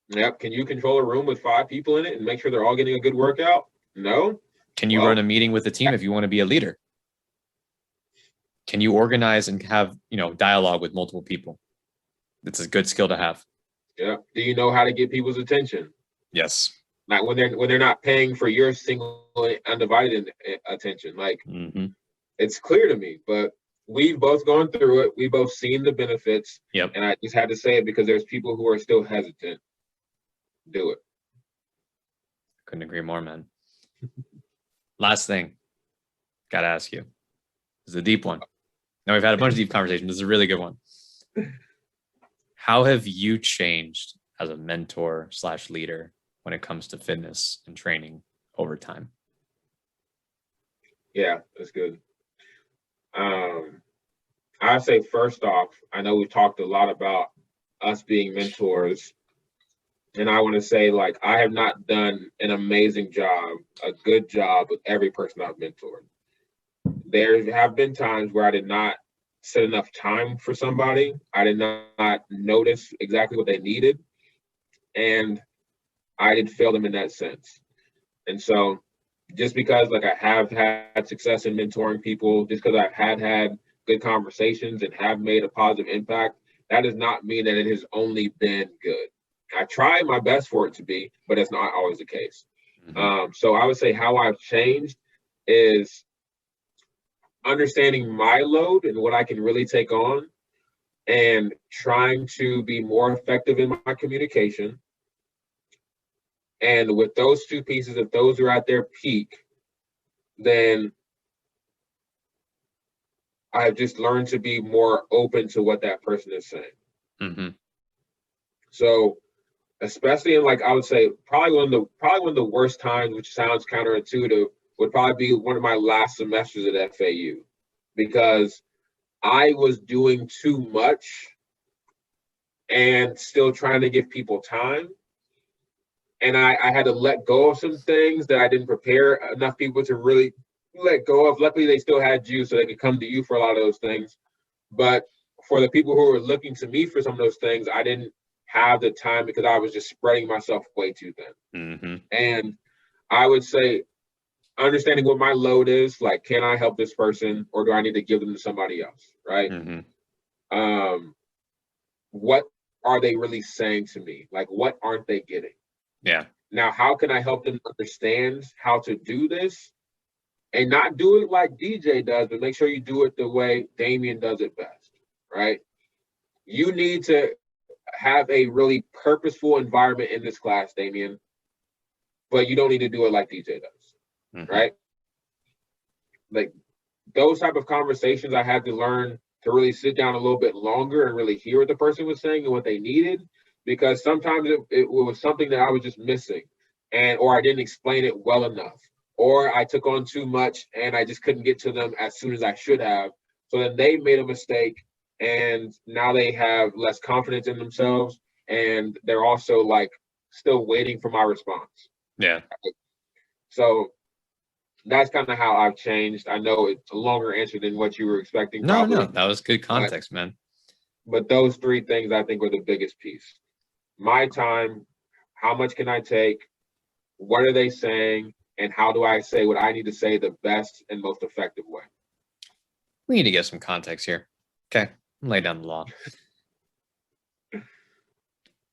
Yep. Can you control a room with 5 people in it and make sure they're all getting a good workout? No. Can you run a meeting with a team if you want to be a leader? Can you organize and have, dialogue with multiple people? It's a good skill to have. Yeah. Do you know how to get people's attention? Yes. Like when they're not paying for your single undivided attention. Like it's clear to me, but we've both gone through it. We've both seen the benefits. Yep. And I just had to say it because there's people who are still hesitant. Do it. Couldn't agree more, man. Last thing, gotta ask you. This is a deep one. Now we've had a bunch of deep conversations. This is a really good one. How have you changed as a mentor / leader when it comes to fitness and training over time? Yeah, that's good. I'd say first off, I know we've talked a lot about us being mentors. And I want to say, like, I have not done an amazing job, a good job with every person I've mentored. There have been times where I did not set enough time for somebody. I did not notice exactly what they needed. And I did fail them in that sense. And so just because like I have had success in mentoring people, just because I've had good conversations and have made a positive impact, that does not mean that it has only been good. I try my best for it to be, but it's not always the case. So I would say how I've changed is understanding my load and what I can really take on and trying to be more effective in my communication. And with those two pieces, if those are at their peak, then I've just learned to be more open to what that person is saying. So especially in, like, I would say probably one of the worst times, which sounds counterintuitive, would probably be one of my last semesters at FAU, because I was doing too much and still trying to give people time. And I had to let go of some things that I didn't prepare enough people to really let go of. Luckily, they still had you, so they could come to you for a lot of those things. But for the people who were looking to me for some of those things, I didn't have the time because I was just spreading myself way too thin. And I would say understanding what my load is, like, can I help this person or do I need to give them to somebody else, right? What are they really saying to me? Like, what aren't they getting? Yeah. Now, how can I help them understand how to do this and not do it like DJ does, but make sure you do it the way Damien does it best, right? You need to have a really purposeful environment in this class, Damien, but you don't need to do it like DJ does, right? Like, those type of conversations I had to learn to really sit down a little bit longer and really hear what the person was saying and what they needed, because sometimes it was something that I was just missing, or I didn't explain it well enough, or I took on too much and I just couldn't get to them as soon as I should have. So then they made a mistake, and now they have less confidence in themselves, and they're also like still waiting for my response. Yeah. So that's kind of how I've changed. I know it's a longer answer than what you were expecting. No, that was good context, man. But those 3 things I think were the biggest piece. My time, how much can I take? What are they saying? And how do I say what I need to say the best and most effective way? We need to get some context here. Okay, lay down the law.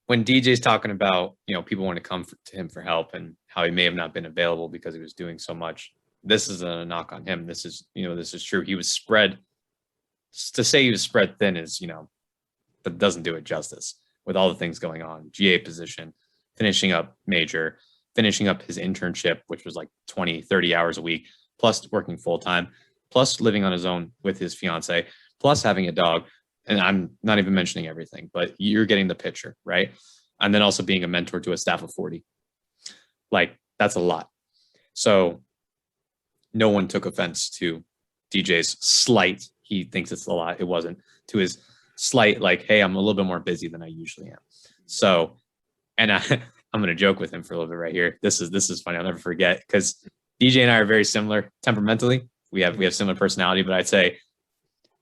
When DJ's talking about, people want to come to him for help and how he may have not been available because he was doing so much, this is a knock on him. This is, this is true. He was spread. To say he was spread thin is, that doesn't do it justice with all the things going on. GA position, finishing up major, finishing up his internship, which was like 20, 30 hours a week, plus working full time, plus living on his own with his fiance, plus having a dog. And I'm not even mentioning everything, but you're getting the picture, right? And then also being a mentor to a staff of 40. Like, that's a lot. So no one took offense to DJ's slight. He thinks it's a lot. It wasn't. To his slight, like, hey, I'm a little bit more busy than I usually am. So, and I'm going to joke with him for a little bit right here. This is funny. I'll never forget, because DJ and I are very similar temperamentally. We have similar personality, but I'd say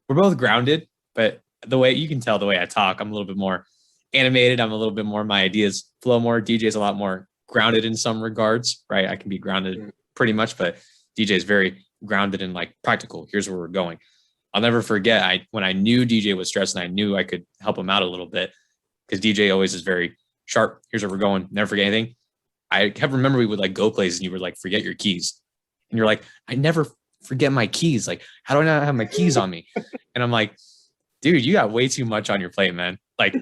we're both grounded, but the way you can tell the way I talk, I'm a little bit more animated. I'm a little bit more, my ideas flow more. DJ's a lot more grounded in some regards, right? I can be grounded pretty much, but DJ is very grounded and like practical. Here's where we're going. I'll never forget when I knew DJ was stressed and I knew I could help him out a little bit, because DJ always is very sharp. Here's where we're going. Never forget anything. I kept remember we would like go places and you would like forget your keys. And you're like, I never forget my keys. Like, how do I not have my keys on me? And I'm like, dude, you got way too much on your plate, man. Like,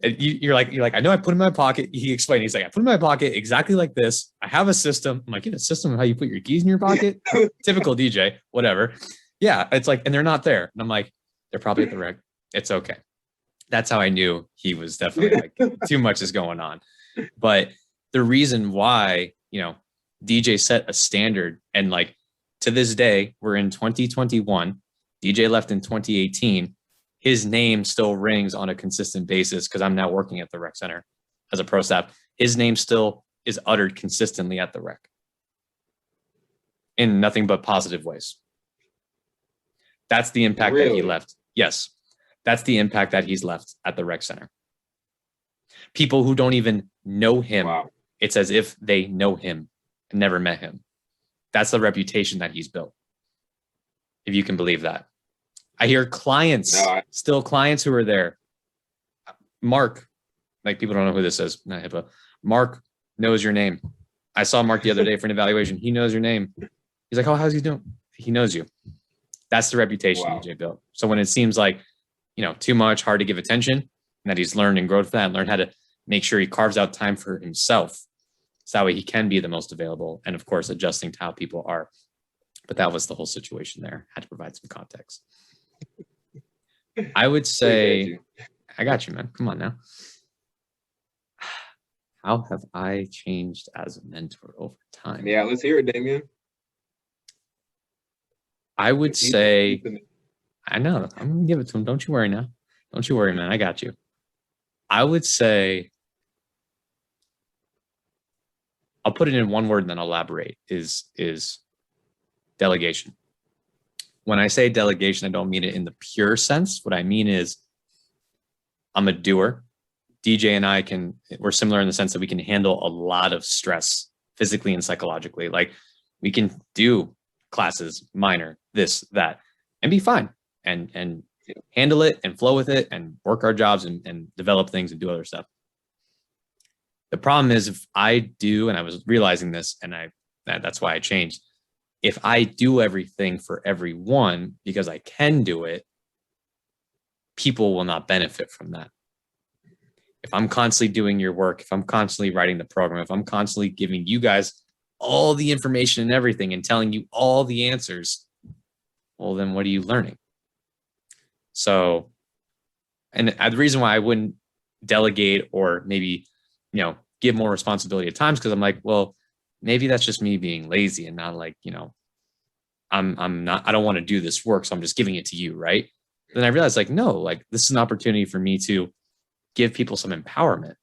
you're like, I know I put them in my pocket. He explained, he's like, I put them in my pocket exactly like this. I have a system. I'm like, you have a system of how you put your keys in your pocket? Typical DJ, whatever. Yeah, it's like, and they're not there. And I'm like, they're probably at the rec. It's okay. That's how I knew he was definitely like, too much is going on. But the reason why, DJ set a standard, and like to this day, we're in 2021. DJ left in 2018. His name still rings on a consistent basis because I'm now working at the rec center as a pro staff. His name still is uttered consistently at the rec in nothing but positive ways. That's the impact that he left. Yes, that's the impact that he's left at the rec center. People who don't even know him, it's as if they know him and never met him. That's the reputation that he's built, if you can believe that. I hear clients, still clients who are there. Mark, like people don't know who this is, not HIPAA. Mark knows your name. I saw Mark the other day for an evaluation. He knows your name. He's like, oh, how's he doing? He knows you. That's the reputation DJ built. So when it seems like, too much, hard to give attention, and that he's learned and grown from that and learned how to make sure he carves out time for himself. So that way he can be the most available, and of course, adjusting to how people are. But that was the whole situation there. Had to provide some context. I would say, I got you, man. Come on now. How have I changed as a mentor over time? Yeah, let's hear it, Damien. I would say, I know, I'm going to give it to him. Don't you worry now. Don't you worry, man. I got you. I would say, I'll put it in one word and then I'll elaborate, is delegation. When I say delegation, I don't mean it in the pure sense. What I mean is I'm a doer. DJ and I we're similar in the sense that we can handle a lot of stress physically and psychologically. Like we can do classes, minor, this, that, and be fine and handle it and flow with it and work our jobs and develop things and do other stuff. The problem is if I do, and I was realizing this, and that's why I changed. If I do everything for everyone because I can do it, people will not benefit from that. If I'm constantly doing your work, if I'm constantly writing the program, if I'm constantly giving you guys all the information and everything and telling you all the answers, well, then what are you learning? So, and the reason why I wouldn't delegate or maybe, give more responsibility at times, because I'm like, well, maybe that's just me being lazy and not like, I don't want to do this work, so I'm just giving it to you, right? Then I realized like, no, like this is an opportunity for me to give people some empowerment,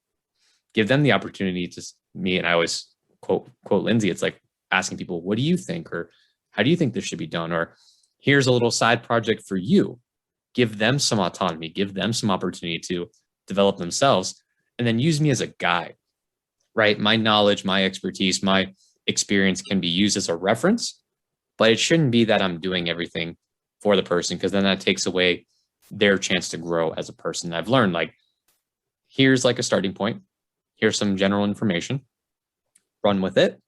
give them the opportunity to me. And I always quote Lindsay, it's like asking people, what do you think? Or how do you think this should be done? Or here's a little side project for you. Give them some autonomy, give them some opportunity to develop themselves, and then use me as a guide, right? My knowledge, my expertise, my experience can be used as a reference, but it shouldn't be that I'm doing everything for the person, because then that takes away their chance to grow as a person. I've learned like, here's like a starting point. Here's some general information, run with it.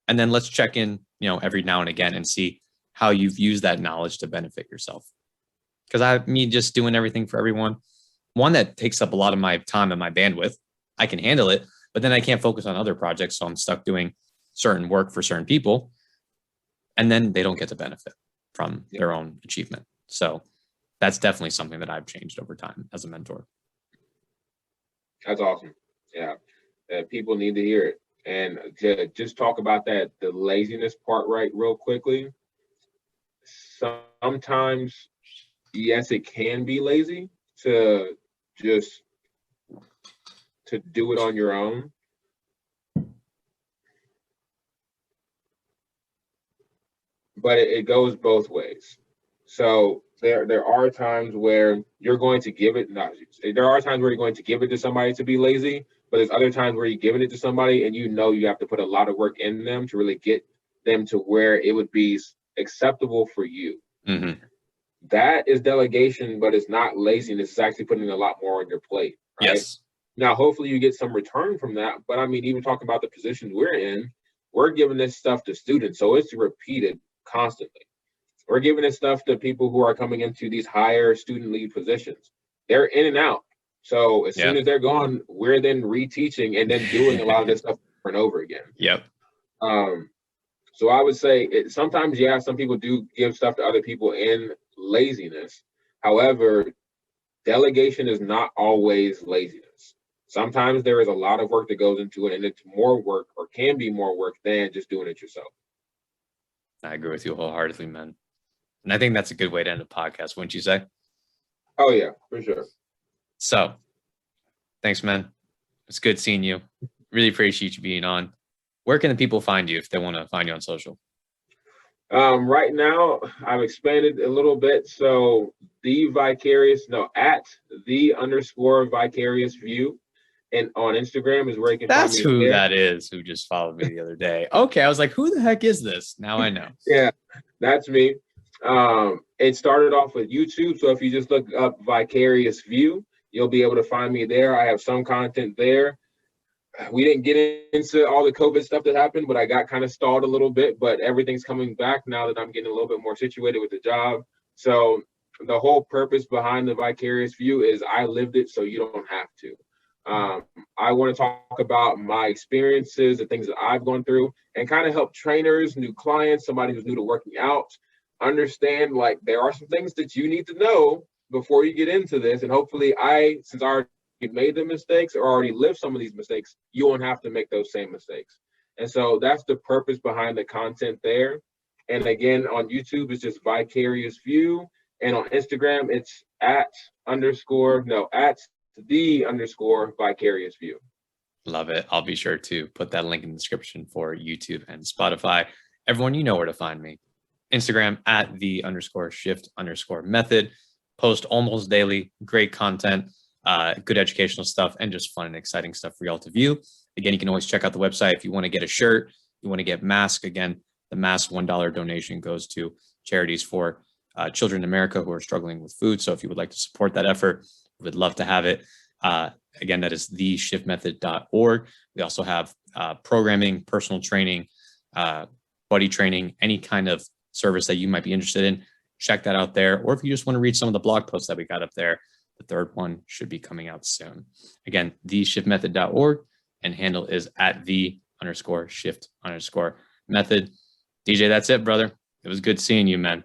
And then let's check in, every now and again and see how you've used that knowledge to benefit yourself. Because me just doing everything for everyone, one, that takes up a lot of my time and my bandwidth. I can handle it, but then I can't focus on other projects. So I'm stuck doing certain work for certain people. And then they don't get to benefit from their own achievement. So that's definitely something that I've changed over time as a mentor. That's awesome. Yeah. People need to hear it. And to just talk about the laziness part, right, real quickly. Sometimes, yes, it can be lazy to do it on your own. But it goes both ways. So there are times where you're going to give it. Not, there are times where you're going to give it to somebody to be lazy, but there's other times where you're giving it to somebody and you know you have to put a lot of work in them to really get them to where it would be acceptable for you. Mm-hmm. That is delegation, but it's not laziness. It's actually putting a lot more on your plate, right? Yes. Now, hopefully you get some return from that. But I mean, even talking about the positions we're in, we're giving this stuff to students. So it's repeated constantly. We're giving this stuff to people who are coming into these higher student lead positions. They're in and out. So as soon as they're gone, we're then reteaching and then doing a lot of this stuff over and over again. Yep. So I would say sometimes, yeah, some people do give stuff to other people in laziness. However, delegation is not always laziness. Sometimes there is a lot of work that goes into it, and it's more work or can be more work than just doing it yourself. I agree with you wholeheartedly, man. And I think that's a good way to end the podcast, wouldn't you say? Oh, yeah, for sure. So thanks, man. It's good seeing you. Really appreciate you being on. Where can the people find you if they want to find you on social? Right now, I've expanded a little bit. So at the _vicarious view. And on Instagram is where you can find me. That's who that is who just followed me the other day. Okay, I was like, who the heck is this? Now I know. Yeah, that's me. It started off with YouTube. So if you just look up Vicarious View, you'll be able to find me there. I have some content there. We didn't get into all the COVID stuff that happened, but I got kind of stalled a little bit. But everything's coming back now that I'm getting a little bit more situated with the job. So the whole purpose behind the Vicarious View is I lived it, so you don't have to. I want to talk about my experiences, the things that I've gone through, and kind of help trainers, new clients, somebody who's new to working out, understand like there are some things that you need to know before you get into this. And hopefully since I already made the mistakes or already lived some of these mistakes, you won't have to make those same mistakes. And so that's the purpose behind the content there. And again, on YouTube, it's just Vicarious View. And on Instagram, it's at the _vicarious view. Love it. I'll be sure to put that link in the description for YouTube and Spotify. Everyone, you know where to find me. Instagram at the_shift_method. Post almost daily. Great content, good educational stuff, and just fun and exciting stuff for y'all to view. Again, you can always check out the website if you want to get a shirt, you want to get mask. Again, the mask $1 donation goes to charities for children in America who are struggling with food. So if you would like to support that effort, we'd love to have it. Again, that is theshiftmethod.org. We also have programming, personal training, buddy training, any kind of service that you might be interested in. Check that out there. Or if you just want to read some of the blog posts that we got up there, the third one should be coming out soon. Again, theshiftmethod.org, and handle is at the_shift_method. DJ, that's it, brother. It was good seeing you, man.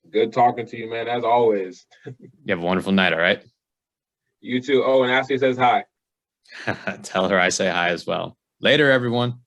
Good talking to you, man, as always. You have a wonderful night, all right? You too. Oh, and Ashley says hi. Tell her I say hi as well. Later, everyone.